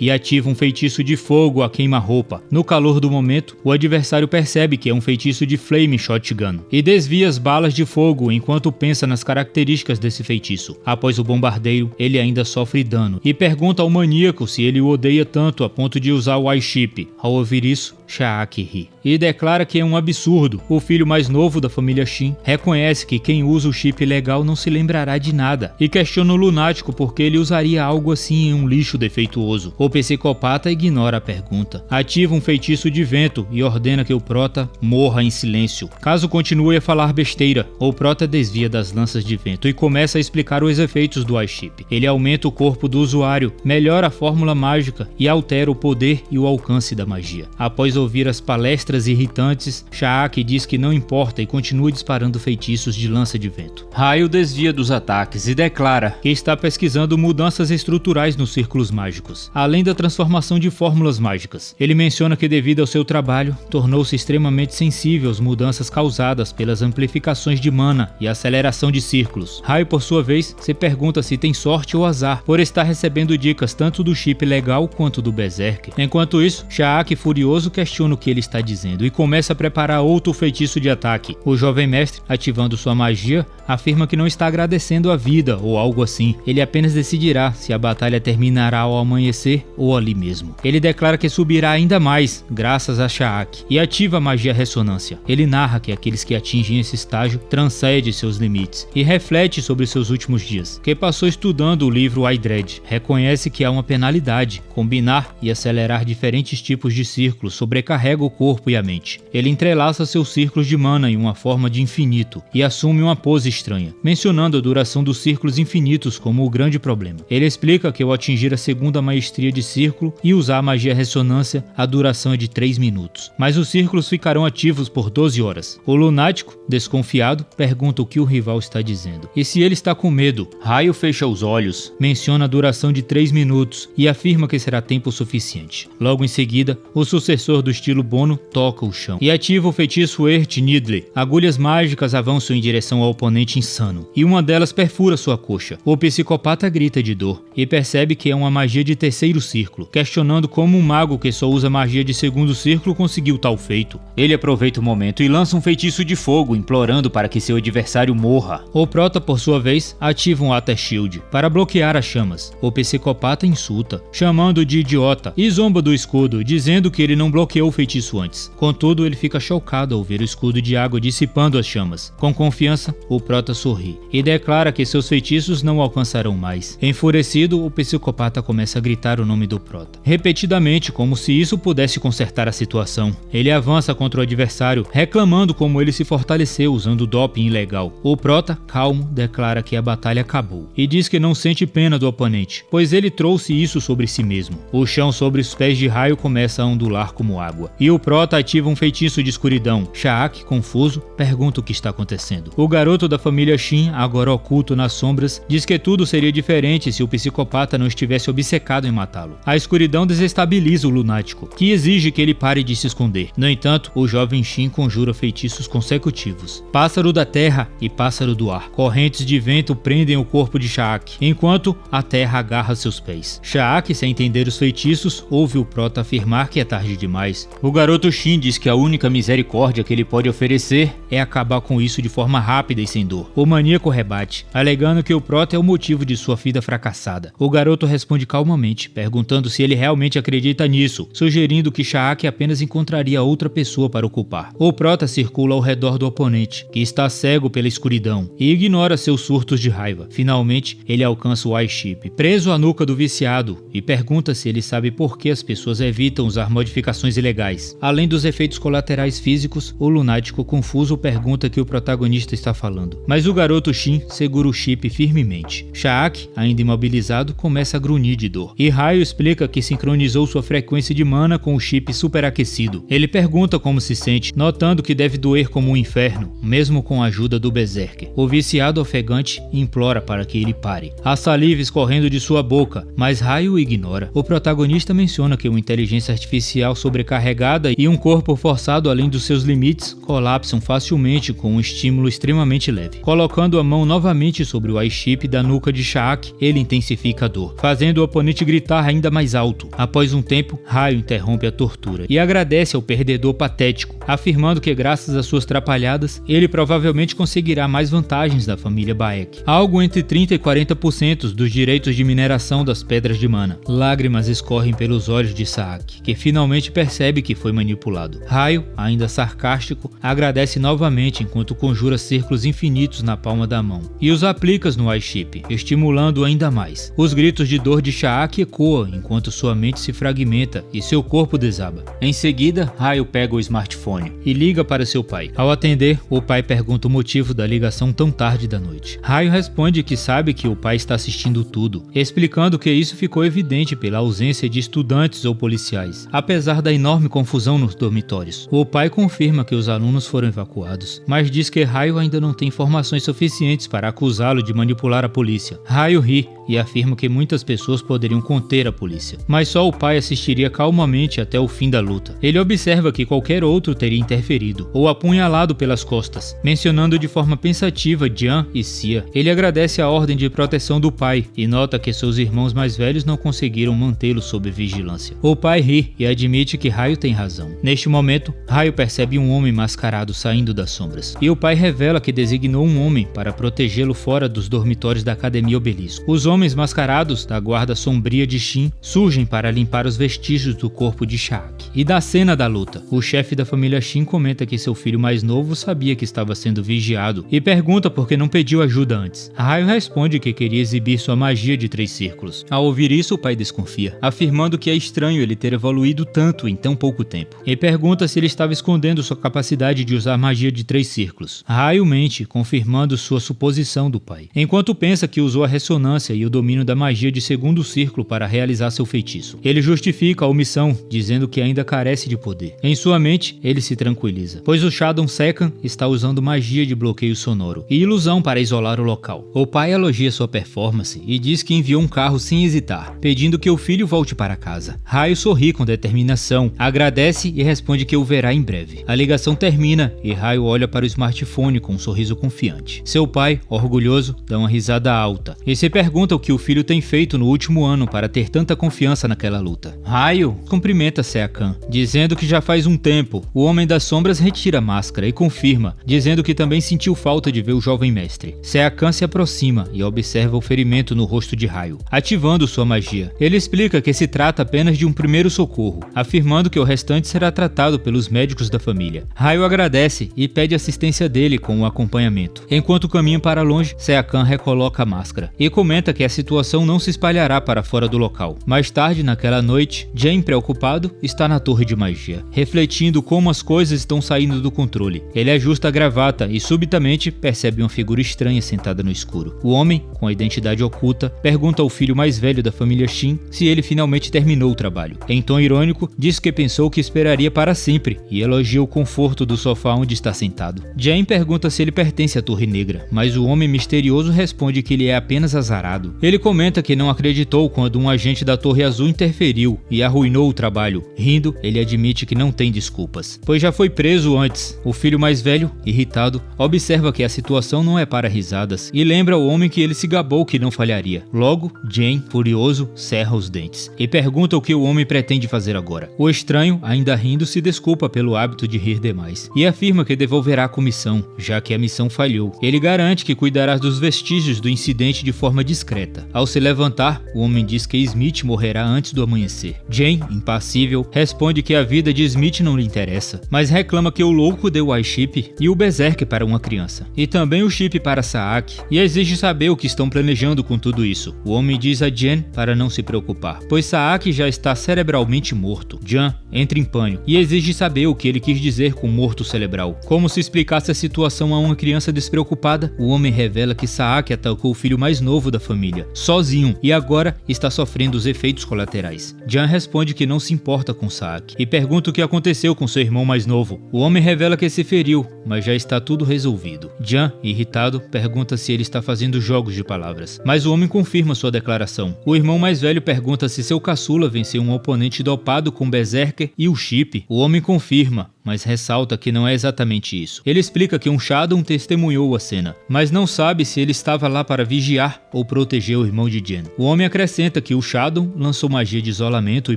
e ativa um feitiço de fogo a queima-roupa. No calor do momento, o adversário percebe que é um feitiço de Flame Shotgun e desvia as balas de fogo enquanto pensa nas características desse feitiço. Após o bombardeio, ele ainda sofre dano e pergunta ao maníaco se ele o odeia tanto a ponto de usar o Ice Chip. Ao ouvir isso, Shaaki ri e declara que é um absurdo. O filho mais novo da família Shin reconhece que quem usa o chip legal não se lembrará de nada e questiona o lunático porque ele usaria algo assim em um lixo defeituoso. O psicopata ignora a pergunta, ativa um feitiço de vento e ordena que o prota morra em silêncio. Caso continue a falar besteira, o prota desvia das lanças de vento e começa a explicar os efeitos do Ice Chip. Ele aumenta o corpo do usuário, melhora a fórmula mágica e altera o poder e o alcance da magia. Após ouvir as palestras irritantes, Shaaki diz que não importa e continua disparando feitiços de lança de vento. Raio desvia dos ataques e declara que está pesquisando mudanças estruturais nos círculos mágicos, além da transformação de fórmulas mágicas. Ele menciona que devido ao seu trabalho, tornou-se extremamente sensível às mudanças causadas pelas amplificações de mana e aceleração de círculos. Raio, por sua vez, se pergunta se tem sorte ou azar por estar recebendo dicas tanto do chip legal quanto do Berserk. Enquanto isso, Shaaki, furioso, questiona o que ele está dizendo e começa a preparar outro feitiço de ataque. O jovem mestre, ativando sua magia, afirma que não está agradecendo a vida ou algo assim. Ele apenas decidirá se a batalha terminará ao amanhecer ou ali mesmo. Ele declara que subirá ainda mais, graças a Shaaki, e ativa a magia ressonância. Ele narra que aqueles que atingem esse estágio transcendem seus limites e reflete sobre seus últimos dias, que passou estudando o livro Aidred. Reconhece que há uma penalidade: combinar e acelerar diferentes tipos de círculos sobrecarrega o corpo e a mente. Ele entrelaça seus círculos de mana em uma forma de infinito e assume uma pose estranha, mencionando a duração dos círculos infinitos como o grande problema. Ele explica que ao atingir a segunda maestria de círculo e usar a magia ressonância, a duração é de 3 minutos, mas os círculos ficarão ativos por 12 horas. O lunático, desconfiado, pergunta o que o rival está dizendo e se ele está com medo. Raio fecha os olhos, menciona a duração de 3 minutos e afirma que será tempo suficiente. Logo em seguida, o sucessor do estilo Bono toca o chão e ativa o feitiço Earth Needle. Agulhas mágicas avançam em direção ao oponente insano e uma delas perfura sua coxa. O psicopata grita de dor e percebe que é uma magia de terceiro círculo, questionando como um mago que só usa magia de segundo círculo conseguiu tal feito. Ele aproveita o momento e lança um feitiço de fogo, implorando para que seu adversário morra. O prota, por sua vez, ativa um Aether Shield para bloquear as chamas. O psicopata insulta, chamando de idiota, e zomba do escudo, dizendo que ele não bloqueou o feitiço antes. Contudo, ele fica chocado ao ver o escudo de água dissipando as chamas. Com confiança, o prota sorri e declara que seus feitiços feitiços não o alcançarão mais. Enfurecido, o psicopata começa a gritar o nome do prota, repetidamente, como se isso pudesse consertar a situação. Ele avança contra o adversário, reclamando como ele se fortaleceu usando doping ilegal. O prota, calmo, declara que a batalha acabou e diz que não sente pena do oponente, pois ele trouxe isso sobre si mesmo. O chão sobre os pés de Raio começa a ondular como água, e o prota ativa um feitiço de escuridão. Sha'ak, confuso, pergunta o que está acontecendo. O garoto da família Shin, agora oculto nas sombras, diz que tudo seria diferente se o psicopata não estivesse obcecado em matá-lo. A escuridão desestabiliza o lunático, que exige que ele pare de se esconder. No entanto, o jovem Shin conjura feitiços consecutivos. Pássaro da terra e pássaro do ar. Correntes de vento prendem o corpo de Sha'ak, enquanto a terra agarra seus pés. Sha'ak, sem entender os feitiços, ouve o prota afirmar que é tarde demais. O garoto Shin diz que a única misericórdia que ele pode oferecer é acabar com isso de forma rápida e sem dor. O maníaco rebate, alegando que o prota é o motivo de sua vida fracassada. O garoto responde calmamente, perguntando se ele realmente acredita nisso, sugerindo que Sha'ak apenas encontraria outra pessoa para o culpar. O prota circula ao redor do oponente, que está cego pela escuridão, e ignora seus surtos de raiva. Finalmente, ele alcança o iShip, preso à nuca do viciado, e pergunta se ele sabe por que as pessoas evitam usar modificações ilegais. Além dos efeitos colaterais físicos, o lunático confuso pergunta que o protagonista está falando, mas o garoto Shin segura o chip firmemente. Sha'ak, ainda imobilizado, começa a grunhir de dor, e Raio explica que sincronizou sua frequência de mana com o chip superaquecido. Ele pergunta como se sente, notando que deve doer como um inferno, mesmo com a ajuda do Berserker. O viciado ofegante implora para que ele pare. Há saliva escorrendo de sua boca, mas Raio o ignora. O protagonista menciona que uma inteligência artificial sobrecarregada e um corpo forçado além dos seus limites colapsam facilmente com um estímulo extremamente leve. Colocando a mão novamente sobre o iShip da nuca de Sha'ak, ele intensifica a dor, fazendo o oponente gritar ainda mais alto. Após um tempo, Raio interrompe a tortura e agradece ao perdedor patético, afirmando que graças às suas trapalhadas, ele provavelmente conseguirá mais vantagens da família Baek. Algo entre 30 e 40% dos direitos de mineração das pedras de mana. Lágrimas escorrem pelos olhos de Sha'ak, que finalmente percebe que foi manipulado. Raio, ainda sarcástico, agradece novamente enquanto conjura círculos infinitos na palma da mão e os aplica no iShip, estimulando ainda mais. Os gritos de dor de Sha'ak ecoam enquanto sua mente se fragmenta e seu corpo desaba. Em seguida, Raio pega o smartphone e liga para seu pai. Ao atender, o pai pergunta o motivo da ligação tão tarde da noite. Raio responde que sabe que o pai está assistindo tudo, explicando que isso ficou evidente pela ausência de estudantes ou policiais, apesar da enorme confusão nos dormitórios. O pai confirma que os alunos foram evacuados, mas diz que Raio ainda não tem informações suficientes para acusá-lo de manipular a polícia. Raio ri e afirma que muitas pessoas poderiam conter a polícia, mas só o pai assistiria calmamente até o fim da luta. Ele observa que qualquer outro teria interferido ou apunhalado pelas costas, mencionando de forma pensativa Jian e Xia. Ele agradece a ordem de proteção do pai e nota que seus irmãos mais velhos não conseguiram mantê-lo sob vigilância. O pai ri e admite que Raio tem razão. Neste momento, Raio percebe um homem mascarado saindo das sombras, e o pai revela que designou um homem para protegê-lo fora dos dormitórios da Academia Obelisco. Os homens mascarados da guarda sombria de Shin surgem para limpar os vestígios do corpo de Sha'ak. E da cena da luta, o chefe da família Shin comenta que seu filho mais novo sabia que estava sendo vigiado e pergunta por que não pediu ajuda antes. Raio responde que queria exibir sua magia de 3 círculos. Ao ouvir isso, o pai desconfia, afirmando que é estranho ele ter evoluído tanto em tão pouco tempo, e pergunta se ele estava escondendo sua capacidade de usar magia de 3 círculos. Raio mente, confirmando sua suposição do pai, enquanto pensa que usou a ressonância e o domínio da magia de 2º círculo para realizar seu feitiço. Ele justifica a omissão, dizendo que ainda carece de poder. Em sua mente, ele se tranquiliza, pois o Shadow Second está usando magia de bloqueio sonoro e ilusão para isolar o local. O pai elogia sua performance e diz que enviou um carro sem hesitar, pedindo que o filho volte para casa. Raio sorri com determinação, agradece e responde que o verá em breve. A ligação termina e Raio olha para o smartphone com um sorriso confiante. Seu pai, orgulhoso, dá uma risada alta e se pergunta o que o filho tem feito no último ano para ter tanta confiança naquela luta. Raio cumprimenta Seakan, dizendo que já faz um tempo. O Homem das Sombras retira a máscara e confirma, dizendo que também sentiu falta de ver o jovem mestre. Seakan se aproxima e observa o ferimento no rosto de Raio, ativando sua magia. Ele explica que se trata apenas de um primeiro socorro, afirmando que o restante será tratado pelos médicos da família. Raio agradece e pede assistência dele com o acompanhamento. Enquanto caminham para longe, Seakan recoloca a máscara e comenta que a situação não se espalhará para fora do local. Mais tarde, naquela noite, Jen, preocupado, está na torre de magia, refletindo como as coisas estão saindo do controle. Ele ajusta a gravata e subitamente percebe uma figura estranha sentada no escuro. O homem, com a identidade oculta, pergunta ao filho mais velho da família Shin se ele finalmente terminou o trabalho. Em tom irônico, diz que pensou que esperaria para sempre e elogia o conforto do sofá onde está sentado. Jen pergunta se ele pertence à Torre Negra, mas o homem misterioso responde que ele é apenas azarado. Ele comenta que não acreditou quando um agente da Torre Azul interferiu e arruinou o trabalho. Rindo, ele admite que não tem desculpas, pois já foi preso antes. O filho mais velho, irritado, observa que a situação não é para risadas e lembra ao homem que ele se gabou que não falharia. Logo, Jen, furioso, cerra os dentes e pergunta o que o homem pretende fazer agora. O estranho, ainda rindo, se desculpa pelo hábito de rir demais e afirma que devolverá a comissão, já que a missão falhou. Ele garante que cuidará dos vestígios do incidente de forma discreta. Ao se levantar, o homem diz que Smith morrerá antes do amanhecer. Jen, impassível, responde que a vida de Smith não lhe interessa, mas reclama que o louco deu o iChip e o Berserk para uma criança, e também o chip para Saaki, e exige saber o que estão planejando com tudo isso. O homem diz a Jen para não se preocupar, pois Saaki já está cerebralmente morto. Jen entra em pânico e exige saber o que ele quis dizer com morto cerebral. Como se explicasse a situação a uma criança despreocupada, o homem revela que Saaki atacou o filho mais novo da família, sozinho, e agora está sofrendo os efeitos colaterais. Jen responde que não se importa com Saaki e pergunta o que aconteceu com seu irmão mais novo. O homem revela que se feriu, mas já está tudo resolvido. Jen, irritado, pergunta se ele está fazendo jogos de palavras, mas o homem confirma sua declaração. O irmão mais velho pergunta se seu caçula venceu um oponente dopado com Berserker e o chip. O homem confirma, mas ressalta que não é exatamente isso. Ele explica que um Shadow testemunhou a cena, mas não sabe se ele estava lá para vigiar ou proteger o irmão de Jen. O homem acrescenta que o Shadow lançou magia de isolamento e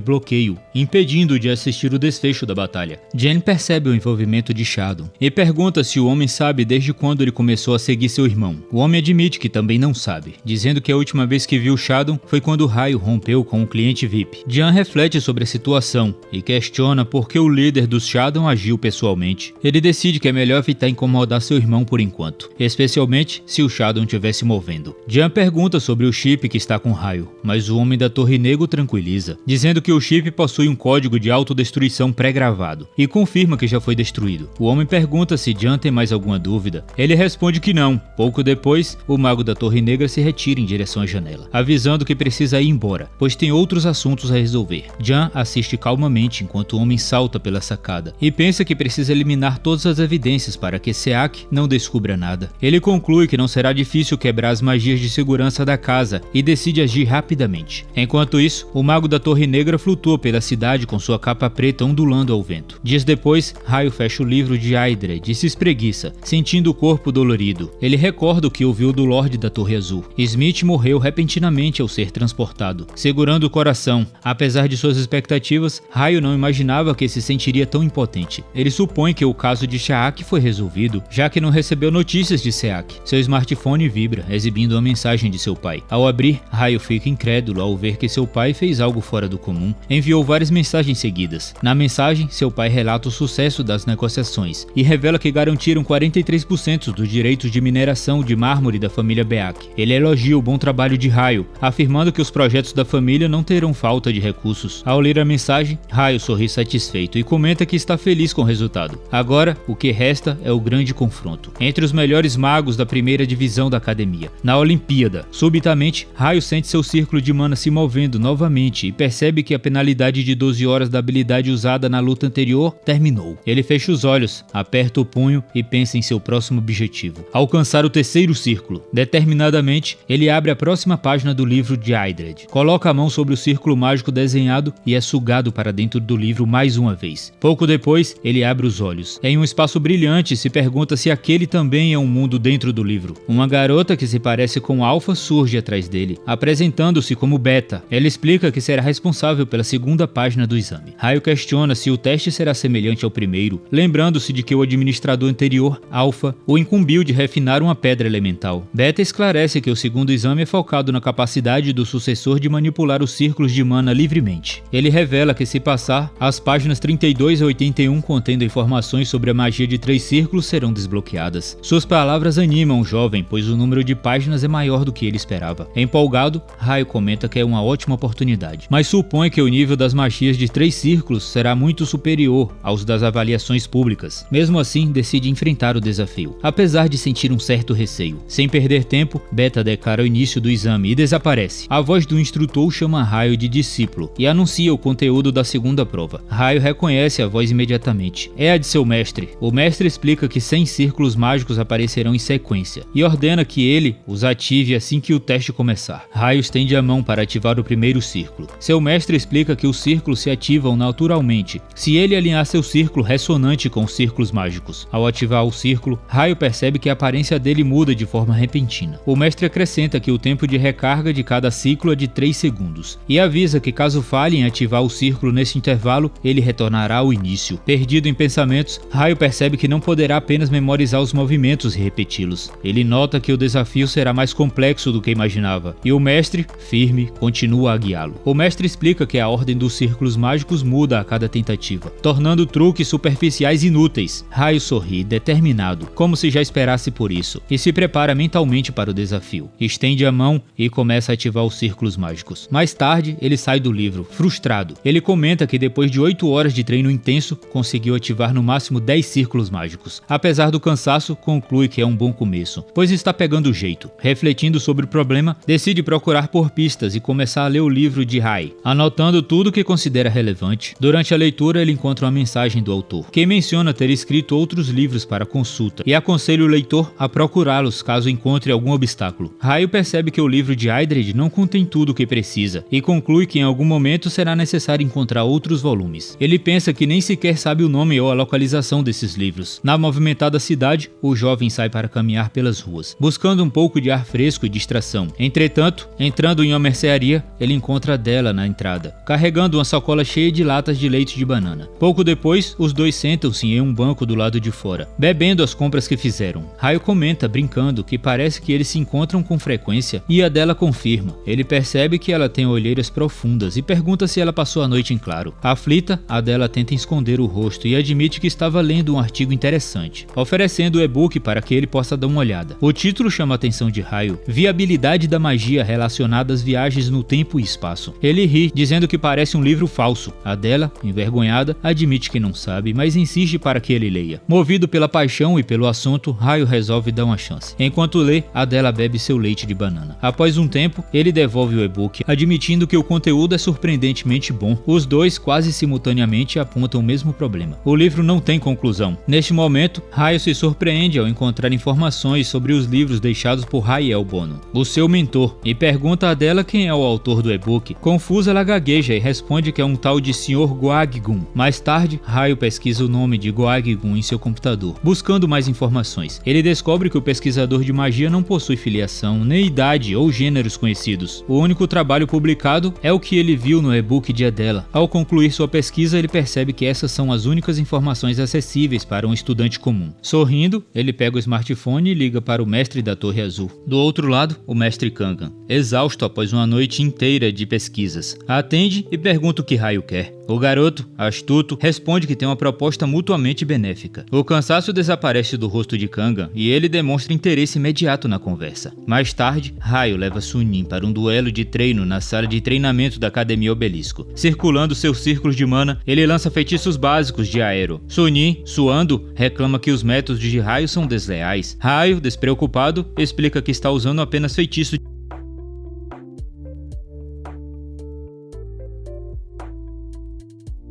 bloqueio, impedindo-o de assistir o desfecho da batalha. Jen percebe o envolvimento de Shadow e pergunta se o homem sabe desde quando ele começou a seguir seu irmão. O homem admite que também não sabe, dizendo que a última vez que viu Shadow foi quando o raio rompeu com o cliente VIP. Jen reflete sobre a situação e questiona por que o líder dos Shadow agiu pessoalmente. Ele decide que é melhor evitar incomodar seu irmão por enquanto, especialmente se o Shadow estiver se movendo. Jen pergunta sobre o chip que está com raio, mas o homem da Torre Negra tranquiliza, dizendo que o chip possui um código de autodestruição pré-gravado e confirma que já foi destruído. O homem pergunta se Jen tem mais alguma dúvida. Ele responde que não. Pouco depois, o mago da Torre Negra se retira em direção à janela, avisando que precisa ir embora, pois tem outros assuntos a resolver. Jen assiste calmamente enquanto o homem salta pela sacada e pensa que precisa eliminar todas as evidências para que Saaki não descubra nada. Ele conclui que não será difícil quebrar as magias de segurança da casa e decide agir rapidamente. Enquanto isso, o mago da Torre Negra flutua pela cidade com sua capa preta ondulando ao vento. Dias depois, Raio fecha o livro de Aidred e se espreguiça, sentindo o corpo dolorido. Ele recorda o que ouviu do Lorde da Torre Azul. Smith morreu repentinamente ao ser transportado, segurando o coração. Apesar de suas expectativas, Raio não imaginava que se sentiria tão impotente. Ele supõe que o caso de Saaki foi resolvido, já que não recebeu notícias de Saaki. Seu smartphone vibra, exibindo uma mensagem de seu pai. Ao abrir, Raio fica incrédulo ao ver que seu pai fez algo fora do comum. Enviou várias mensagens seguidas. Na mensagem, seu pai relata o sucesso das negociações e revela que garantiram 43% dos direitos de mineração de mármore da família Beak. Ele elogia o bom trabalho de Raio, afirmando que os projetos da família não terão falta de recursos. Ao ler a mensagem, Raio sorri satisfeito e comenta que está feliz com o resultado. Agora, o que resta é o grande confronto entre os melhores magos da primeira divisão da academia, na Olimpíada. Subitamente, Raio sente seu círculo de mana se movendo novamente e percebe que a penalidade de 12 horas da habilidade usada na luta anterior terminou. Ele fecha os olhos, aperta o punho e pensa em seu próximo objetivo: alcançar o terceiro círculo. Determinadamente, ele abre a próxima página do livro de Aidred, coloca a mão sobre o círculo mágico desenhado e é sugado para dentro do livro mais uma vez. Pouco depois, ele abre os olhos. Em um espaço brilhante, se pergunta se aquele também é um mundo dentro do livro. Uma garota que se parece com Alpha surge atrás dele, apresentando-se como Beta. Ela explica que será responsável pela segunda página do exame. Raio questiona se o teste será semelhante ao primeiro, lembrando-se de que o administrador anterior, Alpha, o incumbiu de refinar uma pedra elemental. Beta esclarece que o segundo exame é focado na capacidade do sucessor de manipular os círculos de mana livremente. Ele revela que se passar, as páginas 32 a 81 álbum contendo informações sobre a magia de 3 círculos serão desbloqueadas. Suas palavras animam o jovem, pois o número de páginas é maior do que ele esperava. Empolgado, Raio comenta que é uma ótima oportunidade, mas supõe que o nível das magias de 3 círculos será muito superior aos das avaliações públicas. Mesmo assim, decide enfrentar o desafio, apesar de sentir um certo receio. Sem perder tempo, Beta declara o início do exame e desaparece. A voz do instrutor chama Raio de discípulo e anuncia o conteúdo da segunda prova. Raio reconhece a voz imediatamente. É a de seu mestre. O mestre explica que 100 círculos mágicos aparecerão em sequência e ordena que ele os ative assim que o teste começar. Raio estende a mão para ativar o primeiro círculo. Seu mestre explica que os círculos se ativam naturalmente se ele alinhar seu círculo ressonante com os círculos mágicos. Ao ativar o círculo, Raio percebe que a aparência dele muda de forma repentina. O mestre acrescenta que o tempo de recarga de cada ciclo é de 3 segundos e avisa que caso falhe em ativar o círculo nesse intervalo, ele retornará ao início. Perdido em pensamentos, Raio percebe que não poderá apenas memorizar os movimentos e repeti-los. Ele nota que o desafio será mais complexo do que imaginava e o mestre, firme, continua a guiá-lo. O mestre explica que a ordem dos círculos mágicos muda a cada tentativa, tornando truques superficiais inúteis. Raio sorri, determinado, como se já esperasse por isso, e se prepara mentalmente para o desafio. Estende a mão e começa a ativar os círculos mágicos. Mais tarde, ele sai do livro, frustrado. Ele comenta que depois de 8 horas de treino intenso, conseguiu ativar no máximo 10 círculos mágicos. Apesar do cansaço, conclui que é um bom começo, pois está pegando o jeito. Refletindo sobre o problema, decide procurar por pistas e começar a ler o livro de Rai, anotando tudo que considera relevante. Durante a leitura, ele encontra uma mensagem do autor, que menciona ter escrito outros livros para consulta e aconselha o leitor a procurá-los caso encontre algum obstáculo. Raio percebe que o livro de Eldred não contém tudo o que precisa e conclui que em algum momento será necessário encontrar outros volumes. Ele pensa que nem sequer sabe o nome ou a localização desses livros. Na movimentada cidade, o jovem sai para caminhar pelas ruas, buscando um pouco de ar fresco e distração. Entretanto, entrando em uma mercearia, ele encontra Della na entrada, carregando uma sacola cheia de latas de leite de banana. Pouco depois, os dois sentam-se em um banco do lado de fora, bebendo as compras que fizeram. Raio comenta, brincando, que parece que eles se encontram com frequência e a Della confirma. Ele percebe que ela tem olheiras profundas e pergunta se ela passou a noite em claro. Aflita, a Della tenta esconder o rosto e admite que estava lendo um artigo interessante, oferecendo o e-book para que ele possa dar uma olhada. O título chama a atenção de Raio: Viabilidade da magia relacionada às viagens no tempo e espaço. Ele ri, dizendo que parece um livro falso. A Della, envergonhada, admite que não sabe, mas insiste para que ele leia. Movido pela paixão e pelo assunto, Raio resolve dar uma chance. Enquanto lê, a Della bebe seu leite de banana. Após um tempo, ele devolve o e-book, admitindo que o conteúdo é surpreendentemente bom. Os dois quase simultaneamente apontam o mesmo problema: o livro não tem conclusão. Neste momento, Raio se surpreende ao encontrar informações sobre os livros deixados por Rael Bono, o seu mentor, e pergunta a Della quem é o autor do e-book. Confusa, ela gagueja e responde que é um tal de Sr. Goag-gun. Mais tarde, Raio pesquisa o nome de Goag-gun em seu computador, buscando mais informações. Ele descobre que o pesquisador de magia não possui filiação, nem idade ou gêneros conhecidos. O único trabalho publicado é o que ele viu no e-book de Adela. Ao concluir sua pesquisa, ele percebe que essas são as únicas informações acessíveis para um estudante comum. Sorrindo, ele pega o smartphone e liga para o mestre da Torre Azul. Do outro lado, o mestre Kangan, exausto após uma noite inteira de pesquisas, atende e pergunta o que Raio quer. O garoto, astuto, responde que tem uma proposta mutuamente benéfica. O cansaço desaparece do rosto de Kangan e ele demonstra interesse imediato na conversa. Mais tarde, Raio leva Sunin para um duelo de treino na sala de treinamento da Academia Obelisco. Circulando seus círculos de mana, ele lança feitiços básicos de aero. Sunin, suando, reclama que os métodos de Raio são desleais. Raio, despreocupado, explica que está usando apenas feitiços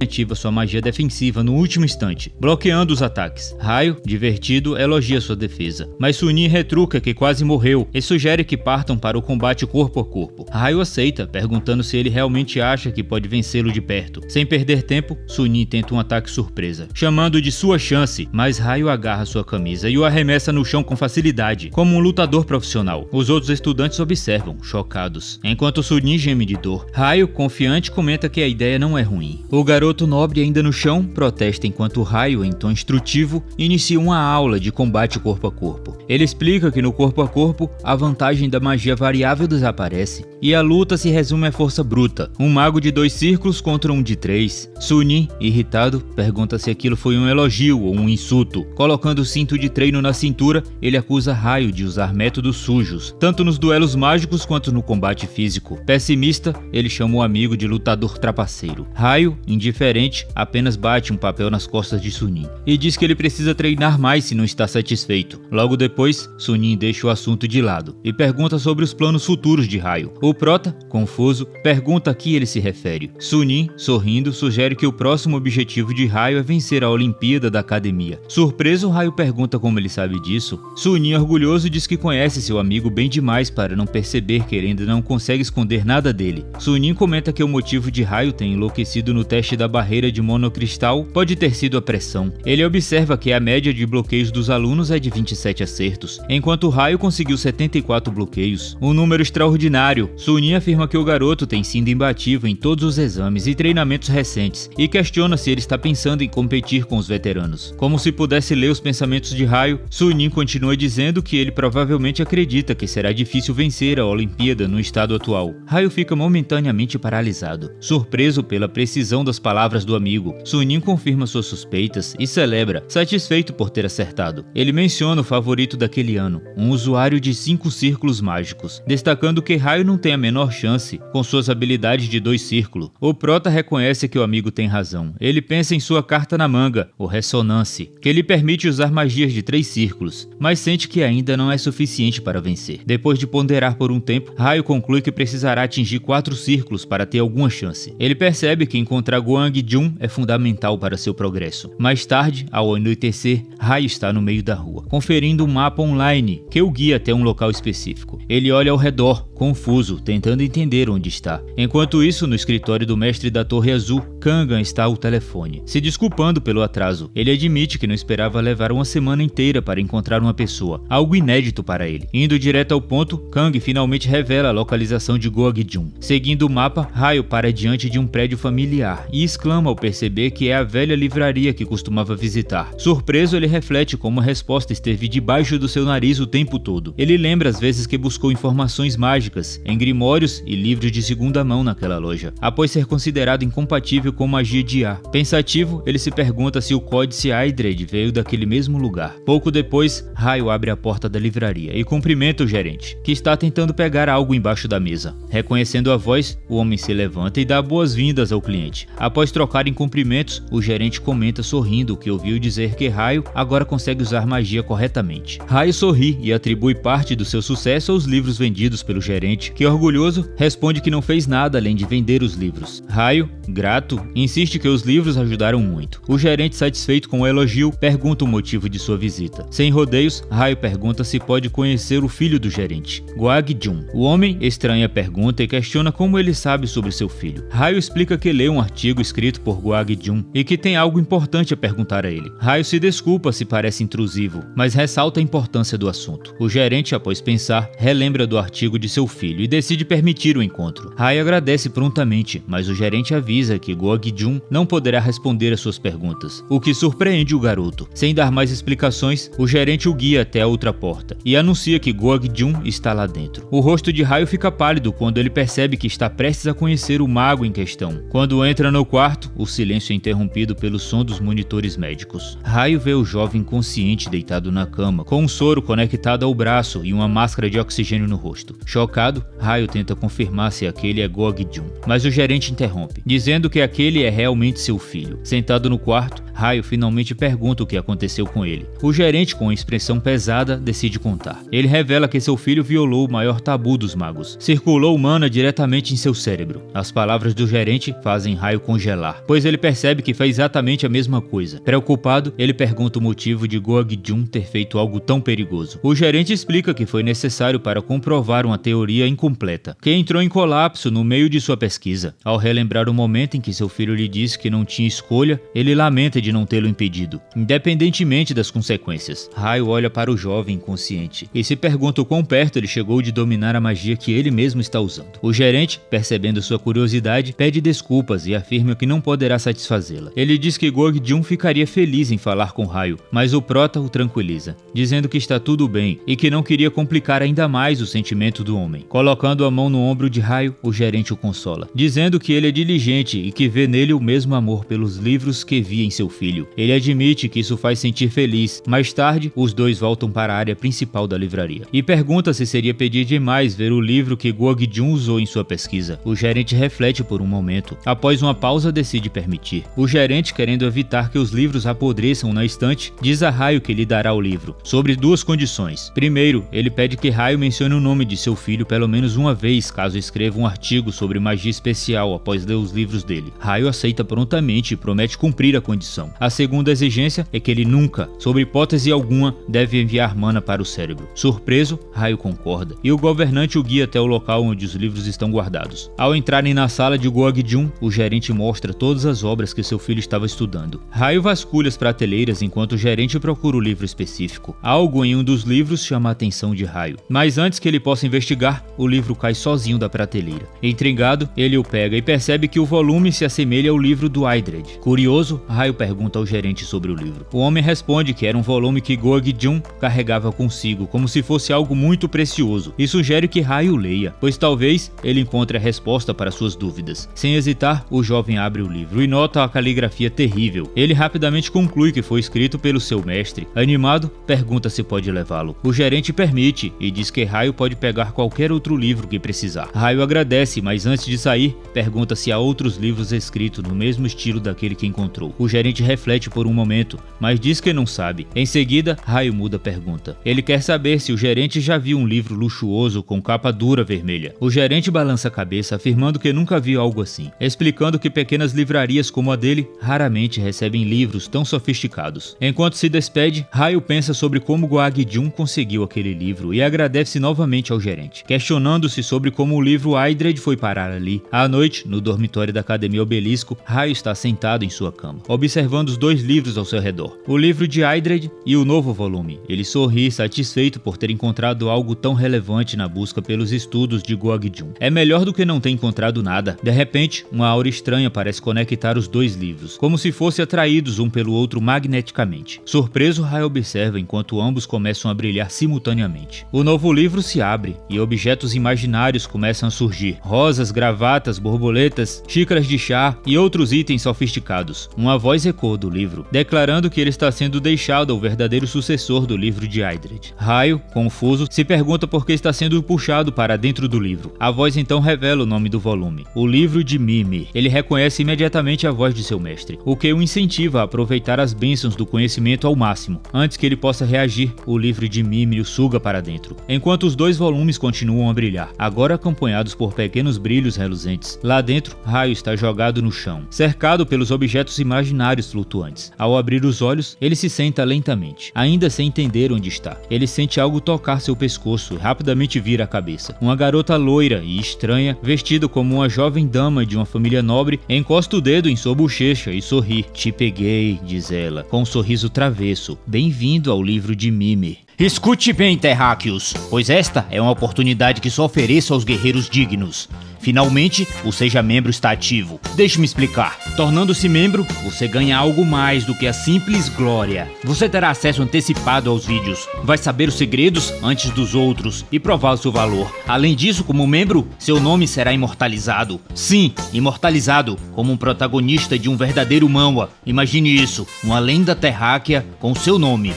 ativa sua magia defensiva no último instante, bloqueando os ataques. Raio, divertido, elogia sua defesa, mas Sunin retruca que quase morreu e sugere que partam para o combate corpo a corpo. Raio aceita, perguntando se ele realmente acha que pode vencê-lo de perto. Sem perder tempo, Sunin tenta um ataque surpresa, chamando de sua chance, mas Raio agarra sua camisa e o arremessa no chão com facilidade, como um lutador profissional. Os outros estudantes observam, chocados, enquanto Sunin geme de dor. Raio, confiante, comenta que a ideia não é ruim. O garoto garoto nobre ainda no chão protesta enquanto Raio, em tom instrutivo, inicia uma aula de combate corpo a corpo. Ele explica que no corpo a corpo a vantagem da magia variável desaparece e a luta se resume à força bruta, um mago de 2 círculos contra um de 3. Sunin, irritado, pergunta se aquilo foi um elogio ou um insulto. Colocando o cinto de treino na cintura, ele acusa Raio de usar métodos sujos, tanto nos duelos mágicos quanto no combate físico. Pessimista, ele chama o amigo de lutador trapaceiro. Raio, indiferente, apenas bate um papel nas costas de Sunin e diz que ele precisa treinar mais se não está satisfeito. Logo depois, Sunin deixa o assunto de lado e pergunta sobre os planos futuros de Raio. O prota, confuso, pergunta a que ele se refere. Sunin, sorrindo, sugere que o próximo objetivo de Raio é vencer a Olimpíada da Academia. Surpreso, Raio pergunta como ele sabe disso. Sunin, orgulhoso, diz que conhece seu amigo bem demais para não perceber que ele ainda não consegue esconder nada dele. Sunin comenta que o motivo de Raio ter enlouquecido no teste da barreira de monocristal pode ter sido a pressão. Ele observa que a média de bloqueios dos alunos é de 27 acertos, enquanto Raio conseguiu 74 bloqueios, um número extraordinário. Sunin afirma que o garoto tem sido imbatível em todos os exames e treinamentos recentes e questiona se ele está pensando em competir com os veteranos. Como se pudesse ler os pensamentos de Raio, Sunin continua dizendo que ele provavelmente acredita que será difícil vencer a Olimpíada no estado atual. Raio fica momentaneamente paralisado, surpreso pela precisão das palavras do amigo. Sunin confirma suas suspeitas e celebra, satisfeito por ter acertado. Ele menciona o favorito daquele ano, um usuário de 5 círculos mágicos, destacando que Raio não tem a menor chance com suas habilidades de 2 círculos. O prota reconhece que o amigo tem razão. Ele pensa em sua carta na manga, o Ressonance, que lhe permite usar magias de 3 círculos, mas sente que ainda não é suficiente para vencer. Depois de ponderar por um tempo, Raio conclui que precisará atingir 4 círculos para ter alguma chance. Ele percebe que encontrar Guang Jun é fundamental para seu progresso. Mais tarde, ao anoitecer, Raio está no meio da rua, conferindo um mapa online que o guia até um local específico. Ele olha ao redor, confuso, tentando entender onde está. Enquanto isso, no escritório do mestre da Torre Azul, Kangan está ao telefone, se desculpando pelo atraso. Ele admite que não esperava levar uma semana inteira para encontrar uma pessoa, algo inédito para ele. Indo direto ao ponto, Kang finalmente revela a localização de Guang Jun. Seguindo o mapa, Raio para diante de um prédio familiar e exclama ao perceber que é a velha livraria que costumava visitar. Surpreso, ele reflete como a resposta esteve debaixo do seu nariz o tempo todo. Ele lembra as vezes que buscou informações mágicas em grimórios e livros de segunda mão naquela loja, após ser considerado incompatível com magia de ar. Pensativo, ele se pergunta se o Códice Aedred veio daquele mesmo lugar. Pouco depois, Raio abre a porta da livraria e cumprimenta o gerente, que está tentando pegar algo embaixo da mesa. Reconhecendo a voz, o homem se levanta e dá boas-vindas ao cliente. Após trocarem cumprimentos, o gerente comenta sorrindo que ouviu dizer que Raio agora consegue usar magia corretamente. Raio sorri e atribui parte do seu sucesso aos livros vendidos pelo gerente, que orgulhoso responde que não fez nada além de vender os livros. Raio, grato, insiste que os livros ajudaram muito. O gerente, satisfeito com o elogio, pergunta o motivo de sua visita. Sem rodeios, Raio pergunta se pode conhecer o filho do gerente, Guang Jun. O homem estranha a pergunta e questiona como ele sabe sobre seu filho. Raio explica que leu um artigo escrito por Guang Jun e que tem algo importante a perguntar a ele. Raio se desculpa se parece intrusivo, mas ressalta a importância do assunto. O gerente, após pensar, relembra do artigo de seu filho e decide permitir o encontro. Raio agradece prontamente, mas o gerente avisa que Guang Jun não poderá responder às suas perguntas, o que surpreende o garoto. Sem dar mais explicações, o gerente o guia até a outra porta e anuncia que Guang Jun está lá dentro. O rosto de Raio fica pálido quando ele percebe que está prestes a conhecer o mago em questão. Quando entra no quarto, o silêncio é interrompido pelo som dos monitores médicos. Raio vê o jovem consciente deitado na cama, com um soro conectado ao braço e uma máscara de oxigênio no rosto. Chocado, Raio tenta confirmar se aquele é Guang Jun, mas o gerente interrompe, dizendo que aquele é realmente seu filho. Sentado no quarto, Raio finalmente pergunta o que aconteceu com ele. O gerente, com uma expressão pesada, decide contar. Ele revela que seu filho violou o maior tabu dos magos. Circulou mana diretamente em seu cérebro. As palavras do gerente fazem Raio congelar, pois ele percebe que fez exatamente a mesma coisa. Preocupado, ele pergunta o motivo de Guang Jun ter feito algo tão perigoso. O gerente explica que foi necessário para comprovar uma teoria incompleta, que entrou em colapso no meio de sua pesquisa. Ao relembrar o momento em que seu seu filho lhe disse que não tinha escolha, ele lamenta de não tê-lo impedido, independentemente das consequências. Raio olha para o jovem inconsciente e se pergunta o quão perto ele chegou de dominar a magia que ele mesmo está usando. O gerente, percebendo sua curiosidade, pede desculpas e afirma que não poderá satisfazê-la. Ele diz que Gorg-jun ficaria feliz em falar com Raio, mas o prota o tranquiliza, dizendo que está tudo bem e que não queria complicar ainda mais o sentimento do homem. Colocando a mão no ombro de Raio, o gerente o consola, dizendo que ele é diligente e que vê nele o mesmo amor pelos livros que via em seu filho. Ele admite que isso faz sentir feliz. Mais tarde, os dois voltam para a área principal da livraria e pergunta se seria pedir demais ver o livro que Gorg-jun usou em sua pesquisa. O gerente reflete por um momento. Após uma pausa, decide permitir. O gerente, querendo evitar que os livros apodreçam na estante, diz a Raio que lhe dará o livro, sobre duas condições. Primeiro, ele pede que Raio mencione o nome de seu filho pelo menos uma vez, caso escreva um artigo sobre magia especial após ler os livros dele. Raio aceita prontamente e promete cumprir a condição. A segunda exigência é que ele nunca, sob hipótese alguma, deve enviar mana para o cérebro. Surpreso, Raio concorda, e o governante o guia até o local onde os livros estão guardados. Ao entrarem na sala de Gorg-jun, o gerente mostra todas as obras que seu filho estava estudando. Raio vasculha as prateleiras enquanto o gerente procura o livro específico. Algo em um dos livros chama a atenção de Raio, mas antes que ele possa investigar, o livro cai sozinho da prateleira. Intrigado, ele o pega e percebe que o volume se assemelha ao livro do Eidred. Curioso, Raio pergunta ao gerente sobre o livro. O homem responde que era um volume que Gorg-jun carregava consigo, como se fosse algo muito precioso, e sugere que Raio leia, pois talvez ele encontre a resposta para suas dúvidas. Sem hesitar, o jovem abre o livro e nota a caligrafia terrível. Ele rapidamente conclui que foi escrito pelo seu mestre. Animado, pergunta se pode levá-lo. O gerente permite e diz que Raio pode pegar qualquer outro livro que precisar. Raio agradece, mas antes de sair, pergunta se há outros livros escritos no mesmo estilo daquele que encontrou. O gerente reflete por um momento, mas diz que não sabe. Em seguida, Raio muda a pergunta. Ele quer saber se o gerente já viu um livro luxuoso com capa dura vermelha. O gerente balança a cabeça, afirmando que nunca viu algo assim, explicando que pequenas livrarias como a dele raramente recebem livros tão sofisticados. Enquanto se despede, Raio pensa sobre como Gorg-jun conseguiu aquele livro e agradece novamente ao gerente, questionando-se sobre como o livro Eidred foi parar ali. À noite, no dormitório da Academia Obelisco, Raio está sentado em sua cama, observando os dois livros ao seu redor, o livro de Eidred e o novo volume. Ele sorri, satisfeito por ter encontrado algo tão relevante na busca pelos estudos de Gorg-jun. É melhor do que não ter encontrado nada. De repente, uma aura estranha parece conectar os dois livros, como se fossem atraídos um pelo outro magneticamente. Surpreso, Raio observa enquanto ambos começam a brilhar simultaneamente. O novo livro se abre e objetos imaginários começam a surgir. Rosas, gravatas, borboletas, xícaras de chá e outros itens sofisticados. Uma voz ecoa do livro, declarando que ele está sendo deixado ao verdadeiro sucessor do livro de Eidred. Raio, confuso, se pergunta por que está sendo puxado para dentro do livro. A voz então revela o nome do volume, o livro de Mimir. Ele reconhece imediatamente a voz de seu mestre, o que o incentiva a aproveitar as bênçãos do conhecimento ao máximo. Antes que ele possa reagir, o livro de Mimir o suga para dentro, enquanto os dois volumes continuam a brilhar, agora acompanhados por pequenos brilhos reluzentes. Lá dentro, Raio está jogado no chão, cercado pelos objetos imaginários flutuantes. Ao abrir os olhos, ele se senta lentamente, ainda sem entender onde está. Ele sente algo tocar seu pescoço e rapidamente vira a cabeça. Uma garota loira e estranha, vestida como uma jovem dama de uma família nobre, encosta o dedo em sua bochecha e sorri. "Te peguei", diz ela, com um sorriso travesso. "Bem-vindo ao livro de Mimir." Escute bem, terráqueos, pois esta é uma oportunidade que só ofereço aos guerreiros dignos. Finalmente, o Seja Membro está ativo. Deixe-me explicar. Tornando-se membro, você ganha algo mais do que a simples glória. Você terá acesso antecipado aos vídeos, vai saber os segredos antes dos outros e provar o seu valor. Além disso, como membro, seu nome será imortalizado. Sim, imortalizado, como um protagonista de um verdadeiro manhwa. Imagine isso, uma lenda terráquea com seu nome.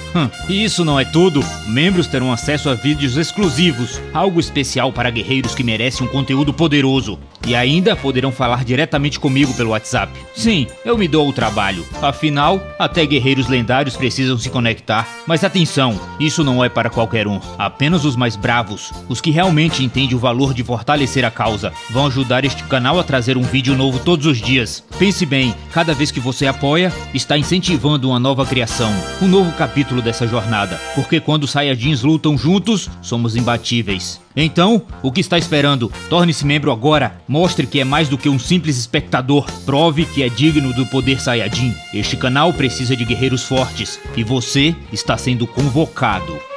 E isso não é tudo. Membros terão acesso a vídeos exclusivos, algo especial para guerreiros que merecem um conteúdo poderoso. E ainda poderão falar diretamente comigo pelo WhatsApp. Sim, eu me dou o trabalho. Afinal, até guerreiros lendários precisam se conectar. Mas atenção, isso não é para qualquer um. Apenas os mais bravos, os que realmente entendem o valor de fortalecer a causa, vão ajudar este canal a trazer um vídeo novo todos os dias. pense bem, cada vez que você apoia, está incentivando uma nova criação, um novo capítulo dessa jornada, porque quando os Saiyajins lutam juntos, somos imbatíveis. Então, o que está esperando? Torne-se membro agora, mostre que é mais do que um simples espectador, prove que é digno do poder Saiyajin. Este canal precisa de guerreiros fortes, e você está sendo convocado.